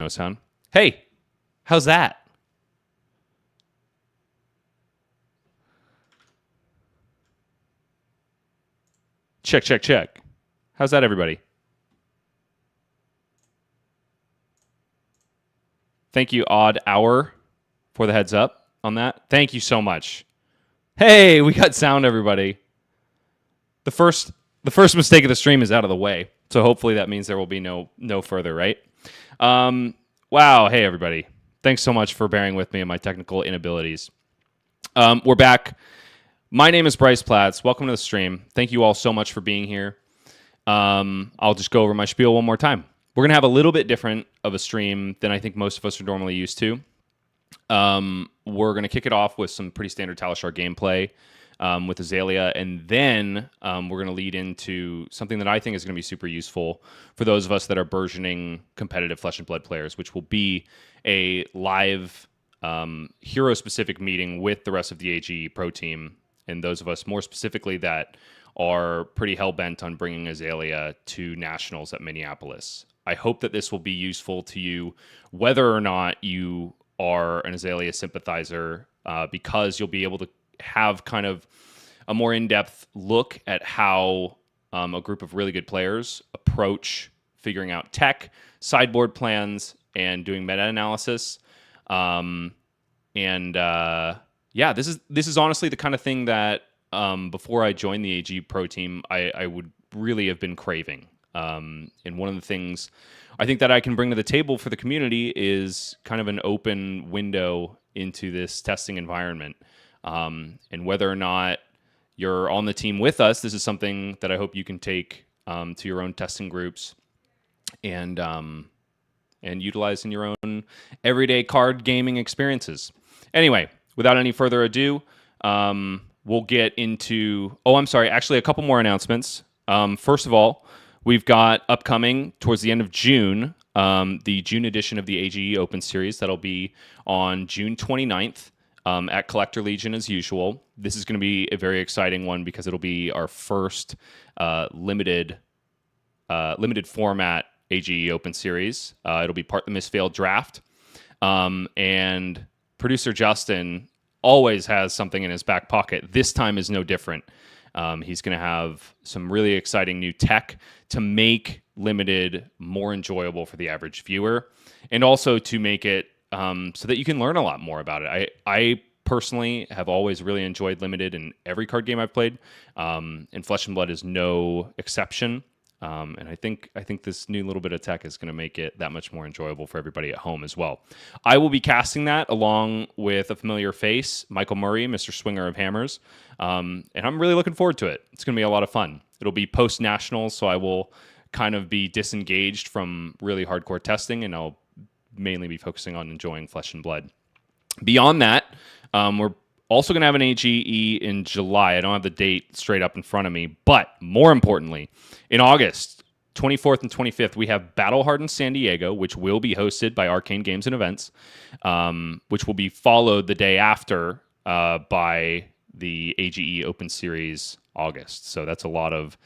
no sound. Hey, how's that? Check, check, check. How's that, everybody? Thank you, Odd Hour, for the heads up on that. Thank you so much. Hey, we got sound, everybody. The first mistake of the stream is out of the way, so hopefully that means there will be no further, right? Wow, hey, everybody. Thanks so much for bearing with me and my technical inabilities. We're back. My name is Bryce Platz. Welcome to the stream. Thank you all so much for being here. I'll just go over my spiel one more time. We're going to have a little bit different of a stream than I think most of us are normally used to. We're going to kick it off with some pretty standard Talishar gameplay with Azalea, and then we're going to lead into something that I think is going to be super useful for those of us that are burgeoning competitive Flesh and Blood players, which will be a live hero-specific meeting with the rest of the AGE pro team, and those of us more specifically that are pretty hell-bent on bringing Azalea to nationals at Minneapolis. I hope that this will be useful to you, whether or not you are an Azalea sympathizer, because you'll be able to have kind of a more in-depth look at how a group of really good players approach figuring out tech, sideboard plans, and doing meta-analysis. Yeah, this is honestly the kind of thing that before I joined the AG Pro team, I would really have been craving. And one of the things I think that I can bring to the table for the community is kind of an open window into this testing environment. And whether or not you're on the team with us, this is something that I hope you can take to your own testing groups and utilize in your own everyday card gaming experiences. Anyway, without any further ado, we'll get into... Oh, I'm sorry. Actually, a couple more announcements. First of all, we've got upcoming towards the end of June, the June edition of the AGE Open Series. That'll be on June 29th at Collector Legion as usual. This is going to be a very exciting one because it'll be our first limited format AGE Open Series. It'll be part the Misfailed Draft. And producer Justin always has something in his back pocket. This time is no different. He's going to have some really exciting new tech to make Limited more enjoyable for the average viewer, and also to make it so that you can learn a lot more about it. I personally have always really enjoyed Limited in every card game I've played, and Flesh and Blood is no exception. And I think this new little bit of tech is going to make it that much more enjoyable for everybody at home as well. I will be casting that along with a familiar face, Michael Murray, Mr. Swinger of Hammers. And I'm really looking forward to it. It's going to be a lot of fun. It'll be post-nationals, so I will kind of be disengaged from really hardcore testing, and I'll mainly be focusing on enjoying Flesh and Blood. Beyond that, we're also going to have an AGE in July. I don't have the date straight up in front of me, but more importantly, in August 24th and 25th, we have Battle Hardened San Diego, which will be hosted by Arcane Games and Events, which will be followed the day after by the AGE Open Series August. So that's a lot of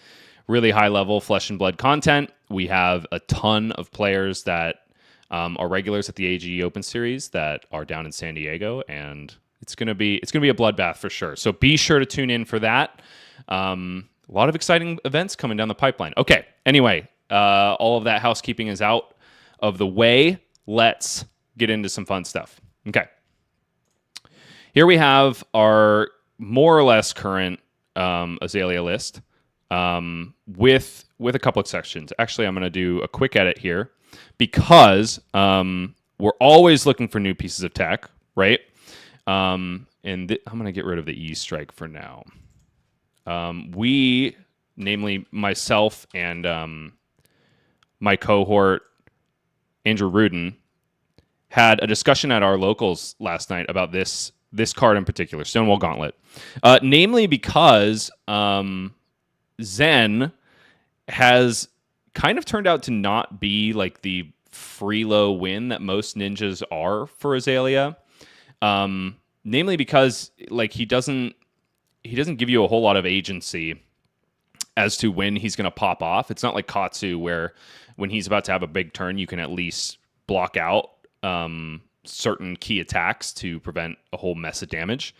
really high-level Flesh and Blood content. We have a ton of players that are regulars at the AGE Open Series that are down in San Diego, and it's gonna be a bloodbath for sure. So be sure to tune in for that. A lot of exciting events coming down the pipeline. Okay. Anyway, all of that housekeeping is out of the way. Let's get into some fun stuff. Okay. Here we have our more or less current Azalea list with a couple of sections. Actually, I'm going to do a quick edit here because we're always looking for new pieces of tech, right? I'm going to get rid of the E strike for now. We, namely myself and my cohort, Andrew Rudin, had a discussion at our locals last night about this card in particular, Stonewall Gauntlet. Namely because Zen has kind of turned out to not be like the free-low win that most ninjas are for Azalea. Namely because like he doesn't give you a whole lot of agency as to when he's going to pop off. It's not like Katsu where when he's about to have a big turn, you can at least block out certain key attacks to prevent a whole mess of damage.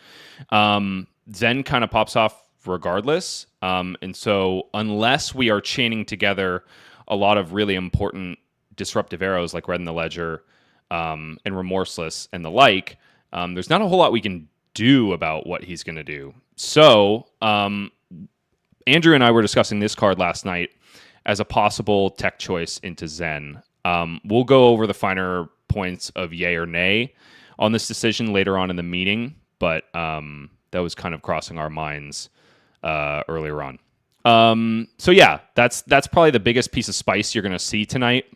Zen kind of pops off regardless. And so unless we are chaining together a lot of really important disruptive arrows like Red in the Ledger and Remorseless and the like, there's not a whole lot we can do about what he's going to do. So Andrew and I were discussing this card last night as a possible tech choice into Zen. We'll go over the finer points of yay or nay on this decision later on in the meeting, but that was kind of crossing our minds earlier on. So yeah, that's probably the biggest piece of spice you're going to see tonight.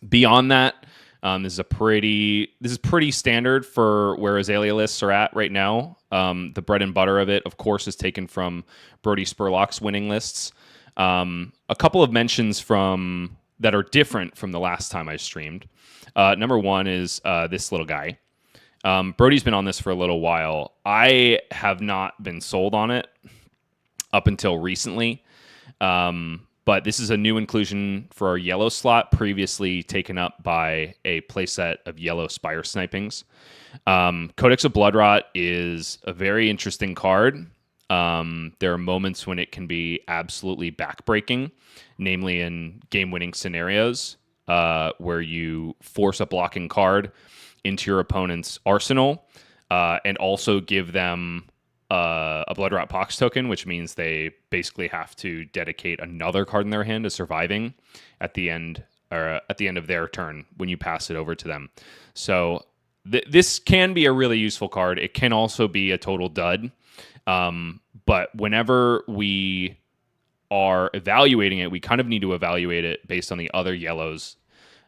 Beyond that, this is pretty standard for where Azalea lists are at right now. The bread and butter of it, of course, is taken from Brody Spurlock's winning lists. A couple of mentions that are different from the last time I streamed. Number one is this little guy. Brody's been on this for a little while. I have not been sold on it up until recently. But this is a new inclusion for our yellow slot, previously taken up by a playset of yellow Spire Snipings. Codex of Bloodrot is a very interesting card. There are moments when it can be absolutely backbreaking, namely in game-winning scenarios where you force a blocking card into your opponent's arsenal and also give them a Bloodrot Pox token, which means they basically have to dedicate another card in their hand to surviving at the end of their turn when you pass it over to them. So this can be a really useful card. It can also be a total dud. But whenever we are evaluating it, we kind of need to evaluate it based on the other yellows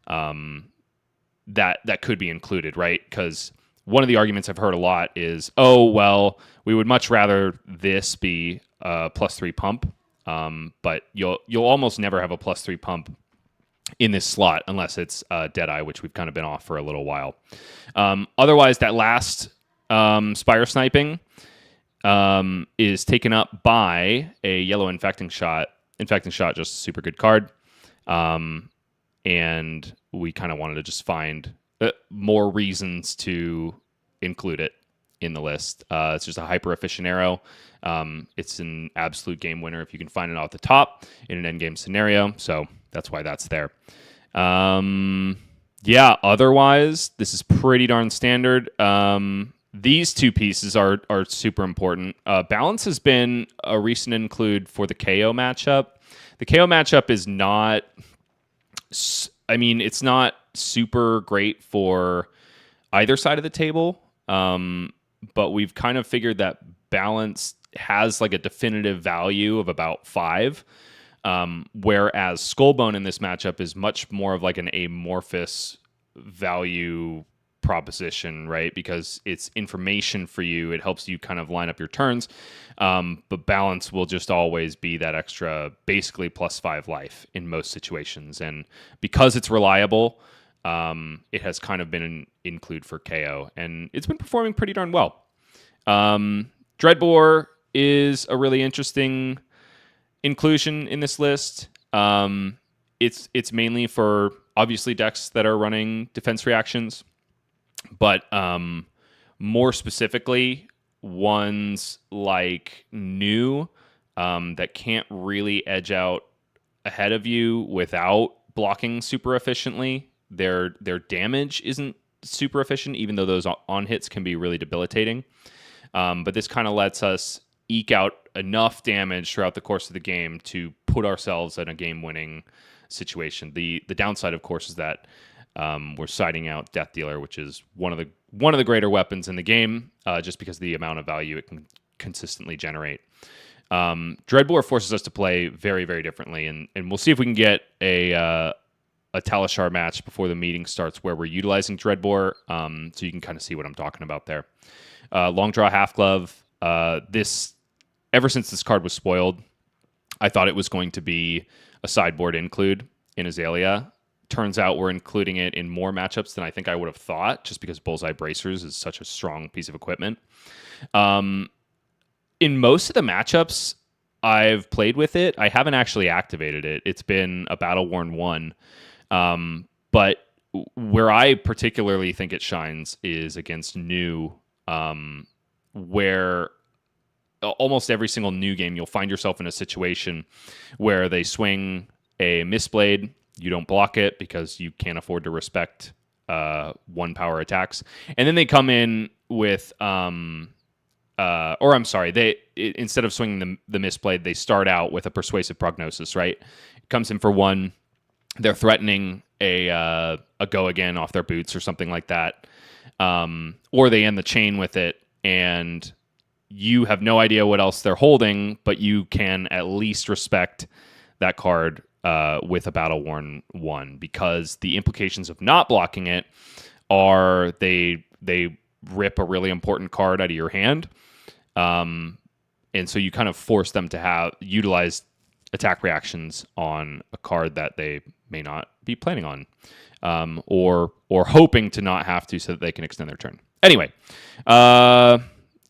that could be included, right? Because one of the arguments I've heard a lot is, oh, well, we would much rather this be a +3 pump, but you'll almost never have a +3 pump in this slot unless it's Deadeye, which we've kind of been off for a little while. Otherwise, that last Spire Sniping is taken up by a yellow Infecting Shot. Infecting Shot, just a super good card. And we kind of wanted to just find more reasons to include it in the list. It's just a hyper efficient arrow. It's an absolute game winner if you can find it off the top in an endgame scenario. So that's why that's there. Yeah, otherwise, this is pretty darn standard. These two pieces are super important. Balance has been a recent include for the KO matchup. The KO matchup is not... it's not super great for either side of the table, but we've kind of figured that balance has like a definitive value of about 5, whereas Skullbone in this matchup is much more of like an amorphous value proposition, right? Because it's information for you. It helps you kind of line up your turns, but balance will just always be that extra, basically +5 life in most situations. And because it's reliable, it has kind of been an include for KO, and it's been performing pretty darn well. Dreadbore is a really interesting inclusion in this list. It's mainly for obviously decks that are running defense reactions, but more specifically, ones like New that can't really edge out ahead of you without blocking super efficiently. Their damage isn't super efficient, even though those on hits can be really debilitating. But this kind of lets us eke out enough damage throughout the course of the game to put ourselves in a game-winning situation. The downside, of course, is that we're siding out Death Dealer, which is one of the greater weapons in the game, just because of the amount of value it can consistently generate. Dreadbore forces us to play very, very differently, and we'll see if we can get a Talishar match before the meeting starts where we're utilizing Dreadbore, so you can kind of see what I'm talking about there. Long Draw Half Glove. Ever since this card was spoiled, I thought it was going to be a sideboard include in Azalea. Turns out we're including it in more matchups than I think I would have thought, just because Bullseye Bracers is such a strong piece of equipment. In most of the matchups I've played with it, I haven't actually activated it. It's been a Battle Worn 1. But where I particularly think it shines is against new, where almost every single new game you'll find yourself in a situation where they swing a Mistblade, you don't block it because you can't afford to respect one power attacks, and then they come in with instead of swinging the Mistblade, they start out with a Persuasive Prognosis, right? It comes in for one, they're threatening a go again off their boots or something like that, or they end the chain with it, and you have no idea what else they're holding, but you can at least respect that card with a Battle Worn 1, because the implications of not blocking it are they rip a really important card out of your hand, and so you kind of force them to utilize attack reactions on a card that they may not be planning on, or hoping to not have to, so that they can extend their turn. Anyway,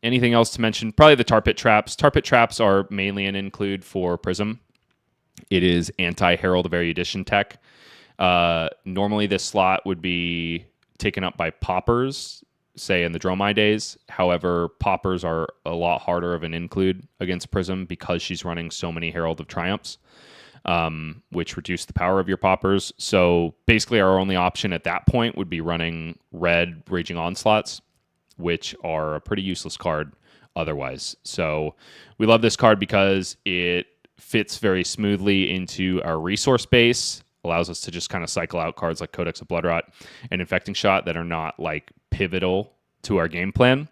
anything else to mention? Probably the Tar Pit Traps. Tar Pit Traps are mainly an include for Prism. It is anti-Herald of Erudition tech. Normally this slot would be taken up by Poppers, say in the Dromai days. However, Poppers are a lot harder of an include against Prism because she's running so many Herald of Triumphs, which reduce the power of your Poppers. So basically our only option at that point would be running red Raging Onslaughts, which are a pretty useless card otherwise. So we love this card because it fits very smoothly into our resource base, allows us to just kind of cycle out cards like Codex of Bloodrot and Infecting Shot that are not like pivotal to our game plan,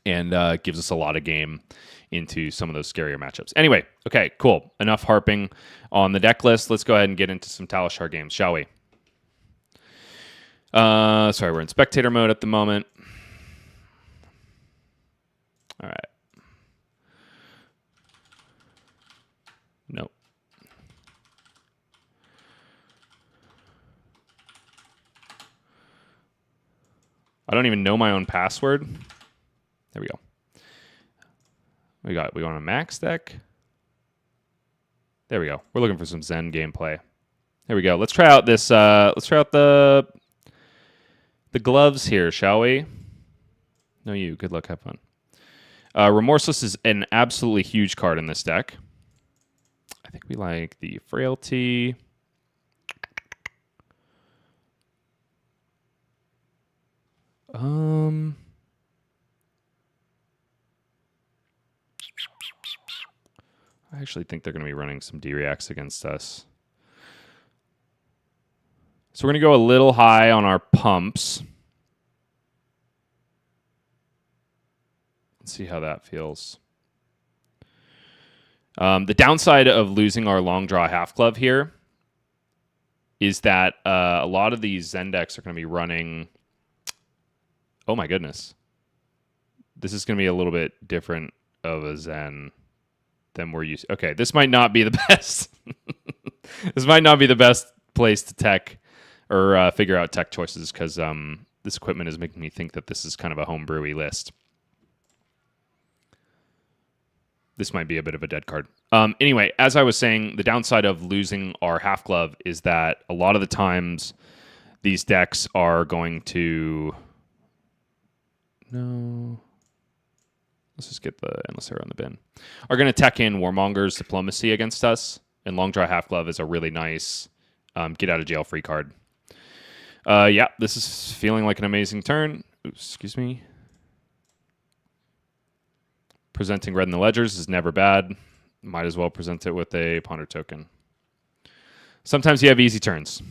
and gives us a lot of game into some of those scarier matchups. Anyway, okay, cool. Enough harping on the deck list. Let's go ahead and get into some Talishar games, shall we? Sorry, we're in spectator mode at the moment. All right. Nope. I don't even know my own password. There we go. We want a max deck. There we go. We're looking for some Zen gameplay. There we go. Let's try out this. Let's try out the gloves here, shall we? No, you. Good luck. Have fun. Remorseless is an absolutely huge card in this deck. I think we like the Frailty. I actually think they're going to be running some D-Reacts against us. So we're going to go a little high on our pumps. Let's see how that feels. The downside of losing our long draw half glove here is that a lot of these Zen decks are going to be running... Oh my goodness. This is going to be a little bit different of a Zen than we're used to. Okay, this might not be the best. This might not be the best place to tech or figure out tech choices, because this equipment is making me think that this is kind of a homebrewy list. This might be a bit of a dead card. Anyway, as I was saying, the downside of losing our half glove is that a lot of the times these decks are going to... No. Let's just get the Endless Arrow in the bin. Are going to tech in Warmonger's Diplomacy against us, and Long Draw Half Glove is a really nice get out of jail free card. Yeah, this is feeling like an amazing turn. Oops, excuse me. Presenting red in the ledgers is never bad. Might as well present it with a Ponder token. Sometimes you have easy turns.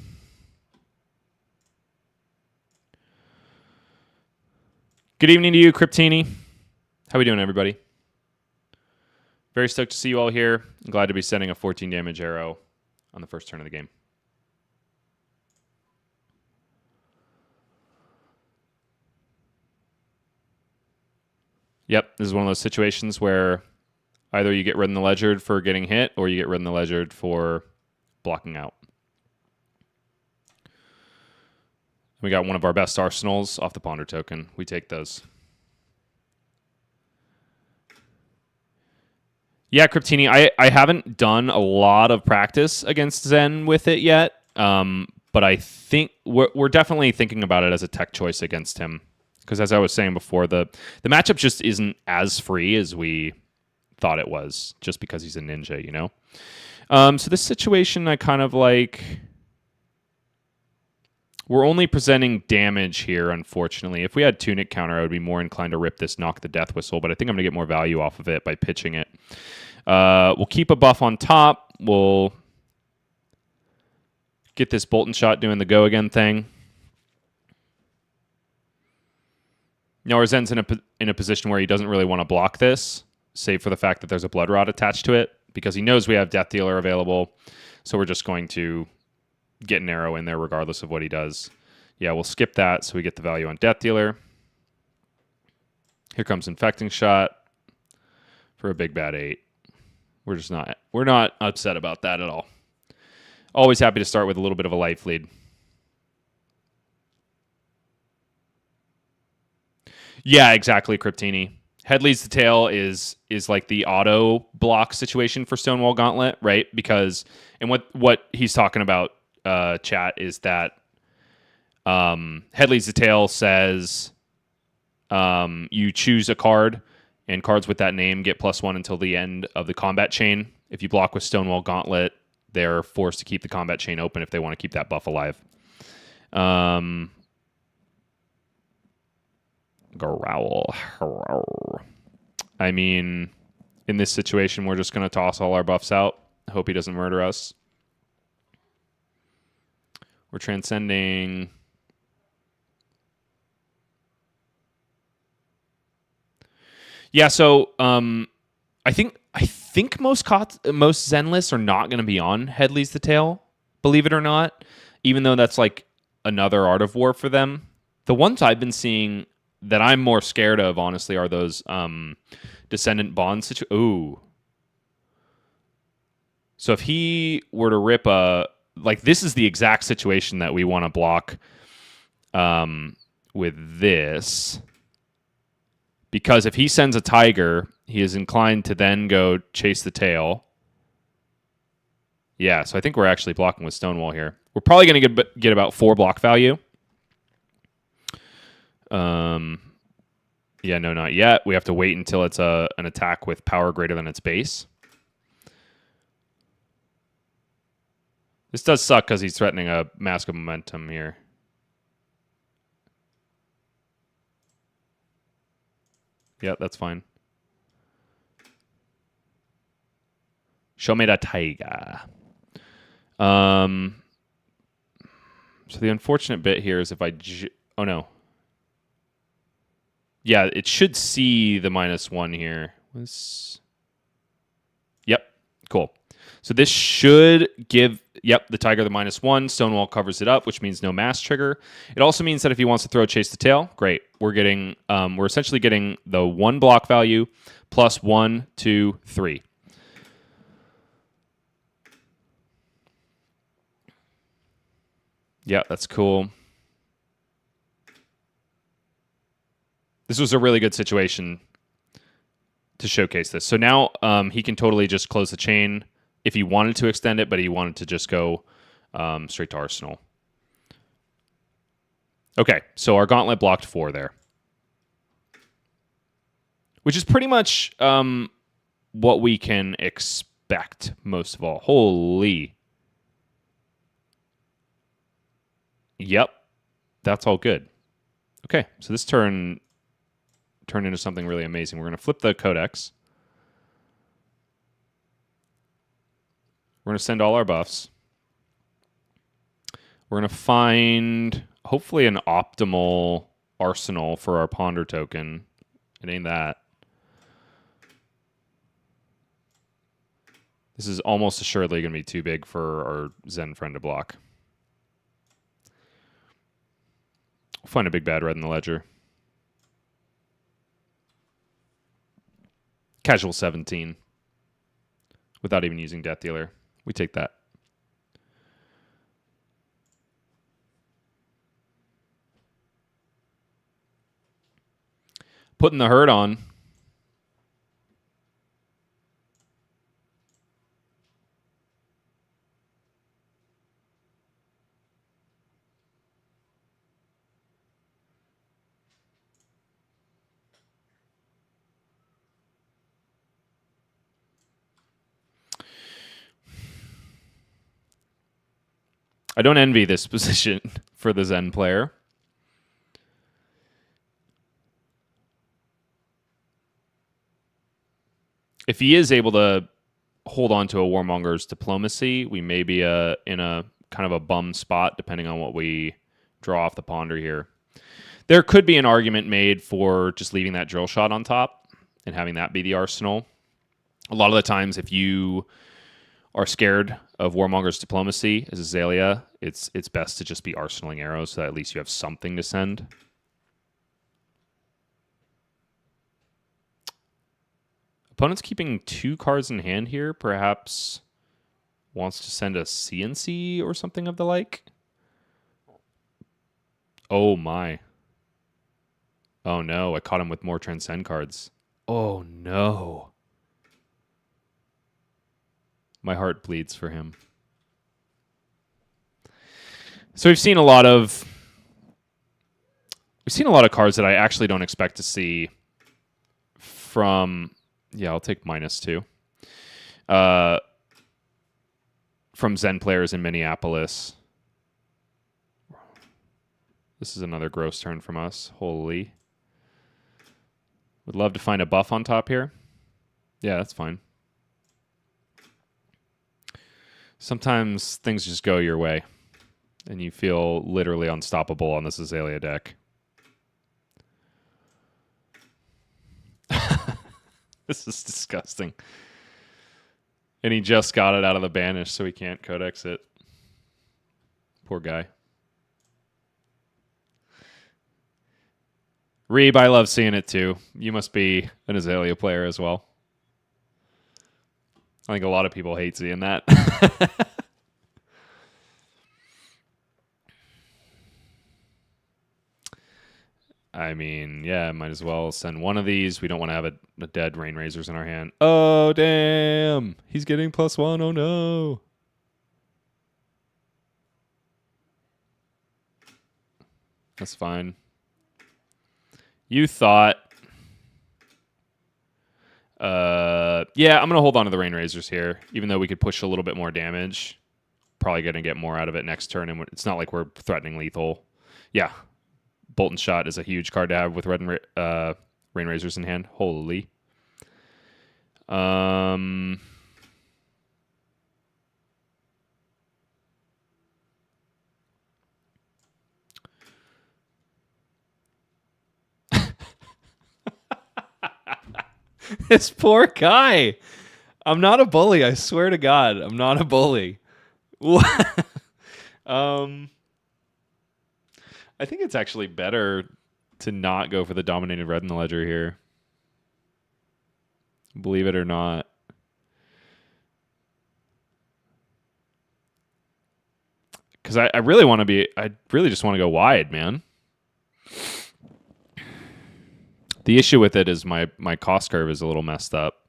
Good evening to you, Cryptini. How we doing, everybody? Very stoked to see you all here. I'm glad to be sending a 14 damage arrow on the first turn of the game. Yep, this is one of those situations where either you get red in the ledger for getting hit, or you get red in the ledger for blocking out. We got one of our best arsenals off the Ponder token. We take those. Yeah, Cryptini, I haven't done a lot of practice against Zen with it yet, But I think we're definitely thinking about it as a tech choice against him. Because as I was saying before, the matchup just isn't as free as we thought it was, just because he's a ninja, you know? So this situation, I kind of like... We're only presenting damage here, unfortunately. If we had Tunic counter, I would be more inclined to rip this Knock the Death Whistle, but I think I'm going to get more value off of it by pitching it. We'll keep a buff on top. We'll get this Bolt and Shot doing the go again thing. Now our Zen's in a position where he doesn't really want to block this, save for the fact that there's a Blood Rod attached to it, because he knows we have Death Dealer available, so we're just going to get an arrow in there regardless of what he does. Yeah, we'll skip that so we get the value on Death Dealer. Here comes Infecting Shot for a big bad 8. We're not upset about that at all. Always happy to start with a little bit of a life lead. Yeah, exactly, Cryptini. Head leads to tail is like the auto block situation for Stonewall Gauntlet, right? Because, and what he's talking about, chat, is that head leads to tail says you choose a card, and cards with that name get +1 until the end of the combat chain. If you block with Stonewall Gauntlet, they're forced to keep the combat chain open if they want to keep that buff alive. Growl. I mean, in this situation, we're just going to toss all our buffs out. Hope he doesn't murder us. We're transcending. Yeah, so I think most Zen lists are not going to be on Head Leads the Tail, believe it or not, even though that's like another Art of War for them. The ones I've been seeing that I'm more scared of, honestly, are those Descendant Bond situations. Ooh. So if he were to rip a... Like, this is the exact situation that we want to block with this. Because if he sends a Tiger, he is inclined to then go chase the tail. Yeah, so I think we're actually blocking with Stonewall here. We're probably going to get about 4 block value. Yeah, no, not yet. We have to wait until it's an attack with power greater than its base. This does suck because he's threatening a Mask of Momentum here. Yeah, that's fine. Show me that tiger. So the unfortunate bit here is if I... Oh, no. Yeah, it should see the -1 here. Yep, cool. So this should give, the Tiger the -1. Stonewall covers it up, which means no mass trigger. It also means that if he wants to throw Chase the Tail, great. We're essentially getting the 1 block value plus 1, 2, 3. Yeah, that's cool. This was a really good situation to showcase this. So now he can totally just close the chain if he wanted to extend it, but he wanted to just go straight to Arsenal. Okay, so our Gauntlet blocked 4 there. Which is pretty much what we can expect, most of all. Holy. Yep, that's all good. Okay, so this turn turned into something really amazing. We're going to flip the Codex. We're going to send all our buffs. We're going to find, hopefully, an optimal arsenal for our Ponder token. It ain't that. This is almost assuredly going to be too big for our Zen friend to block. We'll find a big bad red in the ledger. Casual 17. Without even using Death Dealer. We take that. Putting the herd on. I don't envy this position for the Zen player. If he is able to hold on to a Warmonger's Diplomacy, we may be in a kind of a bum spot depending on what we draw off the ponder here. There could be an argument made for just leaving that drill shot on top and having that be the arsenal. A lot of the times, if you are scared of Warmonger's Diplomacy as Azalea, it's best to just be arsenaling arrows so that at least you have something to send. Opponent's keeping 2 cards in hand here. Perhaps wants to send a CNC or something of the like. Oh my. Oh no, I caught him with more Transcend cards. Oh no. My heart bleeds for him. So we've seen a lot of cards that I actually don't expect to see from... Yeah, I'll take -2. From Zen players in Minneapolis. This is another gross turn from us. Holy. Would love to find a buff on top here. Yeah, that's fine. Sometimes things just go your way, and you feel literally unstoppable on this Azalea deck. This is disgusting. And he just got it out of the banish, so he can't codex it. Poor guy. Reeb, I love seeing it too. You must be an Azalea player as well. I think a lot of people hate seeing that. I mean, yeah, might as well send one of these. We don't want to have a dead Rain Razors in our hand. Oh, damn. He's getting +1. Oh, no. That's fine. You thought... yeah, I'm going to hold on to the Rain Razors here, even though we could push a little bit more damage. Probably going to get more out of it next turn, and it's not like we're threatening lethal. Yeah. Bolt and Shot is a huge card to have with Red and Rain Razors in hand. Holy. This poor guy. I'm not a bully. I swear to God, I'm not a bully. I think it's actually better to not go for the dominated red in the ledger here. Believe it or not. Because I really want to be... I really just want to go wide, man. The issue with it is my cost curve is a little messed up.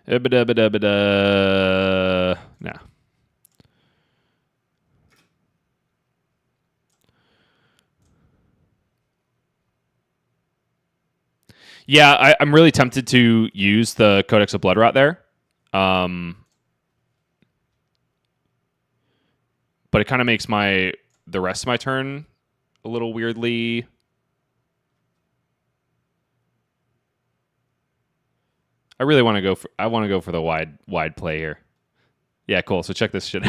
Nah. Yeah, I'm really tempted to use the Codex of Bloodrot there. But it kind of makes the rest of my turn a little weirdly... I really want to go for... I want to go for the wide play here. Yeah, cool. So check this shit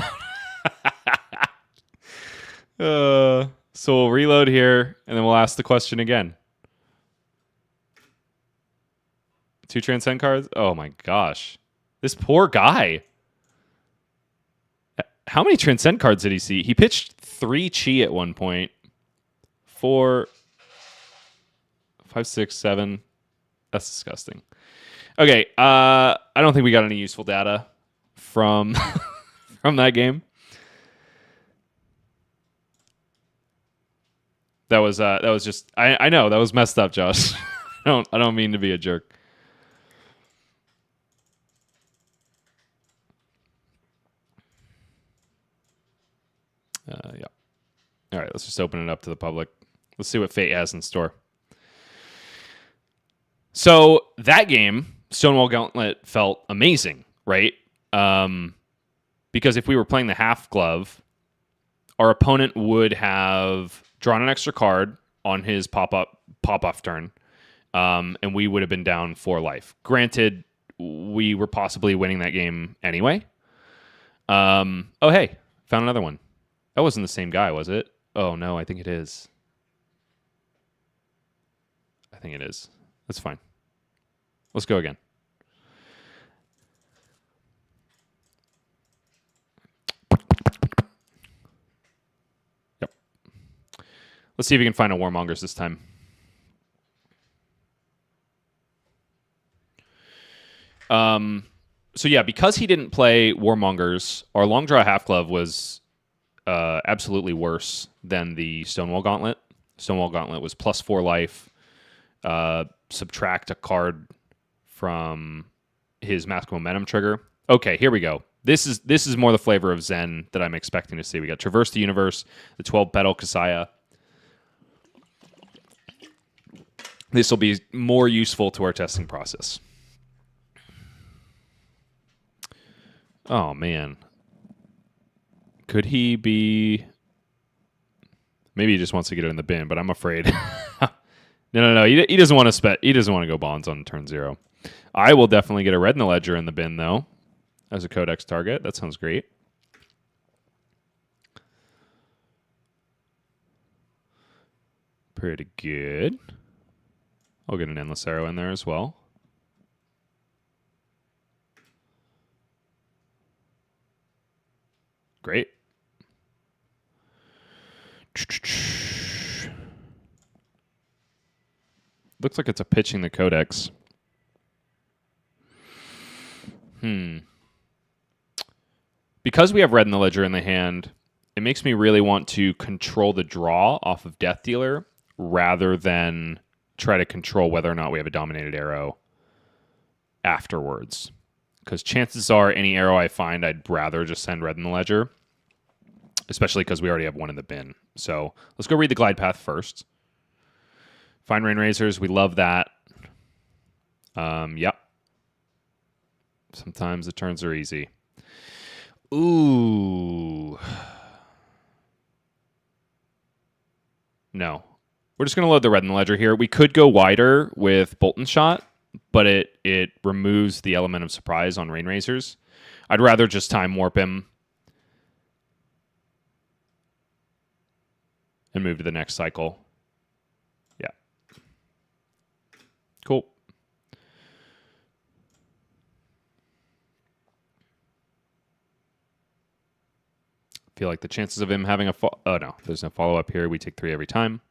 out. So we'll reload here, and then we'll ask the question again. 2 Transcend cards? Oh my gosh. This poor guy. How many Transcend cards did he see? He pitched 3 Chi at one point. 4, 5, 6, 7. That's disgusting. Okay, I don't think we got any useful data from from that game. That was just I know that was messed up, Josh. I don't mean to be a jerk. Yeah. All right, let's just open it up to the public. Let's see what Fate has in store. So that game, Stonewall Gauntlet, felt amazing, right? Because if we were playing the half glove, our opponent would have drawn an extra card on his pop-off turn, and we would have been down 4 life. Granted, we were possibly winning that game anyway. Oh, hey, found another one. That wasn't the same guy, was it? Oh, no, I think it is. I think it is. That's fine. Let's go again. Yep. Let's see if we can find a Warmongers this time. So yeah, because he didn't play Warmongers, our long draw half glove was absolutely worse than the Stonewall Gauntlet. Stonewall Gauntlet was +4 life, subtract a card from his Mask of Momentum trigger. Okay, here we go. This is more the flavor of Zen that I'm expecting to see. We got Traverse the Universe, the 12-petal Kasaya. This will be more useful to our testing process. Oh, man. Could he be... Maybe he just wants to get it in the bin, but I'm afraid. No. He doesn't want to He doesn't want to go bonds on turn 0. I will definitely get a red in the ledger in the bin, though, as a codex target. That sounds great. Pretty good. I'll get an Endless Arrow in there as well. Great. Looks like it's a pitching the codex. Because we have red in the ledger in the hand, it makes me really want to control the draw off of Death Dealer rather than try to control whether or not we have a dominated arrow afterwards. Because chances are any arrow I find, I'd rather just send red in the ledger, especially because we already have one in the bin. So let's go read the glide path first. Fine Rain Razors, we love that. Yep. Sometimes the turns are easy. Ooh. No. We're just going to load the red in the ledger here. We could go wider with Bolton Shot, but it removes the element of surprise on Rain Razors. I'd rather just Time Warp him and move to the next cycle. Yeah. Cool. Feel like the chances of him having a oh no, there's no follow-up here. We take 3 every time.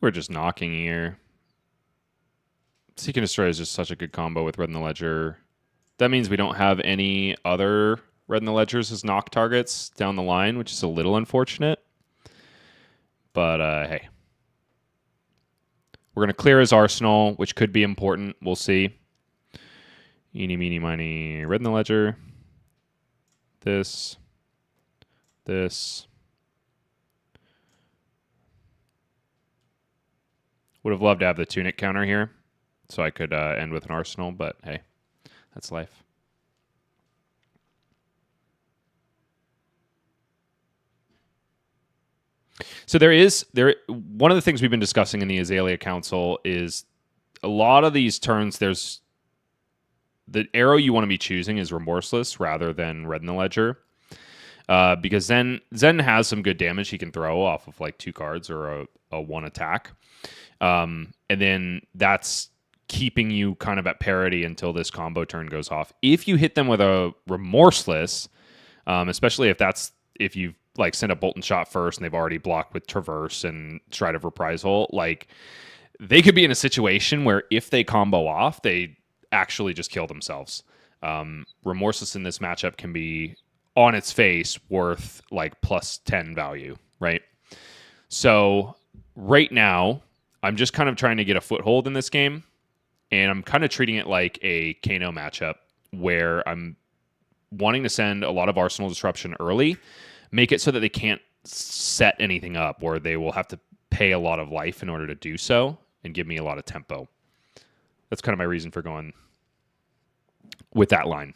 We're just knocking here. Seek and Destroy is just such a good combo with red in the ledger. That means we don't have any other red in the ledgers as knock targets down the line, which is a little unfortunate. But hey. We're going to clear his arsenal, which could be important. We'll see. Eeny, meeny, miny, red in the ledger. This. Would have loved to have the Tunic counter here, so I could end with an arsenal, but hey, that's life. So one of the things we've been discussing in the Azalea Council is a lot of these turns, there's the arrow you want to be choosing is Remorseless rather than red in the ledger. Because Zen has some good damage he can throw off of like 2 cards or a 1 attack. And then that's keeping you kind of at parity until this combo turn goes off. If you hit them with a Remorseless, especially if you like send a Bolton Shot first and they've already blocked with Traverse and Stride of Reprisal, like they could be in a situation where if they combo off, they actually just kill themselves. Remorseless in this matchup can be on its face worth like +10 value, right? So right now, I'm just kind of trying to get a foothold in this game, and I'm kind of treating it like a Kano matchup where I'm wanting to send a lot of Arsenal disruption early, make it so that they can't set anything up, or they will have to pay a lot of life in order to do so, and give me a lot of tempo. That's kind of my reason for going with that line.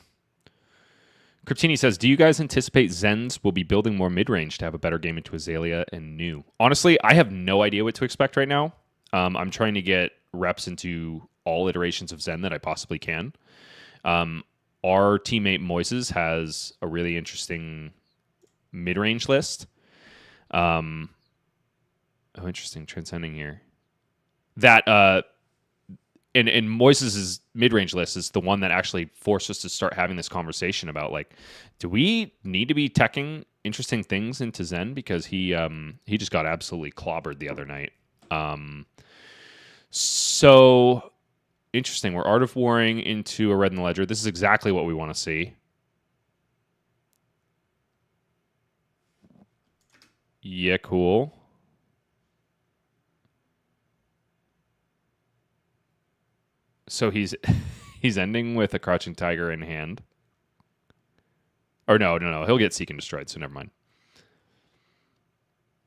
Cryptini says, do you guys anticipate Zens will be building more mid-range to have a better game into Azalea and New? Honestly, I have no idea what to expect right now. I'm trying to get reps into all iterations of Zen that I possibly can. Our teammate Moises has a really interesting mid-range list. Oh, interesting. Transcending here. That and Moises' mid-range list is the one that actually forced us to start having this conversation about, like, do we need to be teching interesting things into Zen? Because he just got absolutely clobbered the other night. So interesting. We're Art of Warring into a Red in the Ledger. This is exactly what we want to see. Yeah, cool. So he's ending with a Crouching Tiger in hand. Or no. He'll get Seek and Destroyed, so never mind.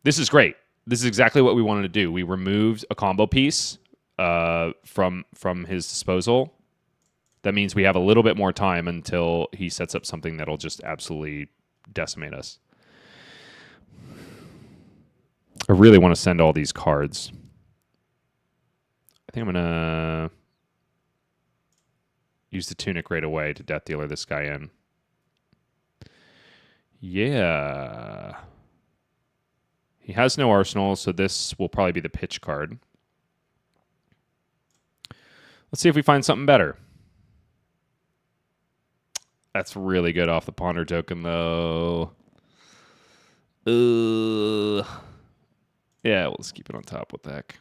This is great. This is exactly what we wanted to do. We removed a combo piece from his disposal. That means we have a little bit more time until he sets up something that'll just absolutely decimate us. I really want to send all these cards. I think I'm going to use the Tunic right away to Death Dealer this guy in. Yeah. He has no arsenal, so this will probably be the pitch card. Let's see if we find something better. That's really good off the Ponder token, though. Yeah, we'll just keep it on top. What the heck?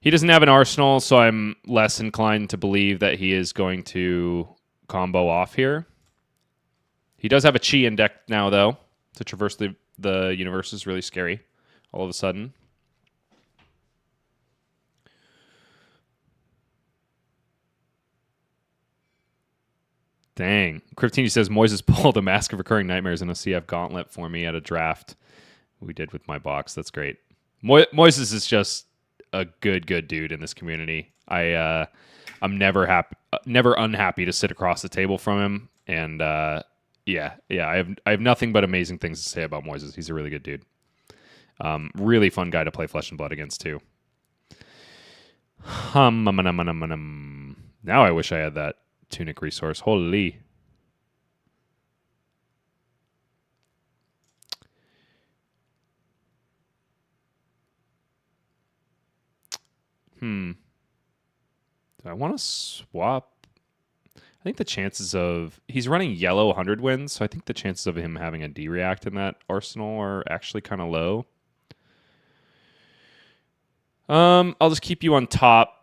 He doesn't have an arsenal, so I'm less inclined to believe that he is going to combo off here. He does have a Chi in deck now, though. To traverse the universe is really scary all of a sudden. Dang. Cryptini says, Moises pulled a Mask of Recurring Nightmares and a CF Gauntlet for me at a draft we did with my box. That's great. Moises is just a good dude in this community. I'm never unhappy to sit across the table from him. And yeah, I have nothing but amazing things to say about Moises. He's a really good dude. Really fun guy to play Flesh and Blood against, too. Now I wish I had that Tunic resource. Holy. Do I want to swap? I think the chances of... He's running yellow 100 wins, so I think the chances of him having a D-React in that arsenal are actually kind of low. I'll just keep you on top.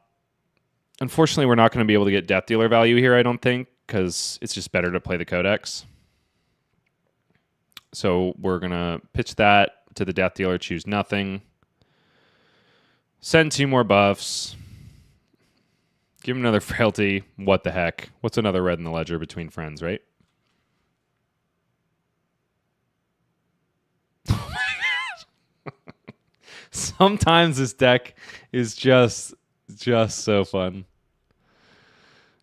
Unfortunately, we're not going to be able to get Death Dealer value here, I don't think, because it's just better to play the Codex. So we're going to pitch that to the Death Dealer, choose nothing. Send 2 more buffs. Give him another Frailty. What the heck? What's another Red in the Ledger between friends, right? Oh my god! Sometimes this deck is just so fun.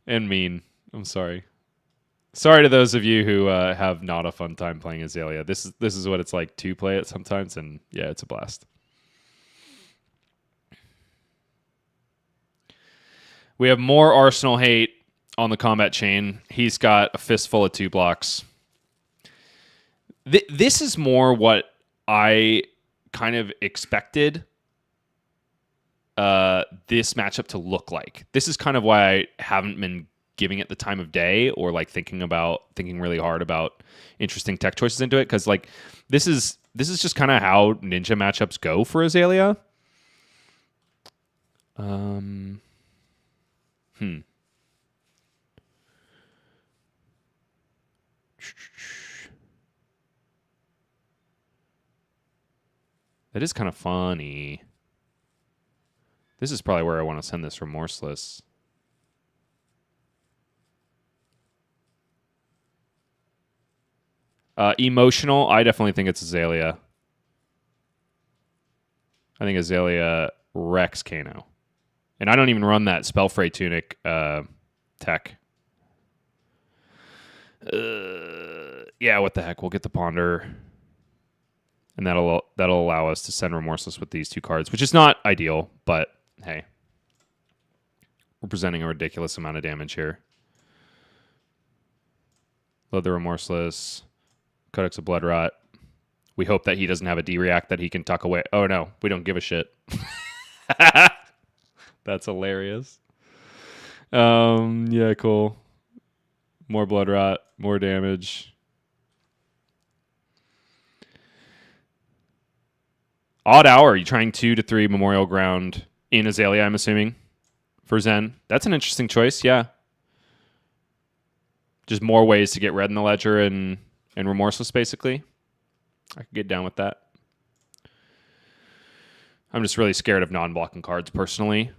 And mean. I'm sorry. Sorry to those of you who have not a fun time playing Azalea. This is what it's like to play it sometimes, and yeah, it's a blast. We have more Arsenal hate on the combat chain. He's got a fistful of 2 blocks. This is more what I kind of expected this matchup to look like. This is kind of why I haven't been giving it the time of day, or like thinking really hard about interesting tech choices into it, because like this is just kind of how Ninja matchups go for Azalea. That is kind of funny. This is probably where I want to send this Remorseless. Emotional, I definitely think it's Azalea. I think Azalea wrecks Kano. And I don't even run that Spellfray Tunic tech. Yeah, what the heck? We'll get the Ponder. And that'll allow us to send Remorseless with these 2 cards, which is not ideal, but hey. We're presenting a ridiculous amount of damage here. Load the Remorseless. Codex of Bloodrot. We hope that he doesn't have a D-React that he can tuck away. Oh, no. We don't give a shit. That's hilarious. Yeah, cool. More Bloodrot. More damage. Odd Hour. Are you trying 2 to 3 Memorial Ground in Azalea, I'm assuming, for Zen? That's an interesting choice, yeah. Just more ways to get red in the ledger and Remorseless, basically. I could get down with that. I'm just really scared of non-blocking cards, personally.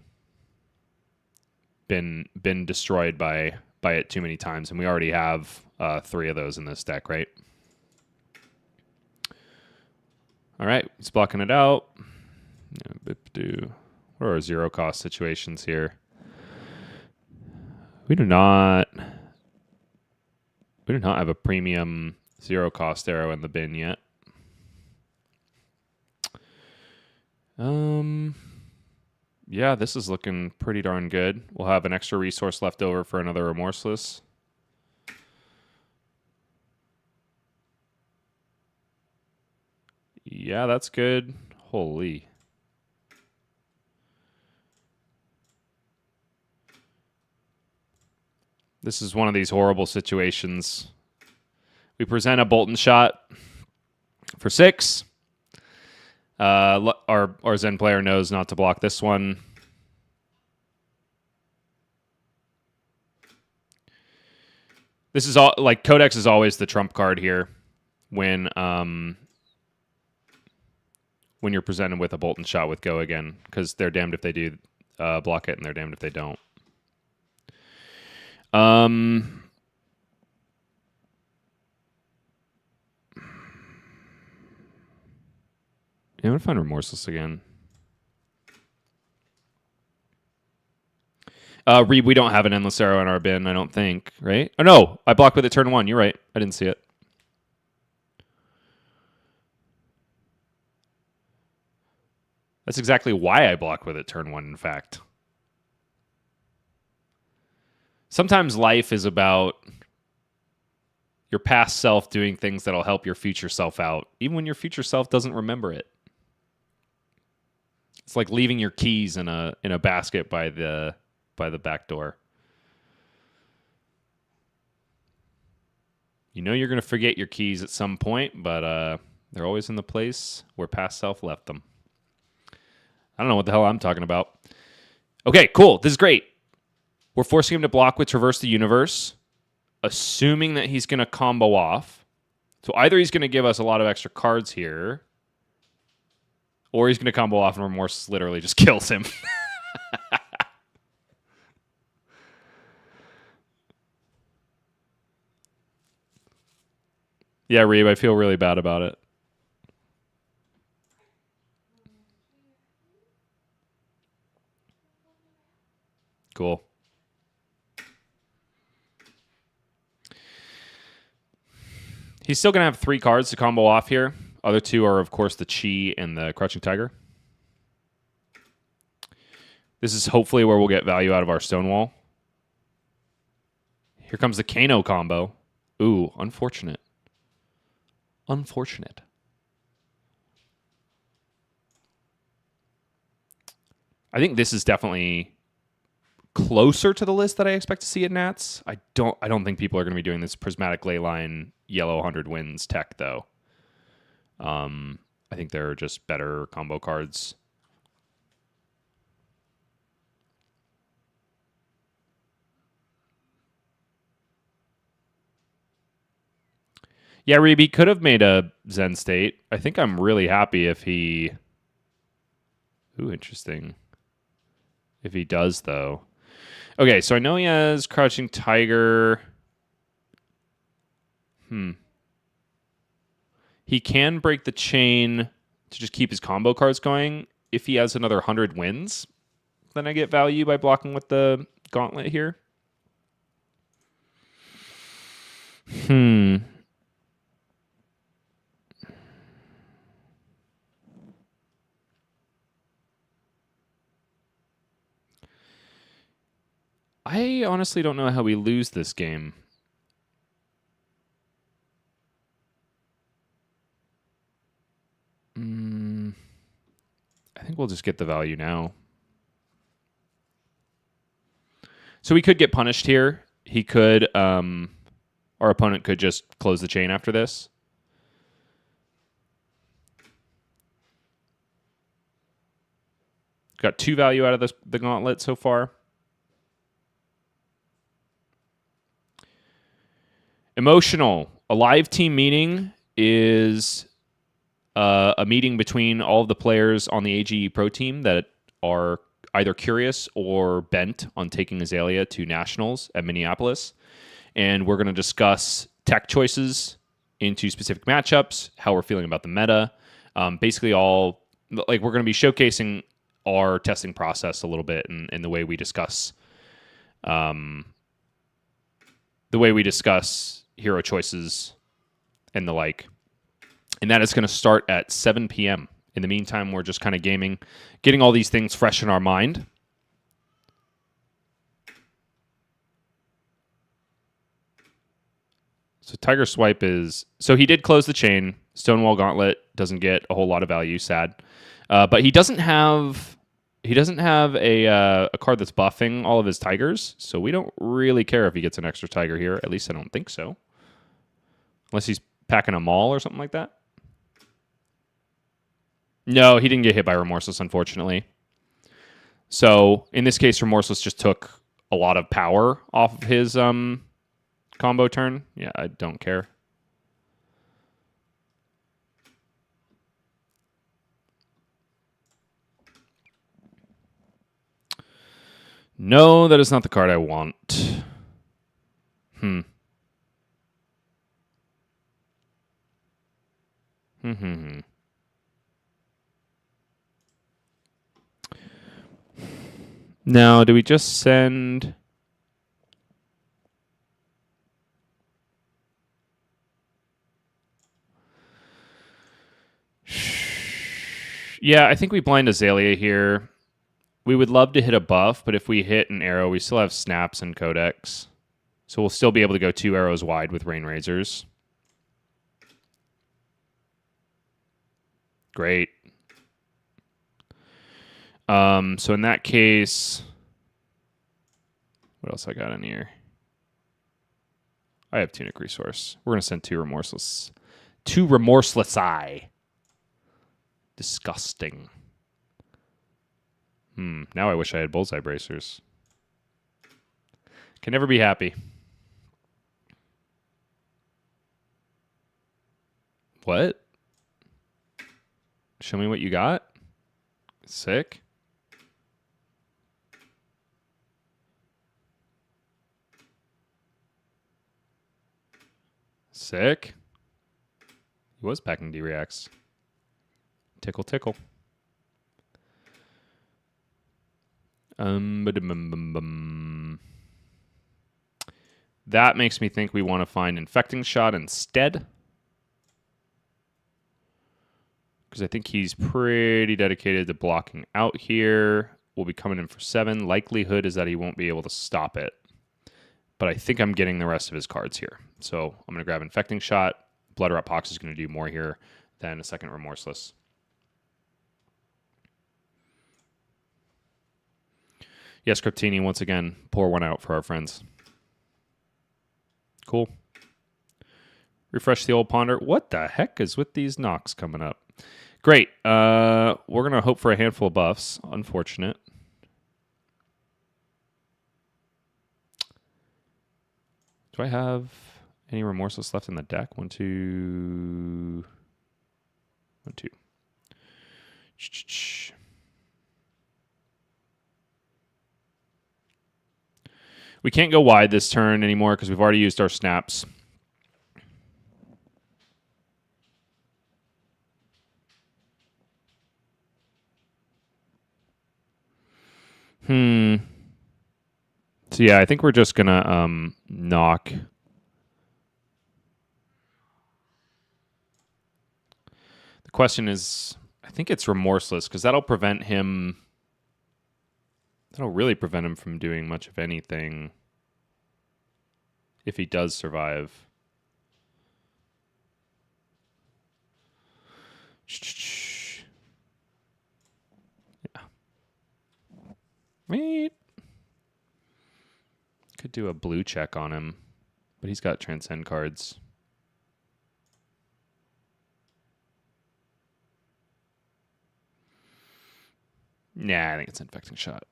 Been destroyed by it too many times, and we already have 3 of those in this deck, right? All right, he's blocking it out. What are our 0-cost situations here? We do not have a premium 0-cost arrow in the bin yet. Yeah, this is looking pretty darn good. We'll have an extra resource left over for another Remorseless. Yeah, that's good. Holy. This is one of these horrible situations. We present a Bolton shot for 6. Our Zen player knows not to block this one. This is all like Codex is always the trump card here when you're presented with a Bolton shot with Go again, because they're damned if they do block it and they're damned if they don't. Yeah, I'm going to find Remorseless again. Reed, we don't have an Endless Arrow in our bin, I don't think, right? Oh, no, I blocked with it turn 1. You're right. I didn't see it. That's exactly why I blocked with it turn 1, in fact. Sometimes life is about your past self doing things that'll help your future self out, even when your future self doesn't remember it. It's like leaving your keys in a basket by the back door. You know you're going to forget your keys at some point, but they're always in the place where past self left them. I don't know what the hell I'm talking about. Okay, cool. This is great. We're forcing him to block with Traverse the Universe, assuming that he's going to combo off. So either he's going to give us a lot of extra cards here, or he's going to combo off and Remorse literally just kills him. Yeah, Reeb, I feel really bad about it. Cool. He's still going to have 3 cards to combo off here. Other 2 are, of course, the Chi and the Crouching Tiger. This is hopefully where we'll get value out of our Stonewall. Here comes the Kano combo. Ooh, unfortunate. Unfortunate. I think this is definitely closer to the list that I expect to see at Nats. I don't think people are going to be doing this Prismatic Leyline yellow 100 wins tech, though. I think there are just better combo cards. Yeah, Reeby could have made a Zen State. I think I'm really happy if he... Ooh, interesting. If he does, though. Okay, so I know he has Crouching Tiger. He can break the chain to just keep his combo cards going. If he has another 100 wins, then I get value by blocking with the gauntlet here. I honestly don't know how we lose this game. I think we'll just get the value now. So we could get punished here. He could, our opponent could just close the chain after this. Got 2 value out of the gauntlet so far. Emotional. A live team meeting is a meeting between all of the players on the AGE Pro team that are either curious or bent on taking Azalea to nationals at Minneapolis. And we're going to discuss tech choices into specific matchups, how we're feeling about the meta. Basically all, like, we're going to be showcasing our testing process a little bit and the way we discuss hero choices and the like. And that is going to start at 7 p.m. In the meantime, we're just kind of gaming, getting all these things fresh in our mind. So Tiger Swipe is... So he did close the chain. Stonewall Gauntlet doesn't get a whole lot of value, sad. But he doesn't have... He doesn't have a card that's buffing all of his tigers, so we don't really care if he gets an extra tiger here. At least I don't think so. Unless he's packing a mall or something like that. No, he didn't get hit by Remorseless, unfortunately. So, in this case, Remorseless just took a lot of power off of his combo turn. Yeah, I don't care. No, that is not the card I want. Now, do we just send... Yeah, I think we blind Azalea here. We would love to hit a buff, but if we hit an arrow, we still have snaps and codex. So we'll still be able to go 2 arrows wide with Rain Razors. Great. So in that case, what else I got in here? I have Tunic Resource. We're going to send 2 Remorseless. 2 Remorseless Eye. Disgusting. Now I wish I had Bullseye Bracers. Can never be happy. What? Show me what you got. Sick. Sick. He was packing D-Reacts. Tickle, tickle. That makes me think we want to find Infecting Shot instead. Because I think he's pretty dedicated to blocking out here. We'll be coming in for 7. Likelihood is that he won't be able to stop it. But I think I'm getting the rest of his cards here. So I'm going to grab Infecting Shot. Blood Rot Pox is going to do more here than a second Remorseless. Yes, Cryptini, once again, pour one out for our friends. Cool. Refresh the old ponder. What the heck is with these knocks coming up? Great. We're going to hope for a handful of buffs. Unfortunate. Do I have any Remorseless left in the deck? 1, 2... 1, 2. We can't go wide this turn anymore because we've already used our snaps. So yeah, I think we're just gonna knock. The question is, I think it's remorseless because that'll prevent him. That'll really prevent him from doing much of anything if he does survive. Yeah. Wait. Could do a blue check on him, but he's got transcend cards. Nah, I think it's infecting shot.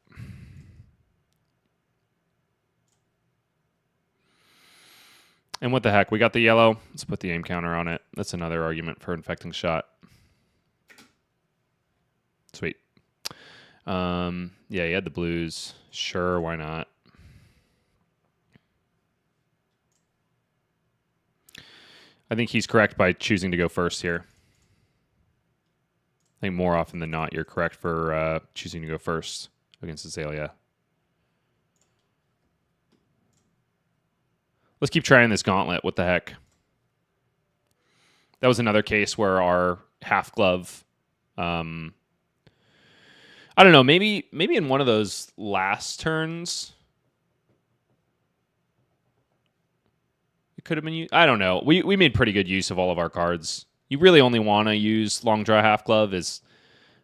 And what the heck? We got the yellow. Let's put the aim counter on it. That's another argument for infecting shot. Sweet. Yeah, he had the blues. Sure, why not? I think he's correct by choosing to go first here. I think more often than not, you're correct for choosing to go first against Azalea. Let's keep trying this gauntlet. What the heck? That was another case where our half glove. I don't know. Maybe in one of those last turns, it could have been. I don't know. We made pretty good use of all of our cards. You really only want to use long draw half glove is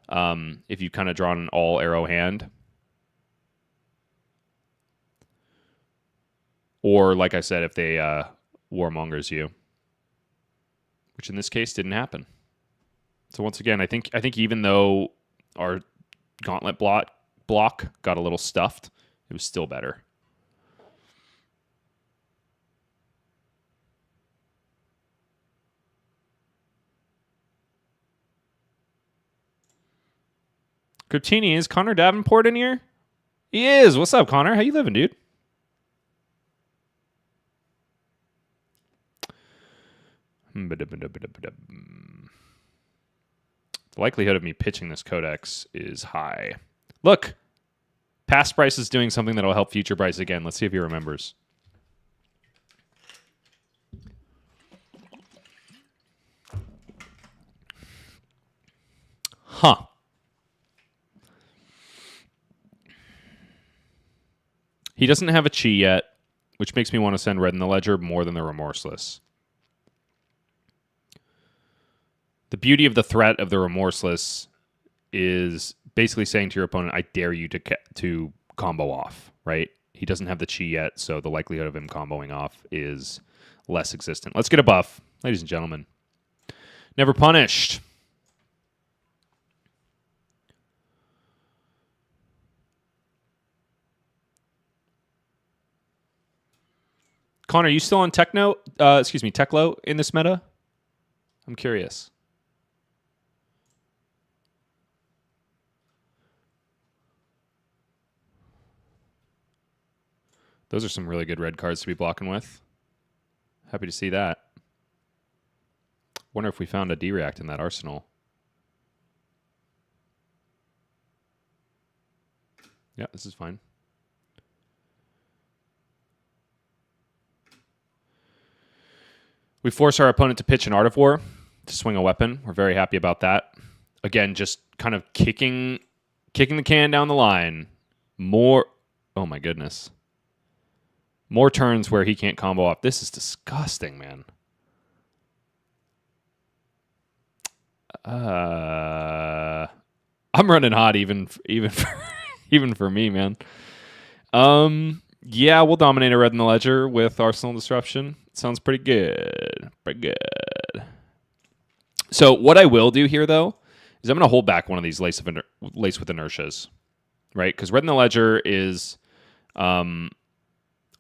if you've kind of drawn an all arrow hand. Or, like I said, if they warmongers you, which in this case didn't happen. So once again, I think even though our gauntlet block got a little stuffed, it was still better. Griptini, is Connor Davenport in here? He is. What's up, Connor? How you living, dude? The likelihood of me pitching this codex is high. Look, past Bryce is doing something that will help future Bryce again. Let's see if he remembers. Huh. He doesn't have a chi yet, which makes me want to send Red in the Ledger more than the Remorseless. The beauty of the threat of the Remorseless is basically saying to your opponent, I dare you to combo off, right? He doesn't have the chi yet, so the likelihood of him comboing off is less existent. Let's get a buff, ladies and gentlemen. Never punished. Connor, are you still on Techlo in this meta? I'm curious. Those are some really good red cards to be blocking with. Happy to see that. Wonder if we found a D-React in that arsenal. Yeah, this is fine. We force our opponent to pitch an Art of War to swing a weapon. We're very happy about that. Again, just kind of kicking the can down the line. More, oh my goodness. More turns where he can't combo off. This is disgusting, man. I'm running hot even for me, man. Yeah, we'll dominate a Red in the Ledger with Arsenal Disruption. Sounds pretty good. Pretty good. So what I will do here, though, is I'm going to hold back one of these Lace with Inertias, right? Because Red in the Ledger is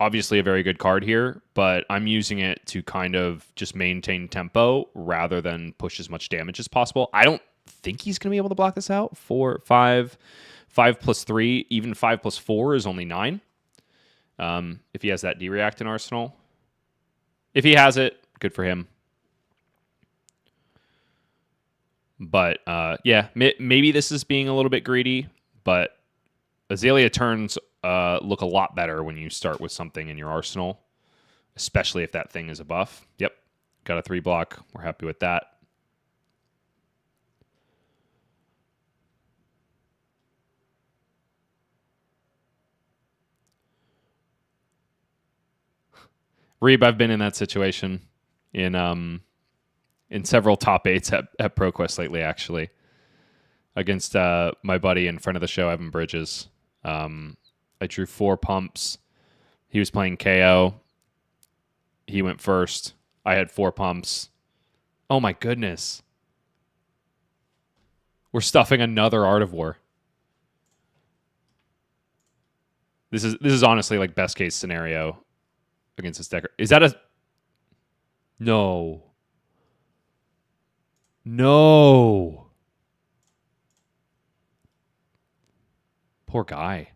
obviously a very good card here, but I'm using it to kind of just maintain tempo rather than push as much damage as possible. I don't think he's going to be able to block this out. 4, 5 plus 3, even 5 plus 4 is only 9. If he has that D-React in Arsenal. If he has it, good for him. But, yeah, maybe this is being a little bit greedy, but Azalea turns look a lot better when you start with something in your arsenal, especially if that thing is a buff. Yep, got a 3 block. We're happy with that. Reeb, I've been in that situation in several top 8s at ProQuest lately, actually, against my buddy in front of the show, Evan Bridges. I drew 4 pumps. He was playing KO. He went first. I had 4 pumps. Oh my goodness. We're stuffing another Art of War. This is honestly like best case scenario against this decker. Is that a... No. No. Poor guy.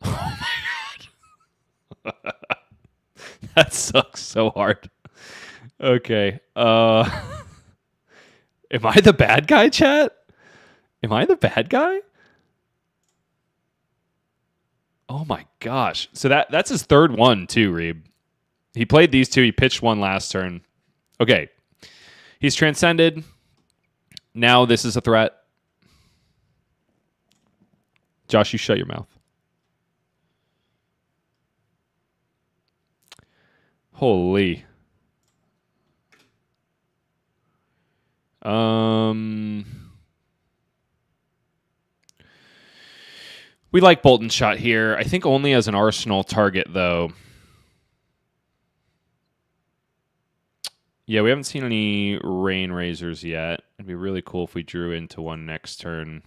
Oh my god. That sucks so hard. Okay. Am I the bad guy, chat? Am I the bad guy? Oh my gosh. So that's his 3rd one too, Reeb. He played these 2. He pitched 1 last turn. Okay. He's transcended. Now this is a threat. Josh, you shut your mouth. Holy. We like Bolt and Shot here. I think only as an arsenal target, though. Yeah, we haven't seen any Rain Razors yet. It'd be really cool if we drew into one next turn.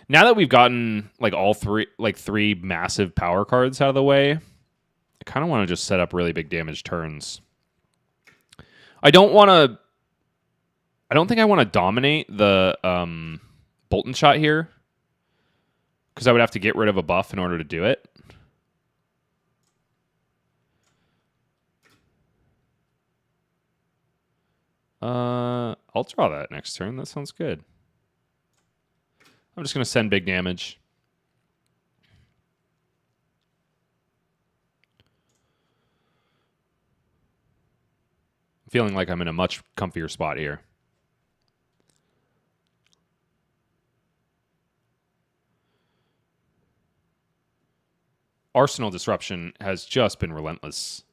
Now that we've gotten like all 3 massive power cards out of the way, I kind of want to just set up really big damage turns. I don't think I want to dominate the Bolt and Shot here, because I would have to get rid of a buff in order to do it. I'll draw that next turn. That sounds good. I'm just going to send big damage. I'm feeling like I'm in a much comfier spot here. Arsenal Disruption has just been relentless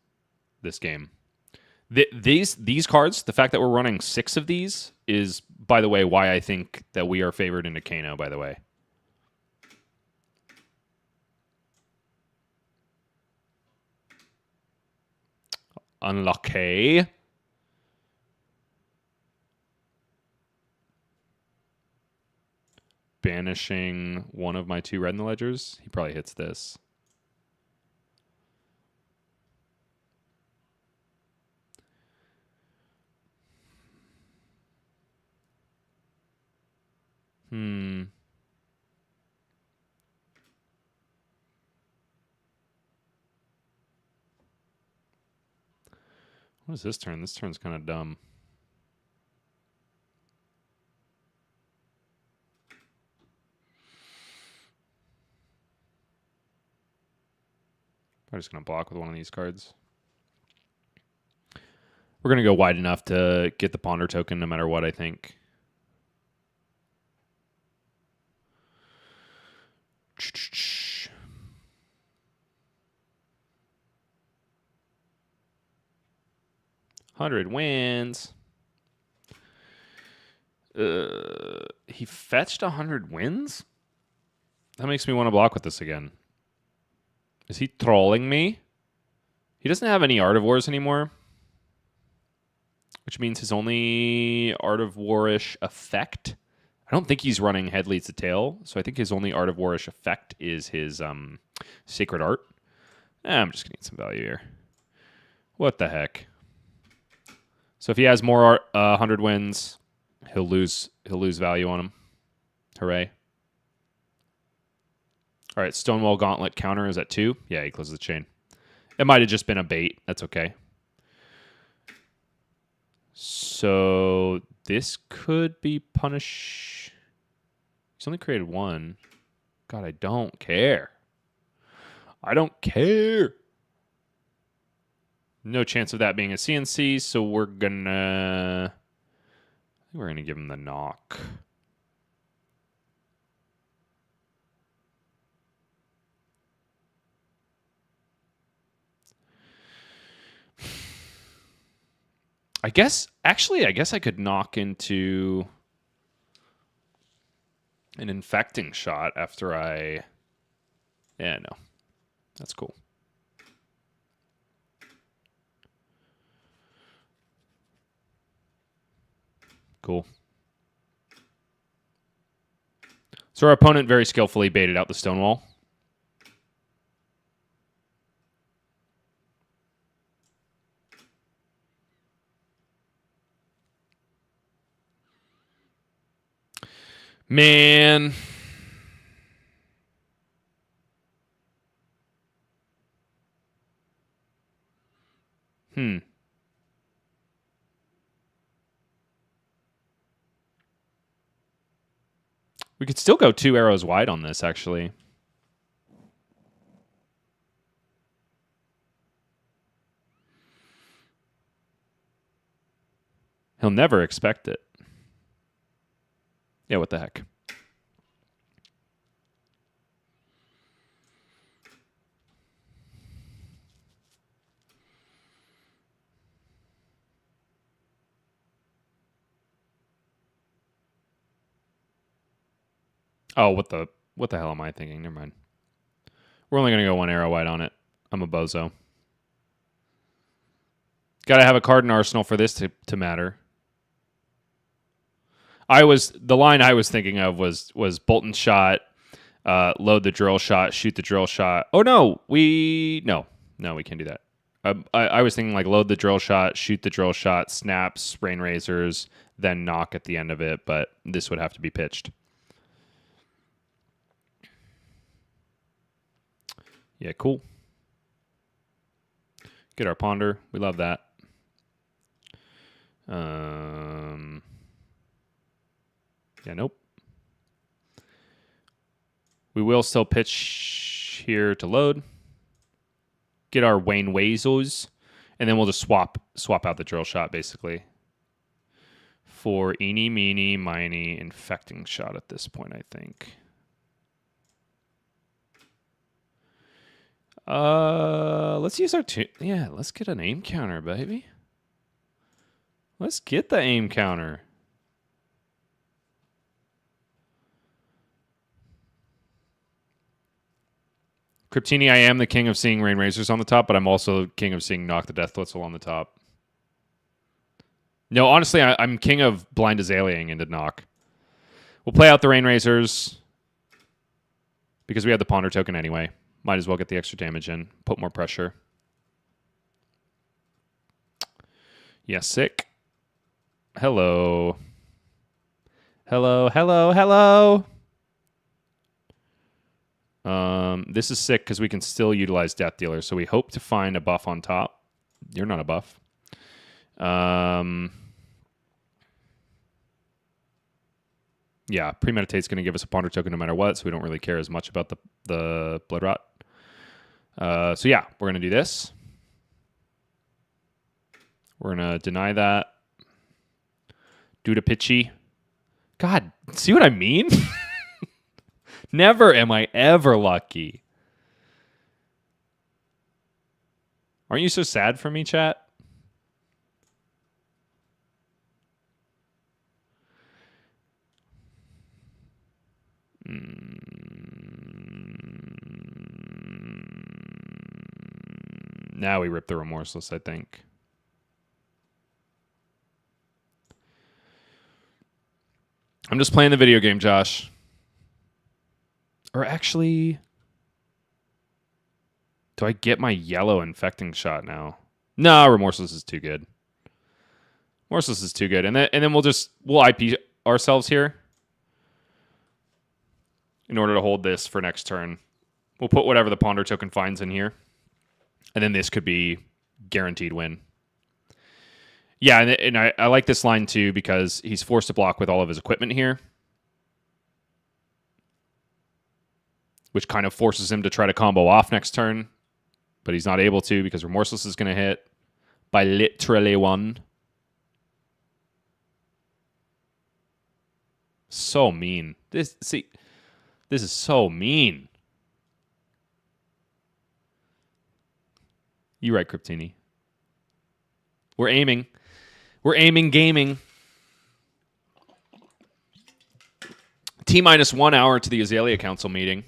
this game. These cards, the fact that we're running 6 of these is, by the way, why I think that we are favored into Kano, by the way. Unlucky. Banishing one of my 2 red in the ledgers. He probably hits this. What is this turn? This turn's kind of dumb. I'm just going to block with one of these cards. We're going to go wide enough to get the Ponder token no matter what, I think. $100 wins. He fetched 100 wins? That makes me want to block with this again. Is he trolling me? He doesn't have any Art of Wars anymore, which means his only Art of War-ish effect. I don't think he's running Head Leads to Tail, so I think his only Art of War-ish effect is his Sacred Art. I'm just going to get some value here. What the heck? So if he has more 100 wins, he'll lose value on him. Hooray. All right, Stonewall Gauntlet counter is at 2. Yeah, he closes the chain. It might have just been a bait. That's okay. So this could be punish. He's only created 1. God, I don't care. I don't care. No chance of that being a CNC, so we're gonna... I think we're gonna give him the knock. I guess I could knock into an infecting shot after I... Yeah, no. That's cool. Cool. So our opponent very skillfully baited out the Stonewall. Man. We could still go 2 arrows wide on this, actually. He'll never expect it. Yeah, what the heck. Oh, what the hell am I thinking? Never mind. We're only going to go 1 arrow wide on it. I'm a bozo. Got to have a card in arsenal for this to matter. The line I was thinking of was Bolton shot, load the drill shot, shoot the drill shot. Oh no, we can't do that. I was thinking like load the drill shot, shoot the drill shot, snaps, rain razors, then knock at the end of it. But this would have to be pitched. Yeah, cool. Get our ponder. We love that. Yeah, nope. We will still pitch here to load. Get our Wayne Wazos, and then we'll just swap out the drill shot, basically. For eeny, meeny, miny, infecting shot at this point, I think. Let's use our let's get an aim counter, baby. Let's get the aim counter. Cryptini, I am the king of seeing rain razors on the top, but I'm also king of seeing knock the death whistle on the top. No, honestly, I'm king of blind Azaleaing into knock. We'll play out the rain razors because we have the ponder token anyway. Might as well get the extra damage in, put more pressure. Yeah, sick. Hello. Hello, hello, hello. This is sick because we can still utilize Death Dealer, so we hope to find a buff on top. You're not a buff. Yeah, Premeditate's going to give us a ponder token no matter what, so we don't really care as much about the Blood Rot. So yeah, we're going to do this. We're going to deny that. Do the pitchy. God, see what I mean? Never am I ever lucky. Aren't you so sad for me, chat? Now we rip the Remorseless, I think. I'm just playing the video game, Josh. Or actually, do I get my yellow infecting shot now? No, Remorseless is too good. Remorseless is too good. And then we'll IP ourselves here in order to hold this for next turn. We'll put whatever the ponder token finds in here. And then this could be guaranteed win. Yeah, and I like this line too because he's forced to block with all of his equipment here. which kind of forces him to try to combo off next turn, but he's not able to because Remorseless is going to hit by literally 1. So mean. This is so mean. You right, Cryptini. We're aiming. We're aiming gaming. T-1 hour to the Azalea Council meeting.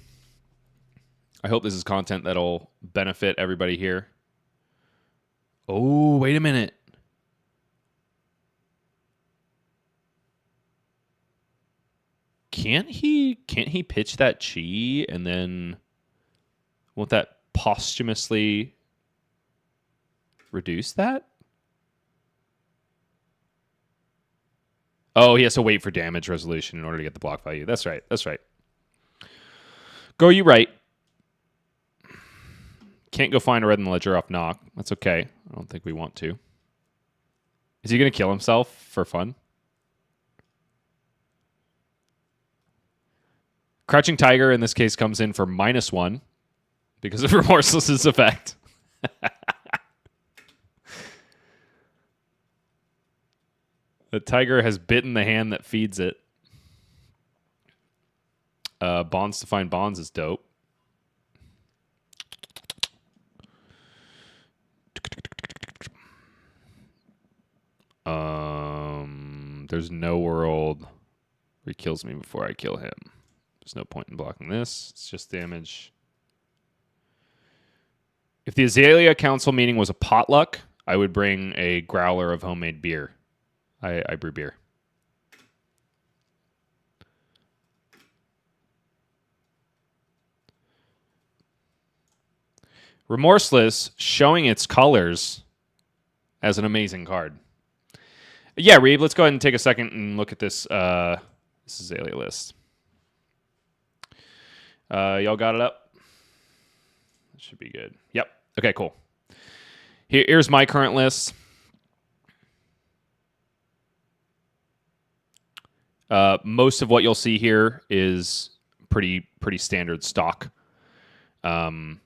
I hope this is content that'll benefit everybody here. Oh, wait a minute. Can't he pitch that chi and then won't that posthumously reduce that? Oh, he has to wait for damage resolution in order to get the block value. That's right. That's right. Go you right. Can't go find a red in the ledger off knock. That's okay. I don't think we want to. Is he going to kill himself for fun? Crouching Tiger in this case comes in for -1 because of Remorseless's effect. The tiger has bitten the hand that feeds it. Bonds to find bonds is dope. There's no world where he kills me before I kill him. There's no point in blocking this. It's just damage. If the Azalea Council meeting was a potluck, I would bring a growler of homemade beer. I brew beer. Remorseless showing its colors as an amazing card. Yeah, Reeb, let's go ahead and take a second and look at this this Azalea list. Y'all got it up? That should be good. Yep. Okay, cool. Here's my current list. Most of what you'll see here is pretty standard stock. The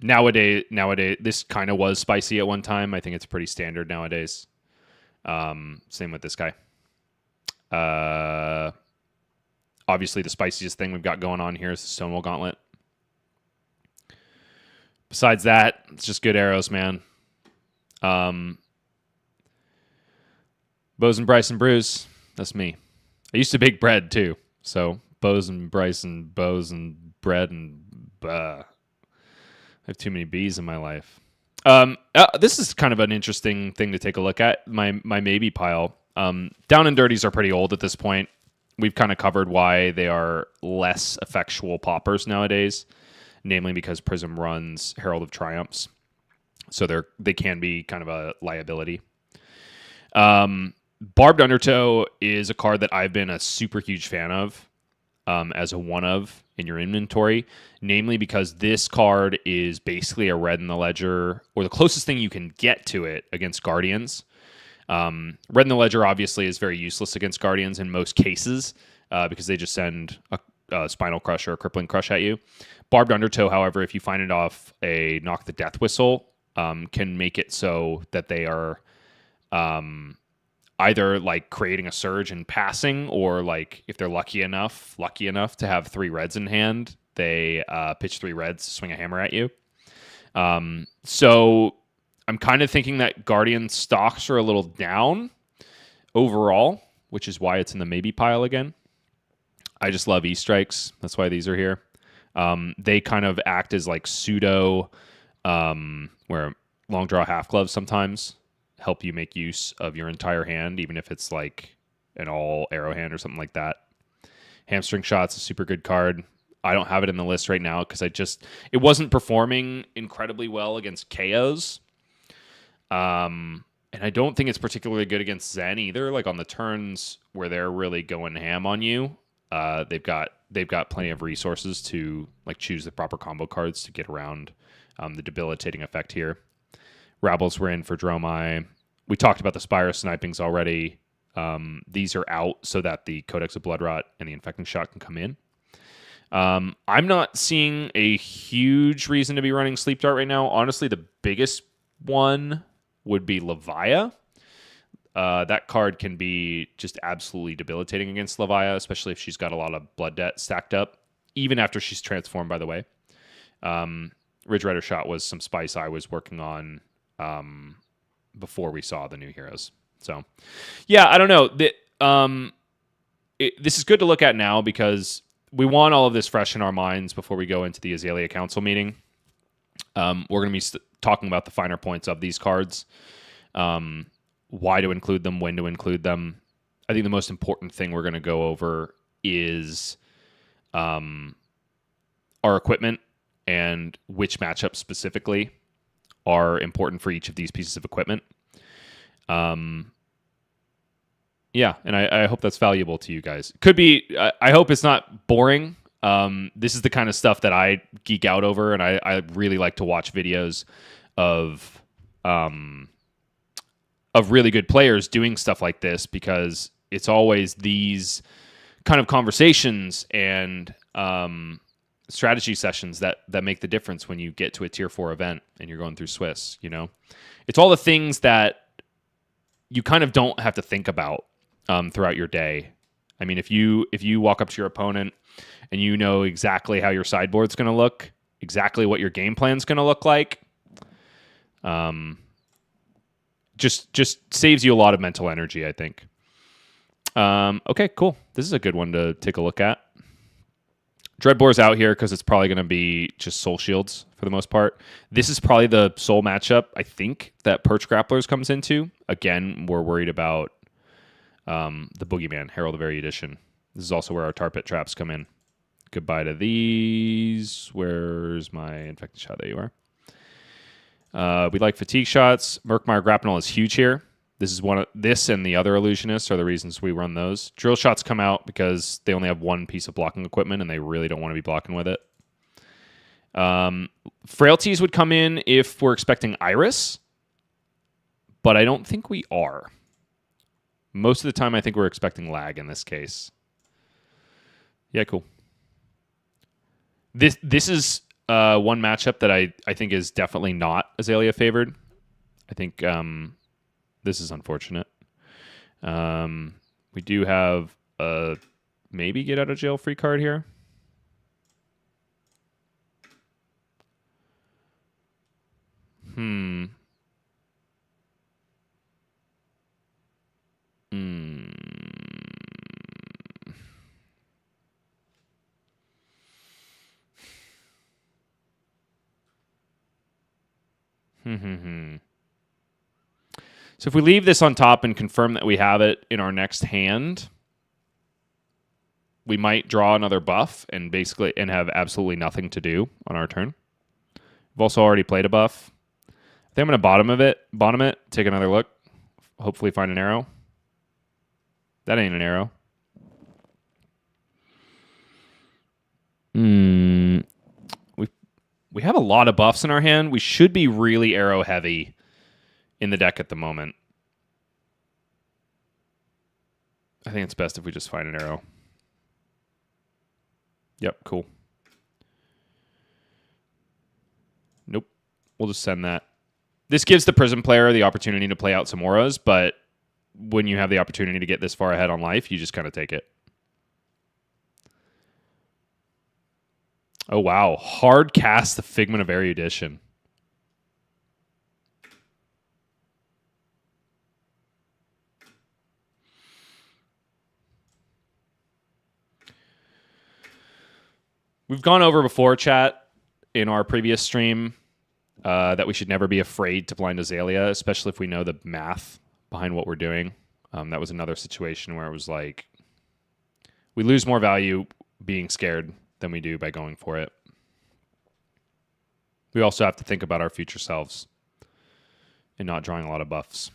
nowadays this kind of was spicy at one time. I think it's pretty standard nowadays. Same with this guy. Obviously, the spiciest thing we've got going on here is the Stonewall Gauntlet. Besides that, it's just good arrows, man. Bows and Bryce and Brews. That's me. I used to bake bread, too. So, Bows and Bryce and Bows and bread and... I have too many B's in my life. This is kind of an interesting thing to take a look at. My maybe pile. Down and Dirties are pretty old at this point. We've kind of covered why they are less effectual poppers nowadays, namely because Prism runs Herald of Triumphs, so they can be kind of a liability. Barbed Undertow is a card that I've been a super huge fan of as a one of in your inventory, namely because this card is basically a red in the ledger, or the closest thing you can get to it against Guardians. Red in the ledger obviously is very useless against Guardians in most cases because they just send a Spinal Crush or a Crippling Crush at you. Barbed Undertow, however, if you find it off a Knock the Death Whistle, can make it so that they are either like creating a surge and passing, or like if they're lucky enough to have 3 reds in hand, they pitch 3 reds to swing a hammer at you. So I'm kind of thinking that Guardian stocks are a little down overall, which is why it's in the maybe pile again. I just love E-Strikes. That's why these are here. They kind of act as like pseudo, where long draw half gloves sometimes help you make use of your entire hand, even if it's like an all arrow hand or something like that. Hamstring Shot's a super good card. I don't have it in the list right now because it wasn't performing incredibly well against KOs. And I don't think it's particularly good against Zen either. Like on the turns where they're really going ham on you, they've got plenty of resources to like choose the proper combo cards to get around the debilitating effect here. Rabbles were in for Dromai. We talked about the Spire snipings already. These are out so that the Codex of Bloodrot and the Infecting Shot can come in. I'm not seeing a huge reason to be running Sleep Dart right now. Honestly, the biggest one would be Levia. That card can be just absolutely debilitating against Levia, especially if she's got a lot of blood debt stacked up, even after she's transformed, by the way. Ridge Rider Shot was some spice I was working on before we saw the new heroes. So, yeah, I don't know. This is good to look at now because we want all of this fresh in our minds before we go into the Azalea Council meeting. We're going to be talking about the finer points of these cards, why to include them, when to include them. I think the most important thing we're going to go over is our equipment and which matchups specifically are important for each of these pieces of equipment. Yeah, and I hope that's valuable to you guys. Could be. I hope it's not boring. This is the kind of stuff that I geek out over, and I really like to watch videos of really good players doing stuff like this because it's always these kind of conversations and strategy sessions that make the difference when you get to a tier 4 event and you're going through Swiss. You know, it's all the things that you kind of don't have to think about throughout your day. I mean, if you walk up to your opponent and you know exactly how your sideboard's going to look, exactly what your game plan's going to look like, just saves you a lot of mental energy, I think. Okay, cool. This is a good one to take a look at. Dreadbore's out here because it's probably going to be just Soul Shields for the most part. This is probably the Soul matchup, I think, that Perch Grapplers comes into. Again, we're worried about the Boogeyman, Herald of Erudition. This is also where our Tar Pit traps come in. Goodbye to these. Where's my Infected Shot? There you are. We like Fatigue Shots. Murkmire Grapnel is huge here. This and the other Illusionists are the reasons we run those. Drill Shots come out because they only have one piece of blocking equipment and they really don't want to be blocking with it. Frailties would come in if we're expecting Iris, but I don't think we are. Most of the time, I think we're expecting lag in this case. Yeah, cool. This is one matchup that I think is definitely not Azalea favored. I think this is unfortunate. We do have a maybe get out of jail free card here. So if we leave this on top and confirm that we have it in our next hand, we might draw another buff and have absolutely nothing to do on our turn. We've also already played a buff. I think I'm going to bottom it, take another look, hopefully find an arrow. That ain't an arrow. We have a lot of buffs in our hand. We should be really arrow heavy in the deck at the moment. I think it's best if we just find an arrow. Yep, cool. Nope. We'll just send that. This gives the Prism player the opportunity to play out some auras, but when you have the opportunity to get this far ahead on life, you just kind of take it. Oh, wow. Hard cast the Figment of Erudition. We've gone over before, chat, in our previous stream, that we should never be afraid to blind Azalea, especially if we know the math behind what we're doing. That was another situation where it was like, we lose more value being scared than we do by going for it. We also have to think about our future selves and not drawing a lot of buffs.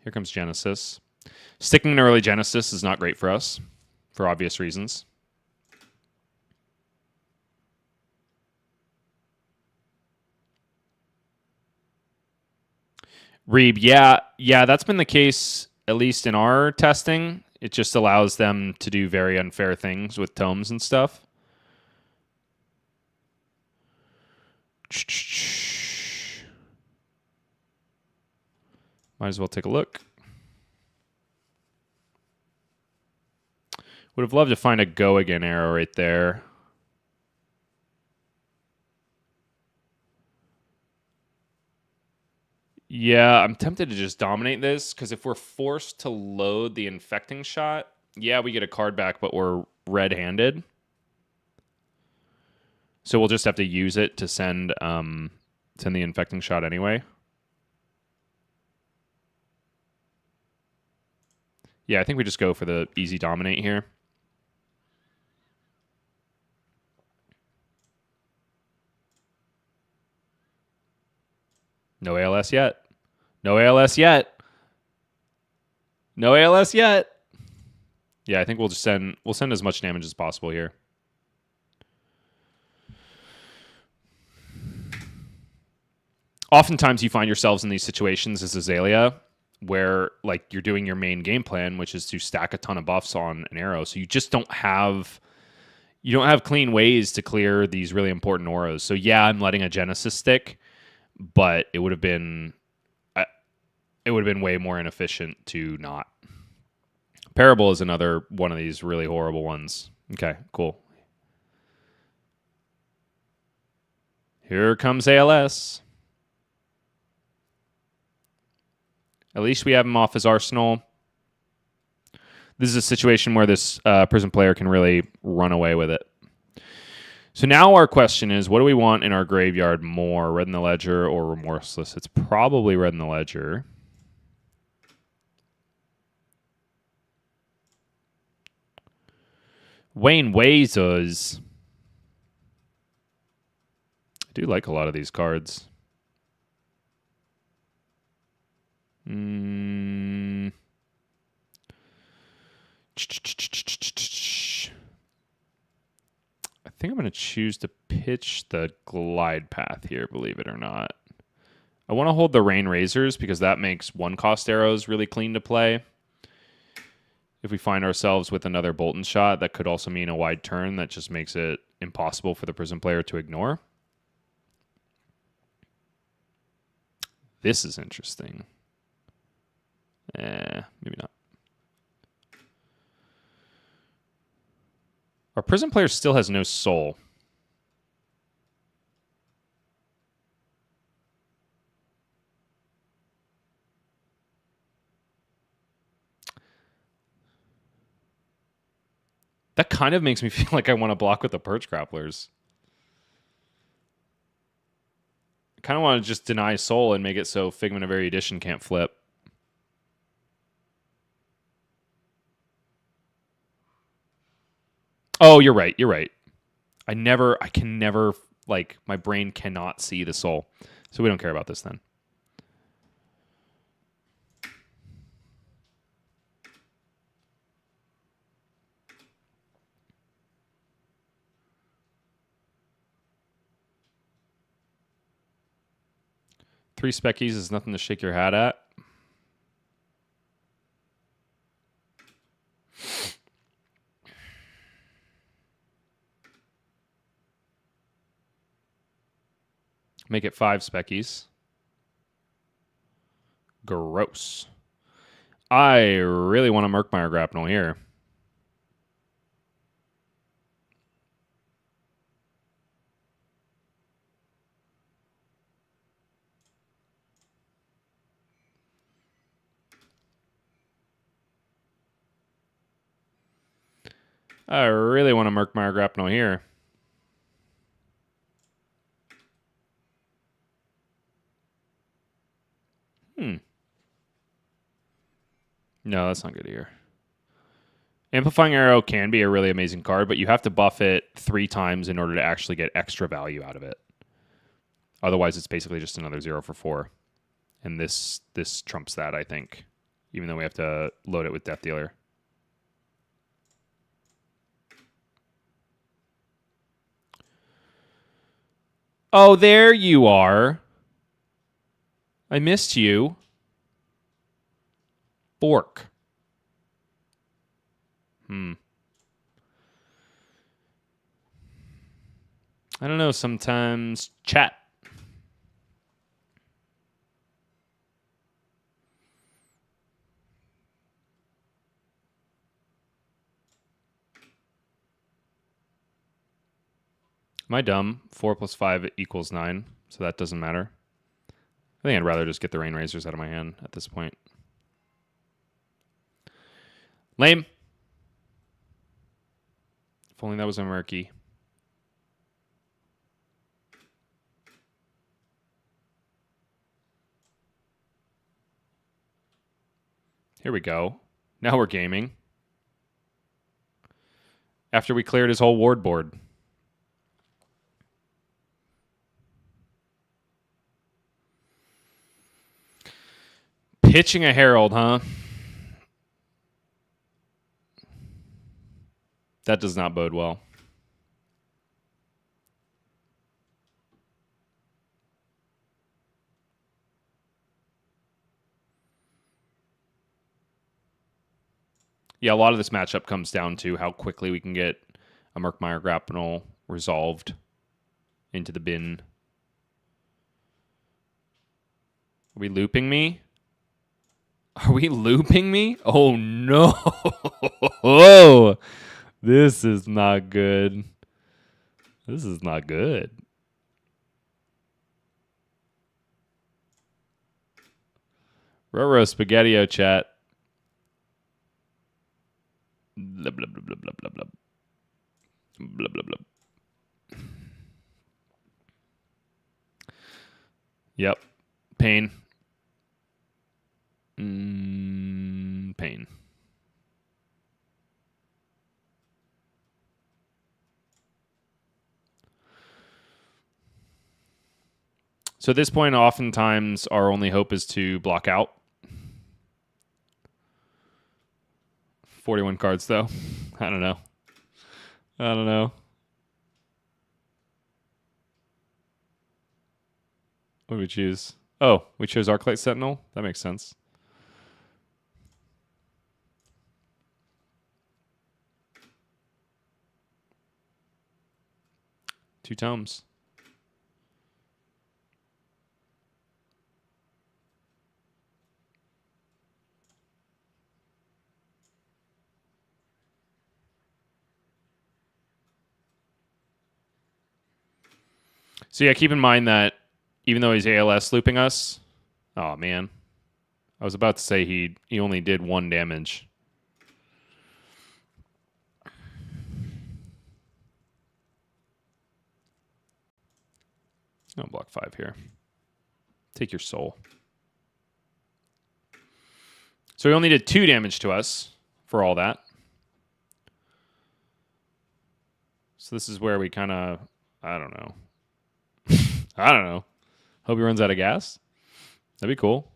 Here comes Genesis. Sticking in early Genesis is not great for us, for obvious reasons. Reeb, yeah, that's been the case, at least in our testing. It just allows them to do very unfair things with tomes and stuff. Might as well take a look. Would have loved to find a go again arrow right there. Yeah, I'm tempted to just dominate this, because if we're forced to load the infecting shot, yeah, we get a card back, but we're red-handed. So we'll just have to use it to send the infecting shot anyway. Yeah, I think we just go for the easy dominate here. No ALS yet. No ALS yet. No ALS yet. Yeah, I think we'll send as much damage as possible here. Oftentimes you find yourselves in these situations as Azalea where like you're doing your main game plan, which is to stack a ton of buffs on an arrow. So you just don't have clean ways to clear these really important auras. So yeah, I'm letting a Genesis stick, but it would have been way more inefficient to not. Parable is another one of these really horrible ones. Okay, cool. Here comes ALS. At least we have him off his arsenal. This is a situation where this prison player can really run away with it. So now our question is, what do we want in our graveyard more, Red in the Ledger or Remorseless? It's probably Red in the Ledger. Wayne weighs us. I do like a lot of these cards. I think I'm going to choose to pitch the glide path here, believe it or not. I want to hold the Rain Razors because that makes one-cost arrows really clean to play. If we find ourselves with another Bolton shot, that could also mean a wide turn that just makes it impossible for the prison player to ignore. This is interesting. Maybe not. Our prison player still has no soul. That kind of makes me feel like I want to block with the Perch Grapplers. I kind of want to just deny soul and make it so Figment of Erudition can't flip. Oh, you're right. You're right. I can never, like, my brain cannot see the soul. So we don't care about this then. Three Speckies is nothing to shake your hat at. Make it 5 Speckies. Gross. I really want to Murkmire Grapnel here. I really want to Murkmire Grapnel here. No, that's not good here. Amplifying Arrow can be a really amazing card, but you have to buff it 3 times in order to actually get extra value out of it. Otherwise, it's basically just another 0 for 4. And this trumps that, I think, even though we have to load it with Death Dealer. Oh, there you are. I missed you. Bork. I don't know. Sometimes chat. Am I dumb? 4 plus 5 equals 9, so that doesn't matter. I think I'd rather just get the Rain Razors out of my hand at this point. Lame. If only that was a murky. Here we go. Now we're gaming. After we cleared his whole ward board. Pitching a Herald, huh? That does not bode well. Yeah, a lot of this matchup comes down to how quickly we can get a Murkmire Grapnel resolved into the bin. Are we looping me? Are we looping me? Oh, no. Oh, this is not good. This is not good. Roro Spaghetti-O chat. Blah, blah, blah, blah, blah, blah, blah. Blah, blah, blah. Yep. Pain. Pain. So at this point, oftentimes, our only hope is to block out. 41 cards, though. I don't know. I don't know. What do we choose? Oh, we chose Arclight Sentinel? That makes sense. Two tomes. So yeah, keep in mind that even though he's ALS looping us, oh man, I was about to say he only did 1 damage. I'll block 5 here. Take your soul. So he only did 2 damage to us for all that. So this is where we kind of, I don't know. I don't know. Hope he runs out of gas. That'd be cool.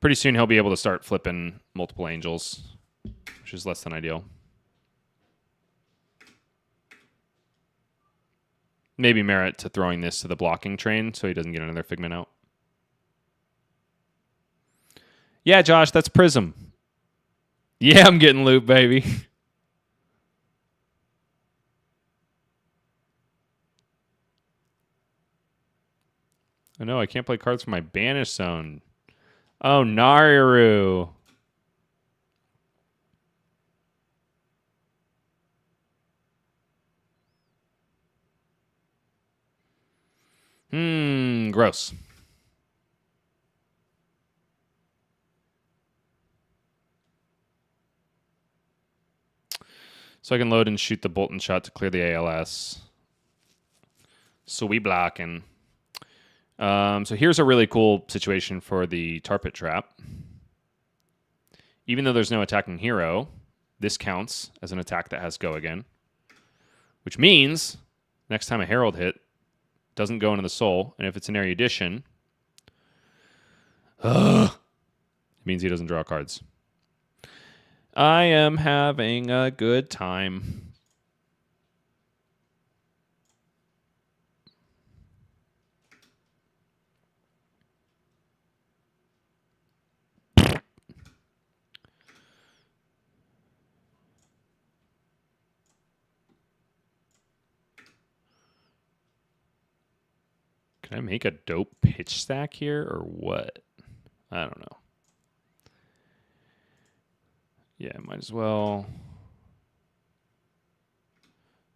Pretty soon he'll be able to start flipping multiple angels, which is less than ideal. Maybe merit to throwing this to the blocking train so he doesn't get another Figment out. Yeah, Josh, that's Prism. Yeah, I'm getting looped, baby. I know, I can't play cards from my Banish Zone. Oh, Nariru. Gross. So I can load and shoot the Bolton shot to clear the ALS. So we blocking. So here's a really cool situation for the Tar Pit Trap. Even though there's no attacking hero, this counts as an attack that has go again. Which means next time a Herald hit doesn't go into the soul, and if it's an erudition, it means he doesn't draw cards. I am having a good time. Can I make a dope pitch stack here or what? I don't know. Yeah, might as well.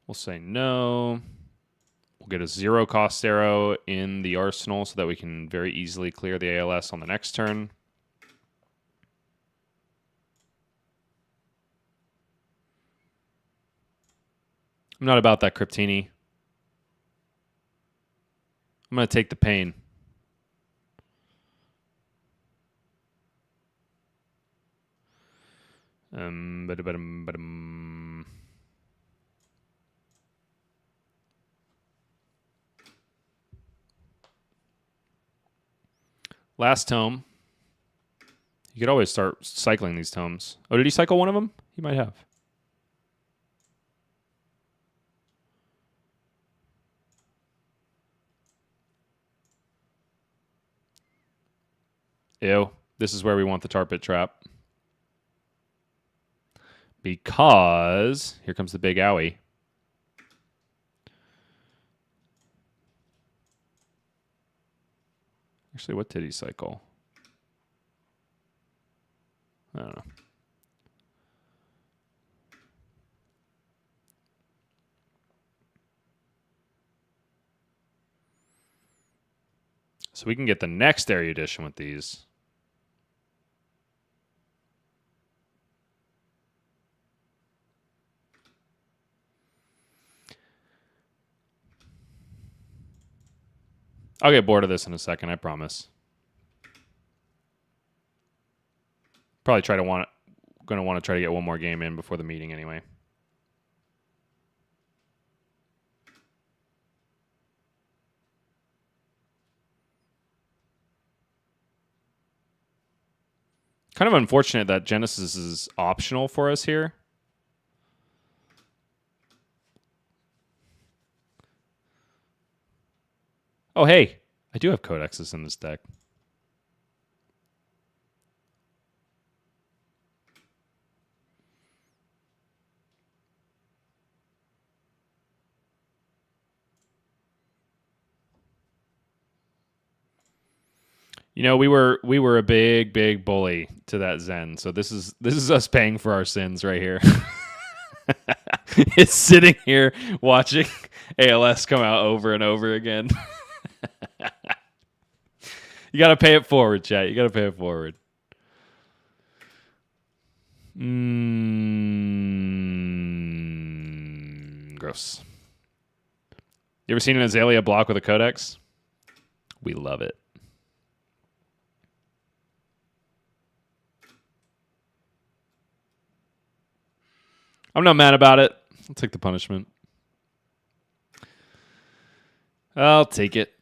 We'll say no. We'll get a 0 cost arrow in the arsenal so that we can very easily clear the ALS on the next turn. I'm not about that, Cryptini. I'm going to take the pain. Last tome. You could always start cycling these tomes. Oh, did he cycle one of them? He might have. Ew. This is where we want the tar pit trap. Because here comes the big owie. Actually, what did he cycle? I don't know. So we can get the next area edition with these. I'll get bored of this in a second, I promise. Probably gonna want to try to get one more game in before the meeting anyway. Kind of unfortunate that Genesis is optional for us here. Oh, hey, I do have codexes in this deck. You know, we were a big bully to that Zen. So this is us paying for our sins right here. It's sitting here watching ALS come out over and over again. You got to pay it forward, chat. You got to pay it forward. Gross. You ever seen an Azalea block with a codex? We love it. I'm not mad about it. I'll take the punishment. I'll take it.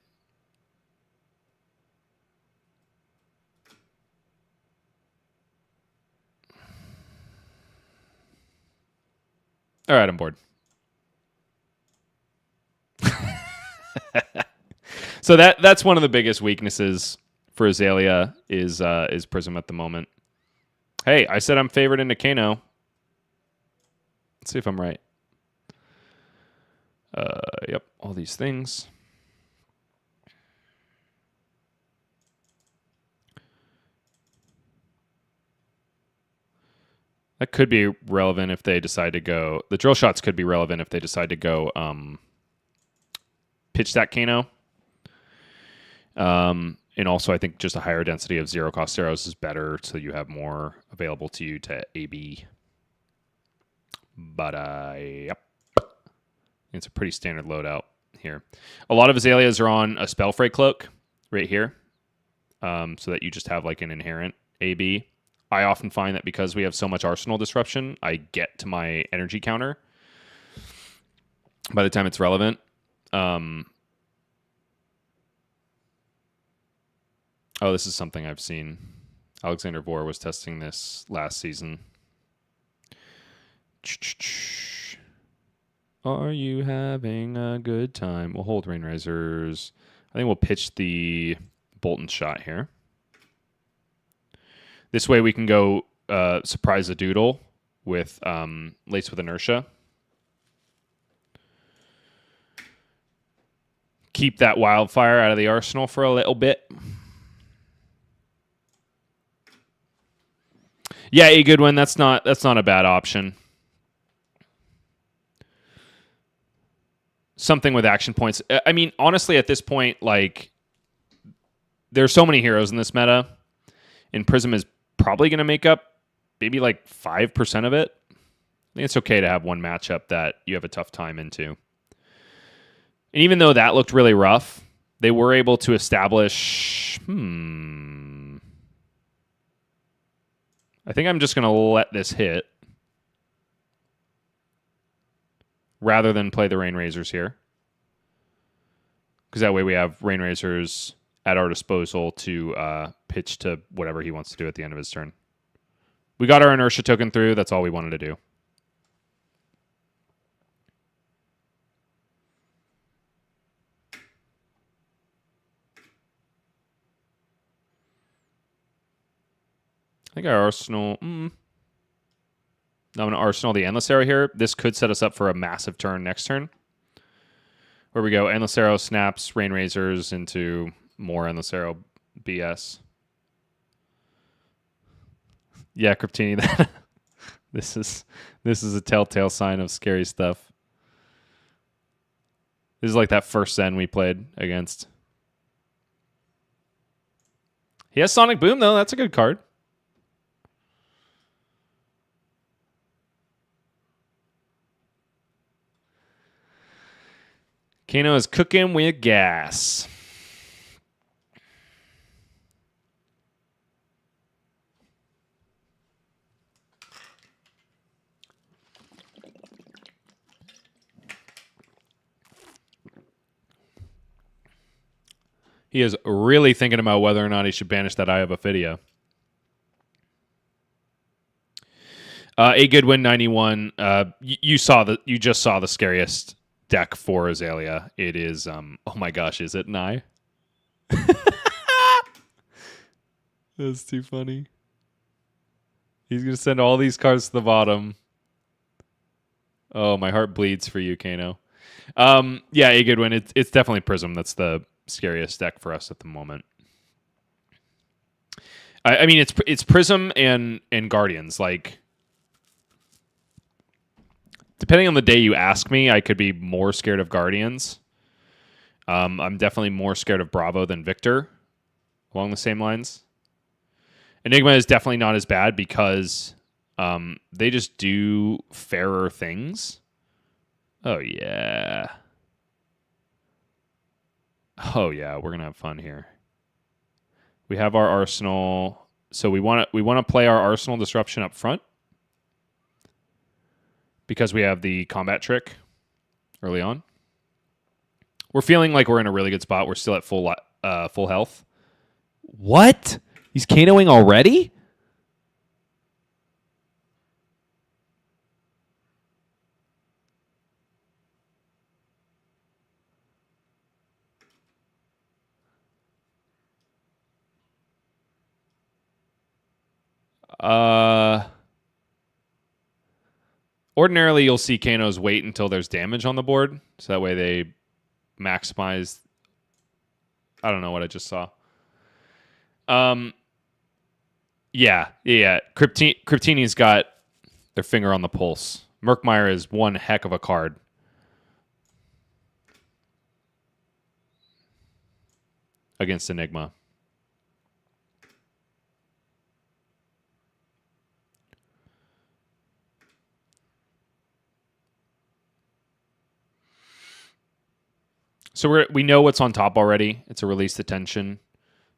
All right, I'm bored. So that's one of the biggest weaknesses for Azalea is Prism at the moment. Hey, I said I'm favored into Kano. Let's see if I'm right. Yep, all these things. That could be relevant if they decide to go. The drill shots could be relevant if they decide to go pitch that Kano. And also, I think just a higher density of 0 cost arrows is better, so you have more available to you to AB. But yep, it's a pretty standard loadout here. A lot of Azaleas are on a Spellfray Cloak right here, so that you just have like an inherent AB. I often find that because we have so much arsenal disruption, I get to my energy counter by the time it's relevant. Oh, this is something I've seen. Alexander Vore was testing this last season. Are you having a good time? We'll hold Rain Risers. I think we'll pitch the Bolton shot here. This way we can go surprise a doodle with Lace with Inertia. keep that wildfire out of the arsenal for a little bit. Yeah, a good one. That's not a bad option. Something with action points. I mean, honestly, at this point, like, there's so many heroes in this meta, and Prism is probably going to make up maybe like 5% of it. I think it's okay to have one matchup that you have a tough time into. And even though that looked really rough, they were able to establish... I think I'm just going to let this hit rather than play the Rain Razors here. Because that way we have Rain Razors at our disposal to pitch to whatever he wants to do at the end of his turn. We got our inertia token through. That's all we wanted to do. I think our Arsenal... I'm going to Arsenal the Endless Arrow here. This could set us up for a massive turn next turn. Where we go, Endless Arrow snaps Rain Razors into more Endless Arrow BS. Yeah, Cryptini, that this is a telltale sign of scary stuff. This is like that first Zen we played against. He has Sonic Boom, though. That's a good card. Kano is cooking with gas. He is really thinking about whether or not he should banish that Eye of Ophidia. A good win, 91. You just saw the scariest deck for Azalea. It is, oh my gosh, is it an eye? That's too funny. He's going to send all these cards to the bottom. Oh, my heart bleeds for you, Kano. Yeah, a good win. It's definitely Prism. That's the scariest deck for us at the moment. I mean, it's Prism and Guardians. Like, depending on the day you ask me, I could be more scared of Guardians. I'm definitely more scared of Bravo than Victor, along the same lines. Enigma is definitely not as bad because they just do fairer things. Oh, yeah. Oh, yeah, we're going to have fun here. We have our Arsenal. So we want to play our Arsenal Disruption up front because we have the combat trick early on. We're feeling like we're in a really good spot. We're still at full health. What? He's Kanoing already? Ordinarily, you'll see Kanos wait until there's damage on the board, so that way they maximize. I don't know what I just saw. Yeah. Cryptini's got their finger on the pulse. Murkmire is one heck of a card. Against Enigma. So we know what's on top already. It's a release the tension.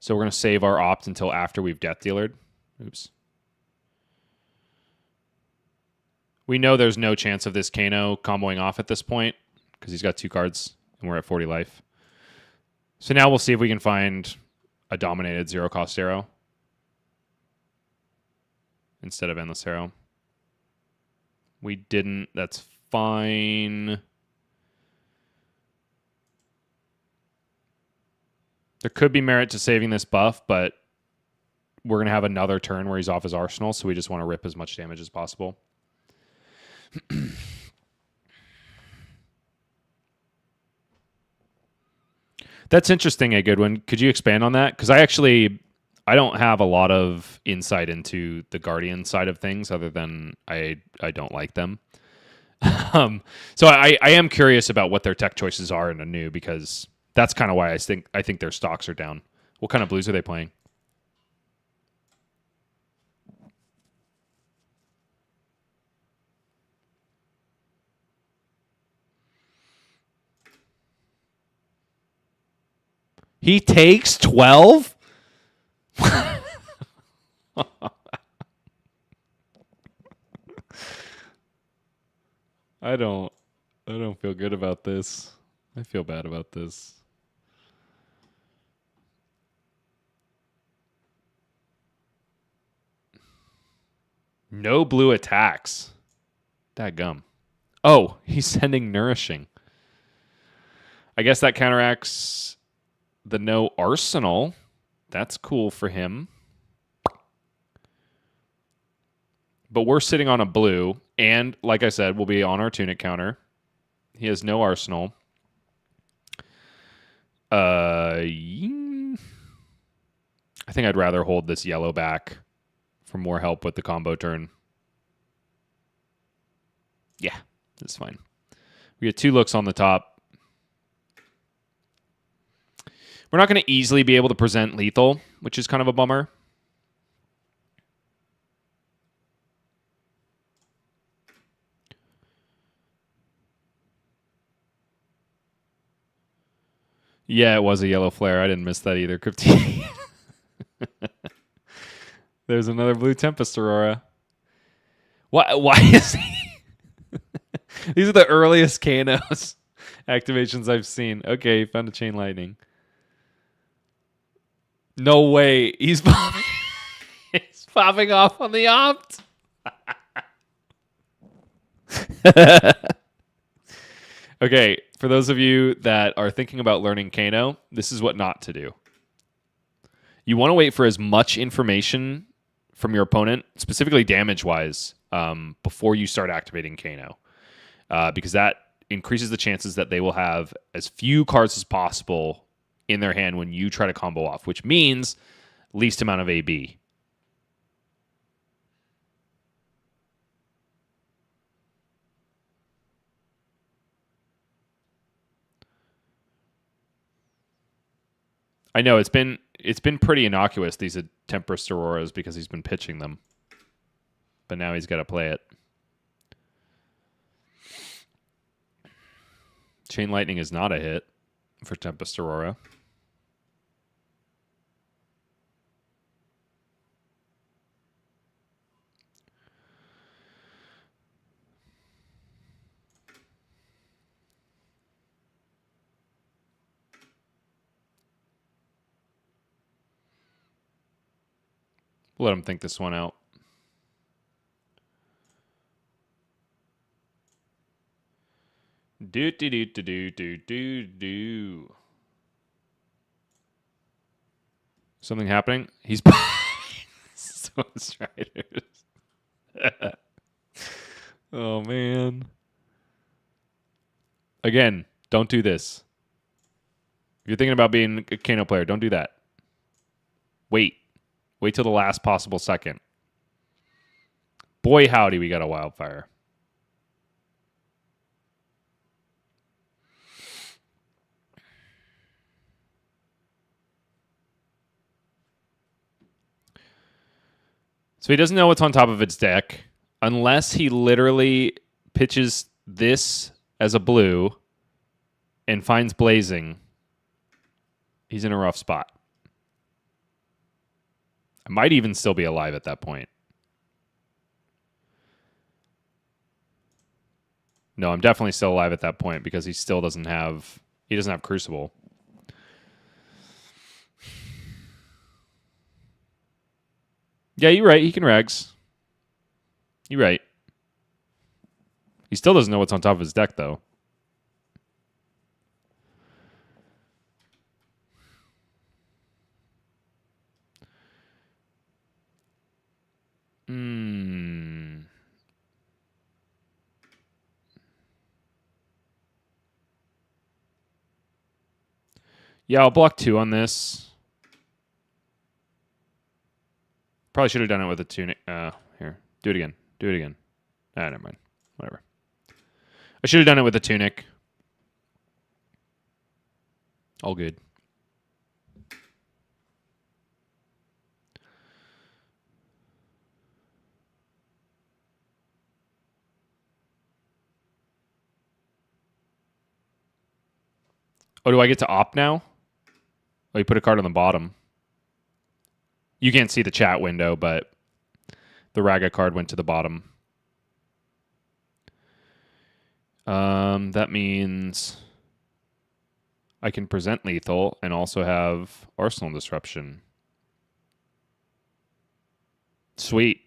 So we're going to save our opt until after we've Death Dealered. Oops. We know there's no chance of this Kano comboing off at this point because he's got 2 cards and we're at 40 life. So now we'll see if we can find a dominated 0-cost arrow instead of Endless Arrow. We didn't. That's fine. There could be merit to saving this buff, but we're going to have another turn where he's off his arsenal, so we just want to rip as much damage as possible. That's interesting, a good one. Could you expand on that? Because I don't have a lot of insight into the Guardian side of things, other than I don't like them. So I am curious about what their tech choices are in a new, because that's kind of why I think their stocks are down. What kind of blues are they playing? He takes 12? I don't feel good about this. I feel bad about this. No blue attacks. Dadgum. Oh, he's sending nourishing. I guess that counteracts the no arsenal. That's cool for him. But we're sitting on a blue, and like I said, we'll be on our tunic counter. He has no arsenal. I think I'd rather hold this yellow back for more help with the combo turn. Yeah, that's fine. We get 2 looks on the top. We're not going to easily be able to present lethal, which is kind of a bummer. Yeah, it was a yellow flare. I didn't miss that either, Crypti. There's another blue Tempest Aurora. Why is he... These are the earliest Kanos activations I've seen. Okay, found a Chain Lightning. No way. He's popping, he's popping off on the opt. Okay, for those of you that are thinking about learning Kano, this is what not to do. You want to wait for as much information from your opponent, specifically damage-wise, before you start activating Kano. Because that increases the chances that they will have as few cards as possible in their hand when you try to combo off, which means least amount of AB. I know it's been pretty innocuous, these Tempest Auroras, because he's been pitching them. But now he's got to play it. Chain Lightning is not a hit for Tempest Aurora. We'll let him think this one out. Do do do do do do do do. Something happening? He's so Striders. Oh man. Again, don't do this. If you're thinking about being a Kano player, don't do that. Wait. Wait till the last possible second. Boy, howdy, we got a Wildfire. So he doesn't know what's on top of its deck unless he literally pitches this as a blue and finds Blazing. He's in a rough spot. I might even still be alive at that point. No, I'm definitely still alive at that point because he still doesn't have... He doesn't have Crucible. Yeah, you're right. He can regs. You're right. He still doesn't know what's on top of his deck, though. Yeah, I'll block 2 on this. Probably should have done it with a tunic. Here. Do it again. Do it again. Never mind. Whatever. I should have done it with a tunic. All good. Oh, do I get to opt now? Oh, you put a card on the bottom. You can't see the chat window, but the Raga card went to the bottom. That means I can present lethal and also have Arsenal Disruption. Sweet.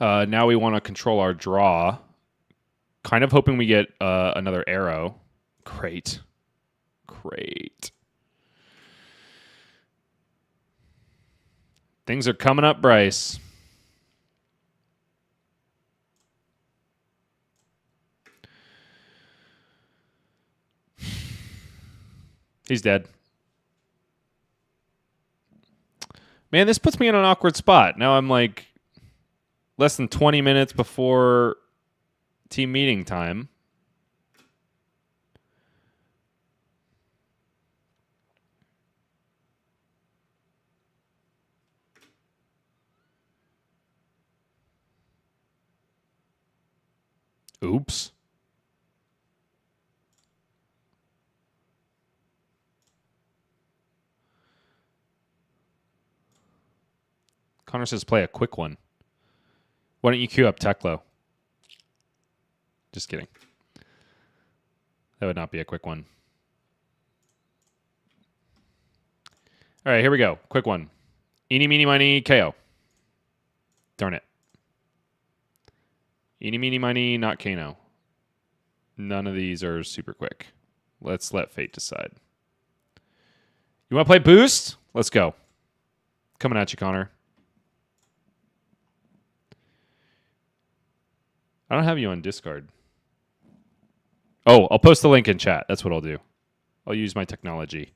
Now we want to control our draw. Kind of hoping we get another arrow. Great. Great. Things are coming up, Bryce. He's dead. Man, this puts me in an awkward spot. Now I'm like less than 20 minutes before team meeting time. Oops. Connor says play a quick one. Why don't you queue up Teklo? Just kidding. That would not be a quick one. All right, here we go. Quick one. Eeny, meeny, miny, KO. Darn it. Eeny, meeny, miny, not Kano. None of these are super quick. Let's let fate decide. You want to play boost? Let's go. Coming at you, Connor. I don't have you on Discord. Oh, I'll post the link in chat. That's what I'll do. I'll use my technology.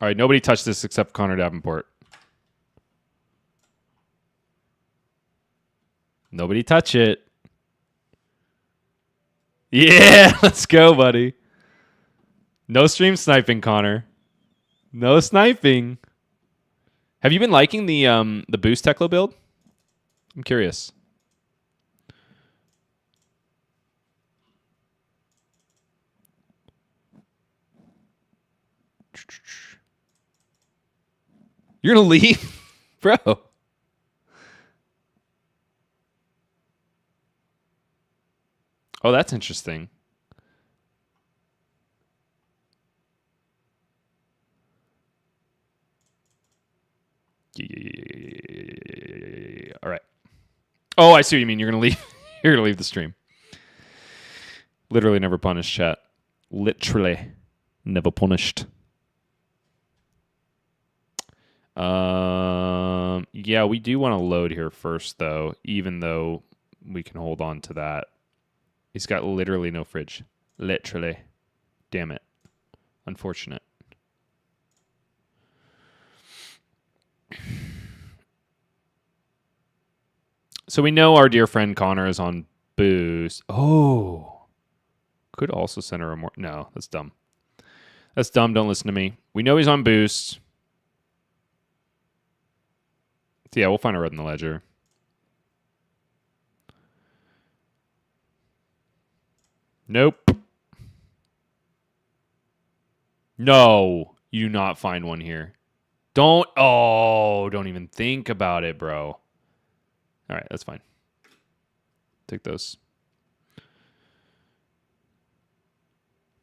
All right, nobody touched this except Connor Davenport. Nobody touch it. Yeah, let's go, buddy. No stream sniping, Connor. No sniping. Have you been liking the boost Teklo build? I'm curious. You're gonna leave, bro. Oh, that's interesting. All right. Oh, I see what you mean. You're gonna leave. You're gonna leave the stream. Literally never punished, chat. Literally never punished. Yeah, we do want to load here first, though, even though we can hold on to that. He's got literally no fridge. Literally. Damn it. Unfortunate. So we know our dear friend Connor is on boost. Oh. Could also send her a more... No, that's dumb. That's dumb. Don't listen to me. We know he's on boost. So yeah, we'll find a red in the ledger. Nope. No, you do not find one here. Don't even think about it, bro. All right, that's fine. Take those.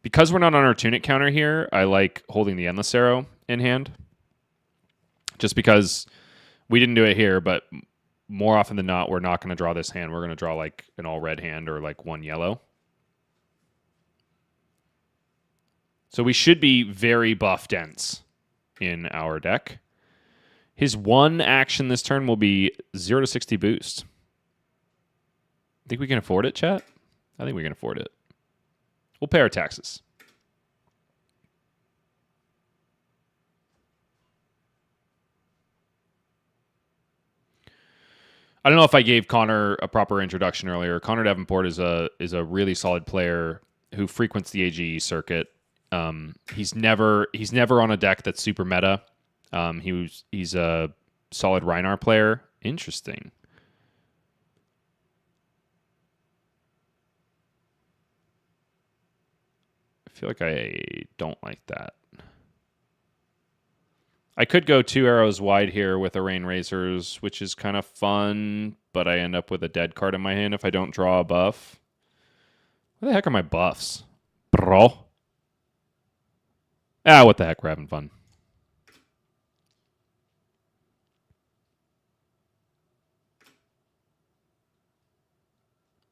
Because we're not on our tunic counter here, I like holding the Endless Arrow in hand. Just because we didn't do it here, but more often than not, we're not going to draw this hand. We're going to draw like an all red hand or like one yellow. So we should be very buff dense in our deck. His one action this turn will be 0 to 60 boost. Think we can afford it, chat? I think we can afford it. We'll pay our taxes. I don't know if I gave Connor a proper introduction earlier. Connor Davenport is a really solid player who frequents the AGE circuit. He's never on a deck that's super meta. He's a solid Rhinar player. Interesting. I feel like I don't like that. I could go 2 arrows wide here with Arcane Razors, which is kind of fun, but I end up with a dead card in my hand if I don't draw a buff. Where the heck are my buffs? Bro. Ah, what the heck, we're having fun.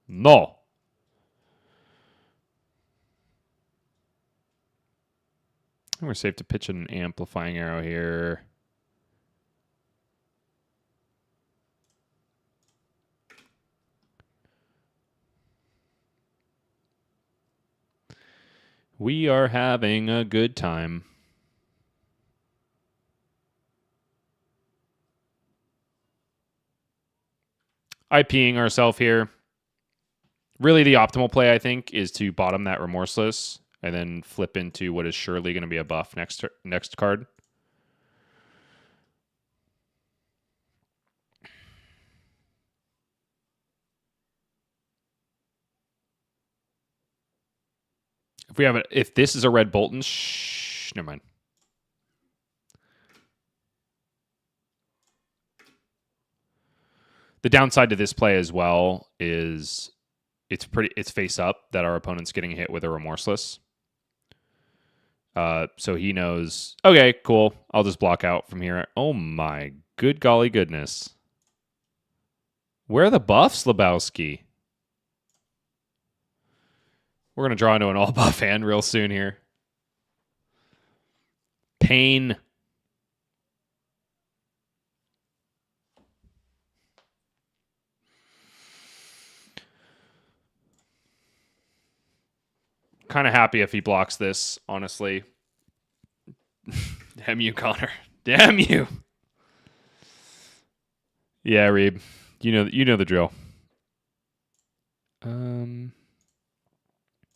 No. I think we're safe to pitch an amplifying arrow here. We are having a good time. IPing ourselves here. Really, the optimal play, I think, is to bottom that Remorseless and then flip into what is surely going to be a buff next card. If this is a red Bolton, never mind. The downside to this play as well is it's face up that our opponent's getting hit with a Remorseless. So he knows, okay, cool. I'll just block out from here. Oh my good golly goodness. Where are the buffs, Lebowski? We're going to draw into an all buff hand real soon here. Pain. Kind of happy if he blocks this, honestly. Damn you, Connor. Damn you. Yeah, Reeb. You know the drill.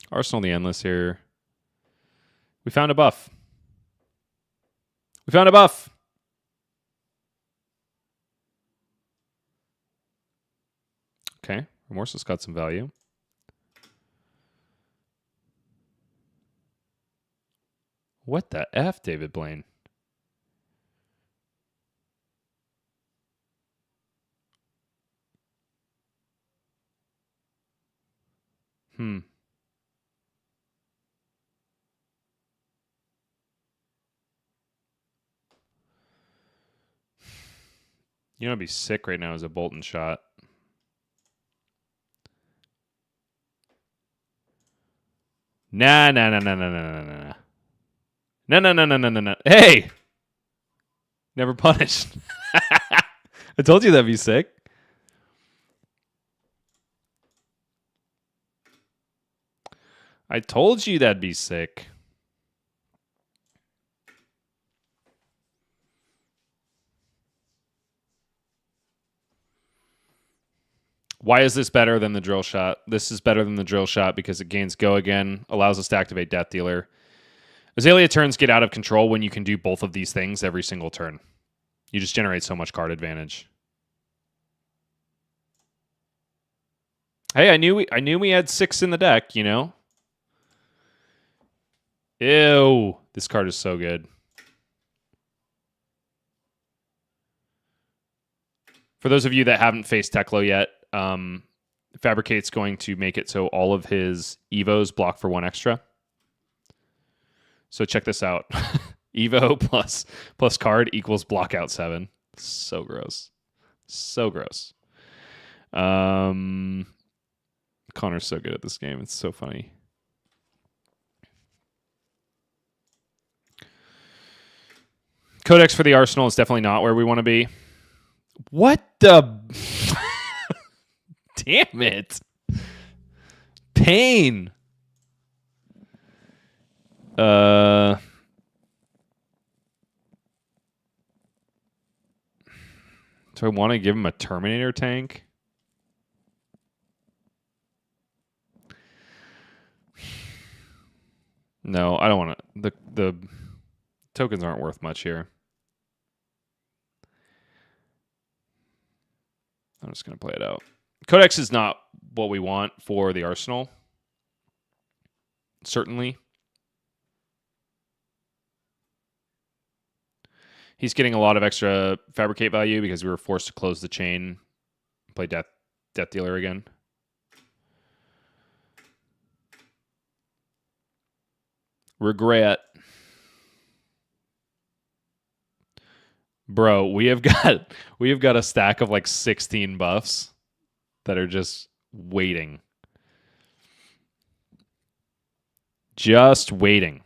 Arsenal the Endless here. We found a buff. We found a buff. Okay. Remorseless got some value. What the F, David Blaine? You know what'd be sick right now is a Bolton shot. Nah. No. Hey! Never punished. I told you that'd be sick. I told you that'd be sick. Why is this better than the drill shot? This is better than the drill shot because it gains go again, allows us to activate Death Dealer. Azalea turns get out of control when you can do both of these things every single turn. You just generate so much card advantage. Hey, I knew we had 6 in the deck, you know? Ew. This card is so good. For those of you that haven't faced Teklo yet, Fabricate's going to make it so all of his Evos block for 1 extra. So check this out. Evo plus card equals block out 7. So gross. So gross. Connor's so good at this game. It's so funny. Codex for the Arsenal is definitely not where we want to be. What the... Damn it. Pain. Do I want to give him a Terminator tank? No, I don't want to. The tokens aren't worth much here. I'm just going to play it out. Codex is not what we want for the Arsenal. Certainly. He's getting a lot of extra fabricate value because we were forced to close the chain, play Death Dealer again. Regret. Bro, we have got a stack of like 16 buffs that are just waiting. Just waiting.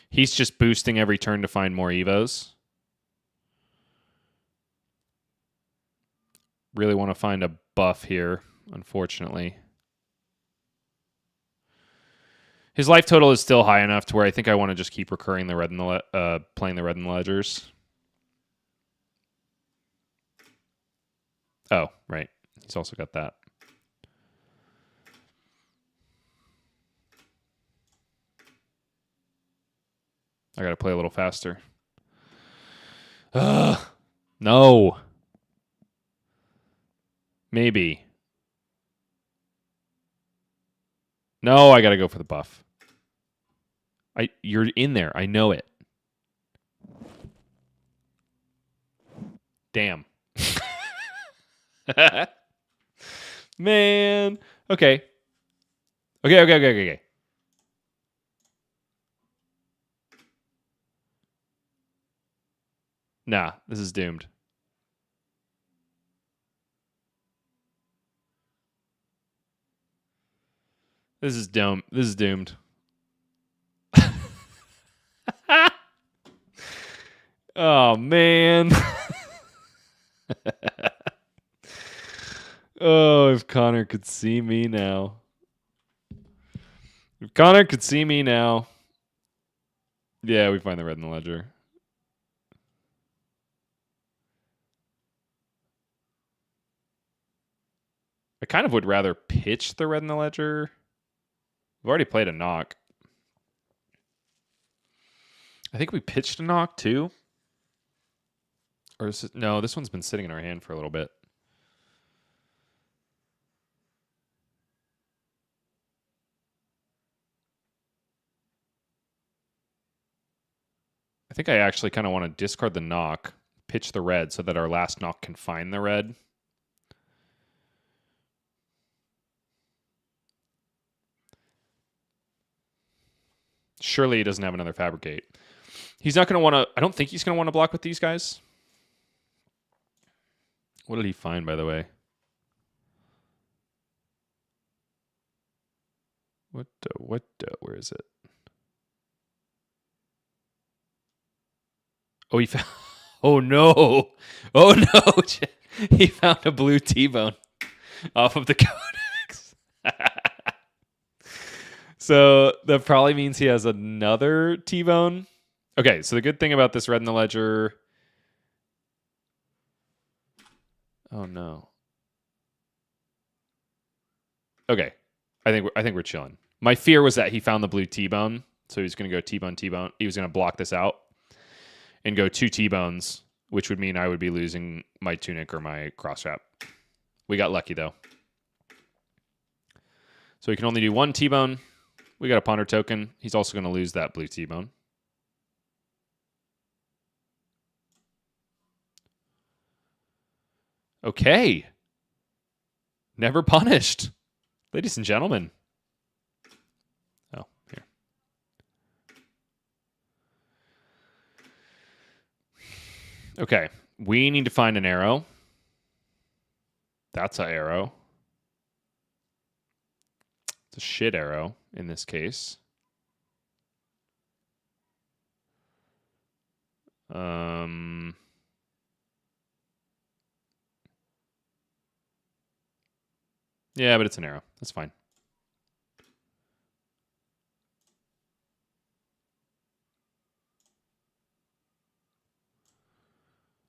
He's just boosting every turn to find more Evos. Really want to find a buff here, unfortunately. His life total is still high enough to where I think I want to just keep recurring the red and the playing the red and ledgers. Oh, right. He's also got that. I got to play a little faster. No. Maybe. No, I got to go for the buff. You're in there. I know it. Damn. Man. Okay. Okay. Nah, this is doomed. This is doomed. This is doomed. Oh, man. Oh, if Connor could see me now. If Connor could see me now. Yeah, we find the red in the ledger. I kind of would rather pitch the red in the ledger. We've already played a knock. I think we pitched a knock too. Or is it, no, this one's been sitting in our hand for a little bit. I think I actually kind of want to discard the knock, pitch the red so that our last knock can find the red. Surely he doesn't have another fabricate. He's not going to want to... I don't think he's going to want to block with these guys. What did he find, by the way? Where is it? Oh, he found... Oh, no. Oh, no. He found a blue T-bone off of the codex. So that probably means he has another T-bone. Okay, so the good thing about this red in the ledger... Oh, no. Okay. I think we're chilling. My fear was that he found the blue T-bone, so he's going to go T-bone, T-bone. He was going to block this out and go 2 T-bones, which would mean I would be losing my tunic or my cross wrap. We got lucky, though. So he can only do 1 T-bone. We got a ponder token. He's also going to lose that blue T-bone. Okay. Never punished. Ladies and gentlemen. Oh, here. Okay. We need to find an arrow. That's an arrow. It's a shit arrow in this case. Yeah, but it's an arrow. That's fine.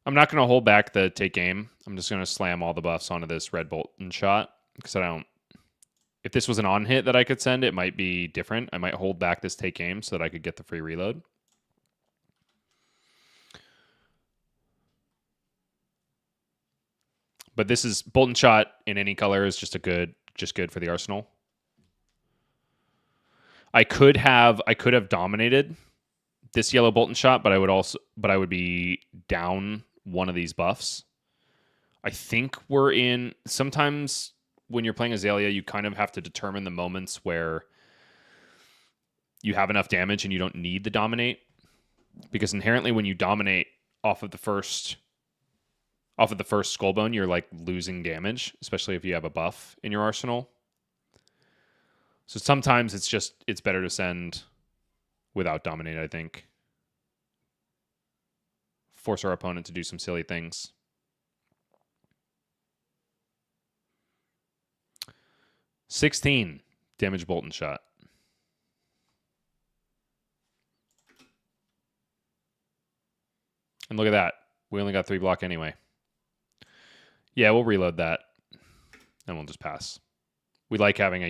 I'm not going to hold back the take aim. I'm just going to slam all the buffs onto this red bolt and shot because I don't. If this was an on hit that I could send, it might be different. I might hold back this take aim so that I could get the free reload. But this is bolt and shot in any color is just good for the arsenal. I could have dominated this yellow bolt and shot, but I would be down one of these buffs. I think we're in sometimes when you're playing Azalea, you kind of have to determine the moments where you have enough damage and you don't need the dominate, because inherently when you dominate off of the first skullbone, you're like losing damage, especially if you have a buff in your arsenal. So sometimes it's better to send without dominate, I think. Force our opponent to do some silly things. $16 damage bolt and shot. And look at that. We only got 3 block anyway. Yeah, we'll reload that. And we'll just pass. We like having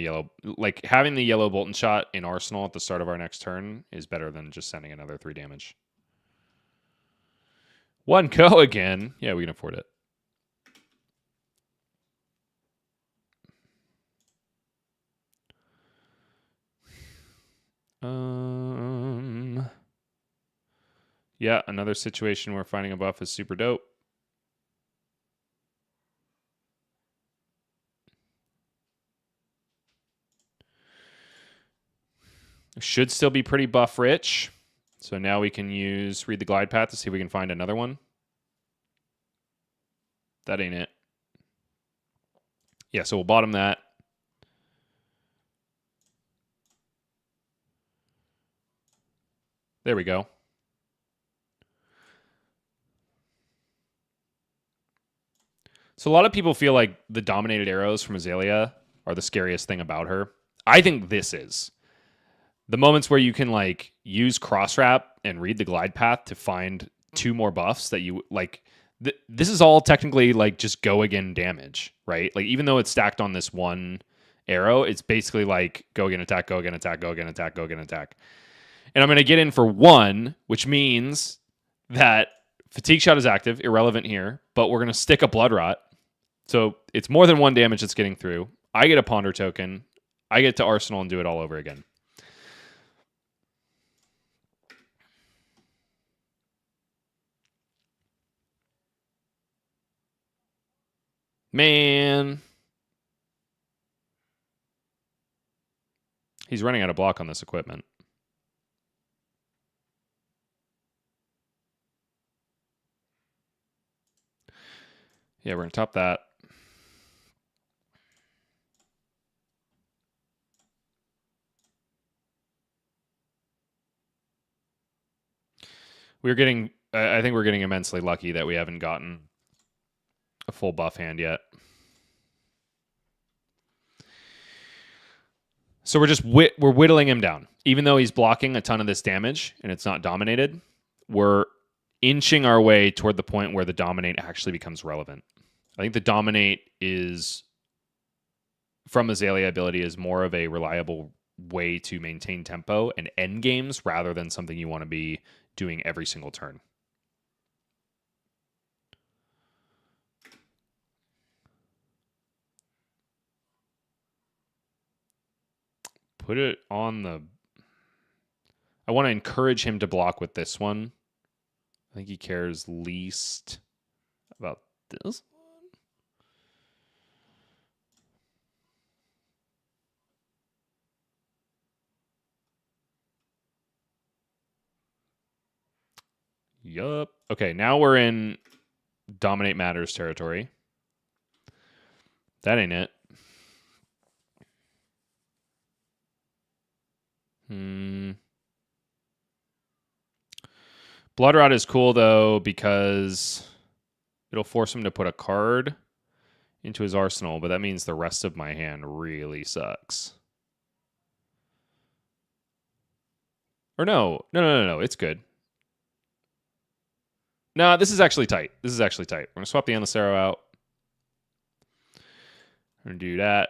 having the yellow bolt and shot in arsenal at the start of our next turn is better than just sending another 3 damage. 1 go again. Yeah, we can afford it. Yeah, another situation where finding a buff is super dope. Should still be pretty buff rich. So now we can read the glide path to see if we can find another one. That ain't it. Yeah, so we'll bottom that. There we go. So a lot of people feel like the dominated arrows from Azalea are the scariest thing about her. I think this is. The moments where you can like use cross wrap and read the glide path to find 2 more buffs that you like. This is all technically like just go again damage, right? Like even though it's stacked on this one arrow, it's basically like go again attack, go again attack, go again attack, go again attack. And I'm going to get in for 1, which means that fatigue shot is active, irrelevant here, but we're going to stick a blood rot. So it's more than 1 damage that's getting through. I get a ponder token. I get to arsenal and do it all over again. Man. He's running out of block on this equipment. Yeah, we're going to top that. I think we're getting immensely lucky that we haven't gotten a full buff hand yet. So we're whittling him down. Even though he's blocking a ton of this damage and it's not dominated, we're inching our way toward the point where the dominate actually becomes relevant. I think the dominate is, from Azalea ability, is more of a reliable way to maintain tempo and end games rather than something you want to be doing every single turn. Put it on the... I want to encourage him to block with this one. I think he cares least about this one. Yup. Okay, now we're in dominate matters territory. That ain't it. Blood Rot is cool, though, because it'll force him to put a card into his arsenal, but that means the rest of my hand really sucks. Or no. It's good. No, this is actually tight. We're going to swap the Endless Arrow out. We're going to do that.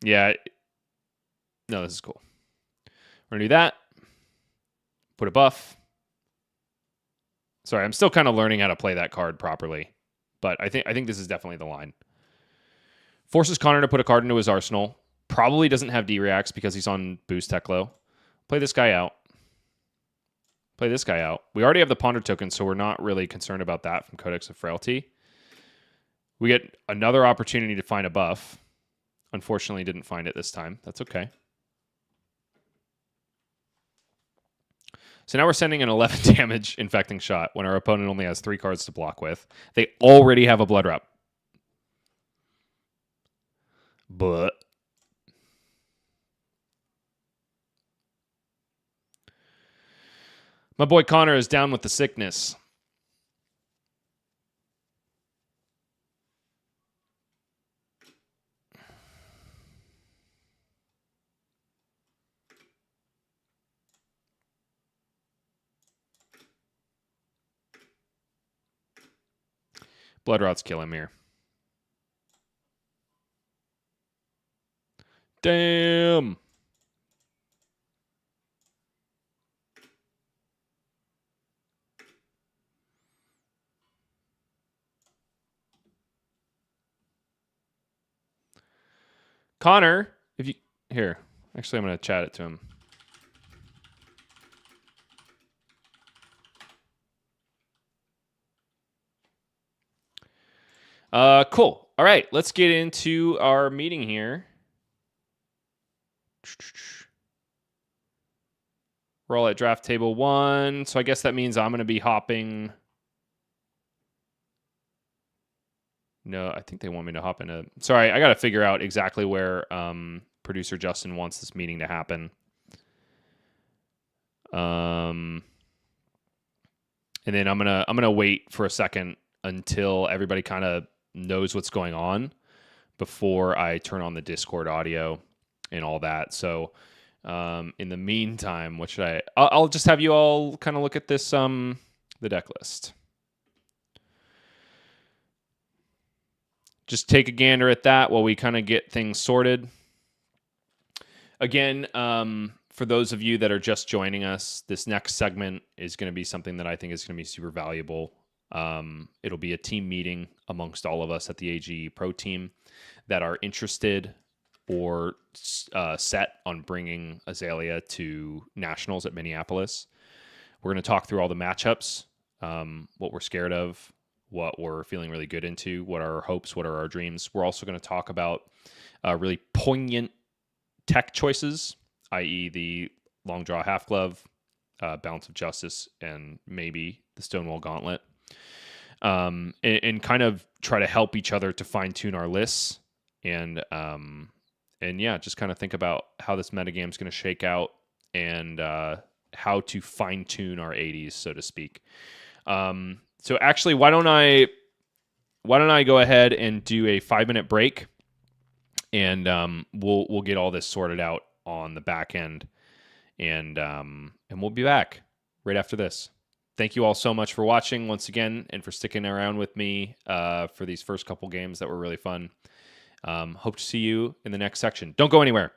Yeah. No, this is cool. We're going to do that. Put a buff. Sorry, I'm still kind of learning how to play that card properly. But I think this is definitely the line. Forces Connor to put a card into his arsenal. Probably doesn't have D-Reacts because he's on boost Teklo. Play this guy out. We already have the Ponder token, so we're not really concerned about that from Codex of Frailty. We get another opportunity to find a buff. Unfortunately, didn't find it this time. That's okay. So now we're sending an 11 damage infecting shot when our opponent only has 3 cards to block with. They already have a Blood Rep. But my boy Connor is down with the sickness. Blood Rots kill him here. Damn. Connor, if you... Here. Actually, I'm going to chat it to him. Cool. All right, let's get into our meeting here. We're all at draft table 1, so I guess that means I'm going to be hopping. No, I think they want me to hop into... Sorry, I got to figure out exactly where producer Justin wants this meeting to happen. And then I'm gonna wait for a second until everybody kind of knows what's going on before I turn on the Discord audio and all that. So in the meantime, what should I'll just have you all kind of look at this the deck list. Just take a gander at that while we kind of get things sorted. Again, for those of you that are just joining us, this next segment is going to be something that I think is going to be super valuable. It'll be a team meeting amongst all of us at the AG Pro team that are interested or set on bringing Azalea to nationals at Minneapolis. We're going to talk through all the matchups, what we're scared of, what we're feeling really good into, what are our hopes, what are our dreams. We're also going to talk about really poignant tech choices, i.e. the long draw half glove, Balance of Justice, and maybe the Stonewall Gauntlet. And kind of try to help each other to fine tune our lists and yeah, just kind of think about how this metagame is going to shake out and how to fine tune our 80s, so to speak. So actually, why don't I go ahead and do a 5-minute break, and we'll get all this sorted out on the back end, and we'll be back right after this. Thank you all so much for watching once again and for sticking around with me for these first couple games that were really fun. Hope to see you in the next section. Don't go anywhere.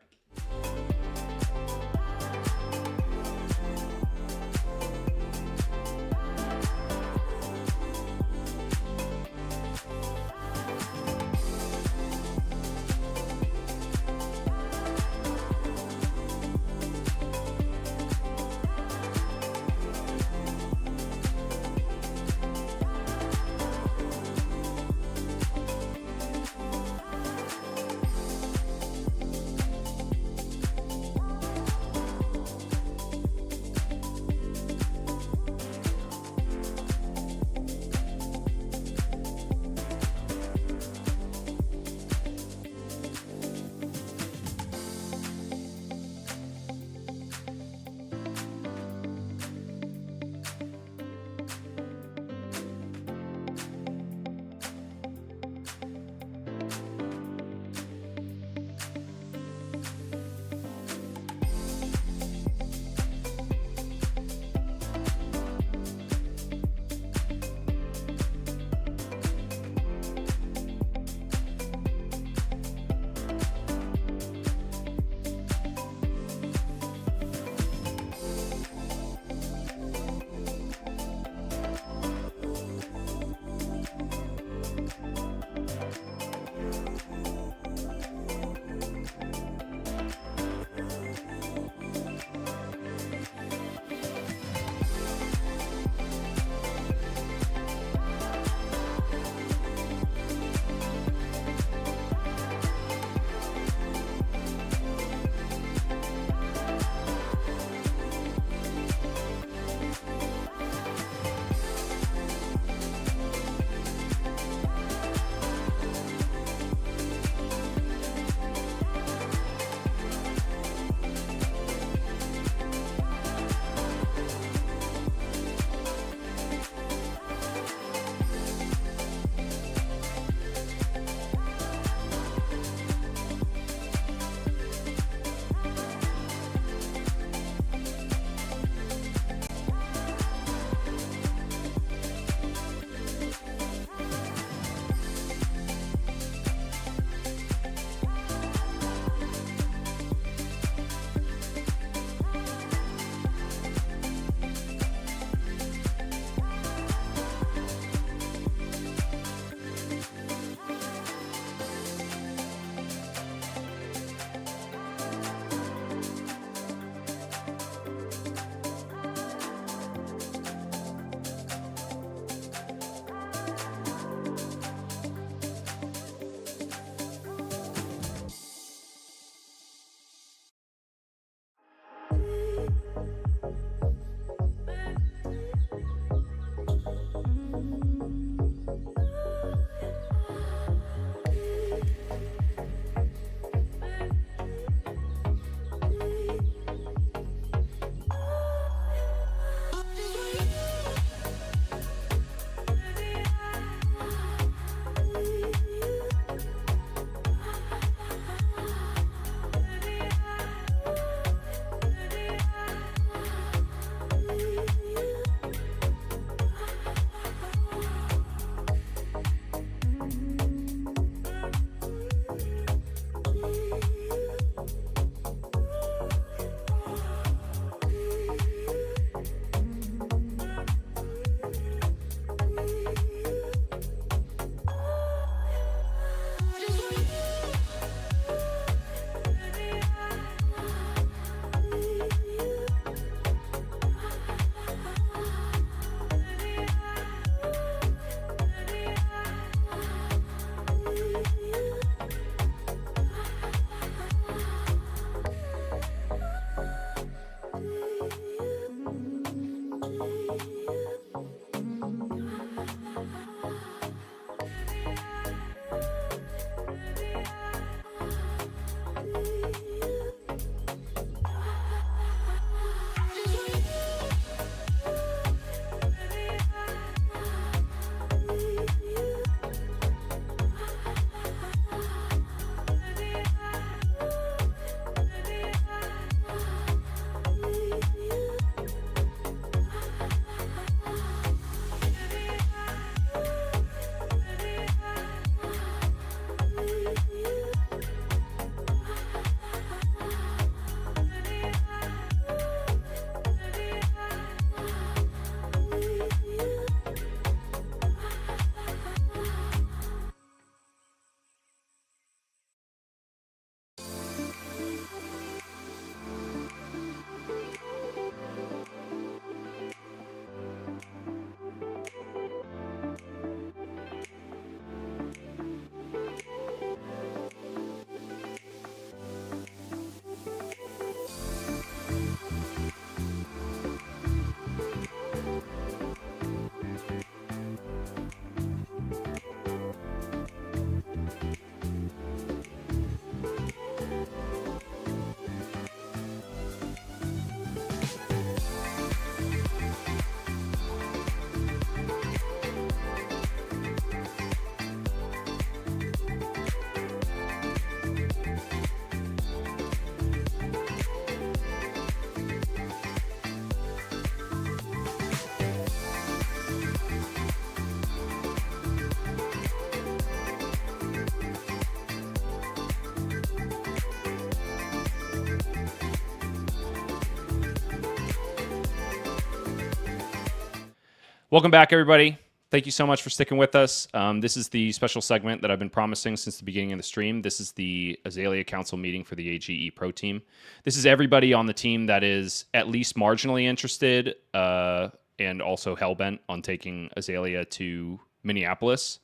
Welcome back, everybody. Thank you so much for sticking with us. This is the special segment that I've been promising since the beginning of the stream. This is the Azalea Council meeting for the AGE Pro team. This is everybody on the team that is at least marginally interested and also hellbent on taking Azalea to Minneapolis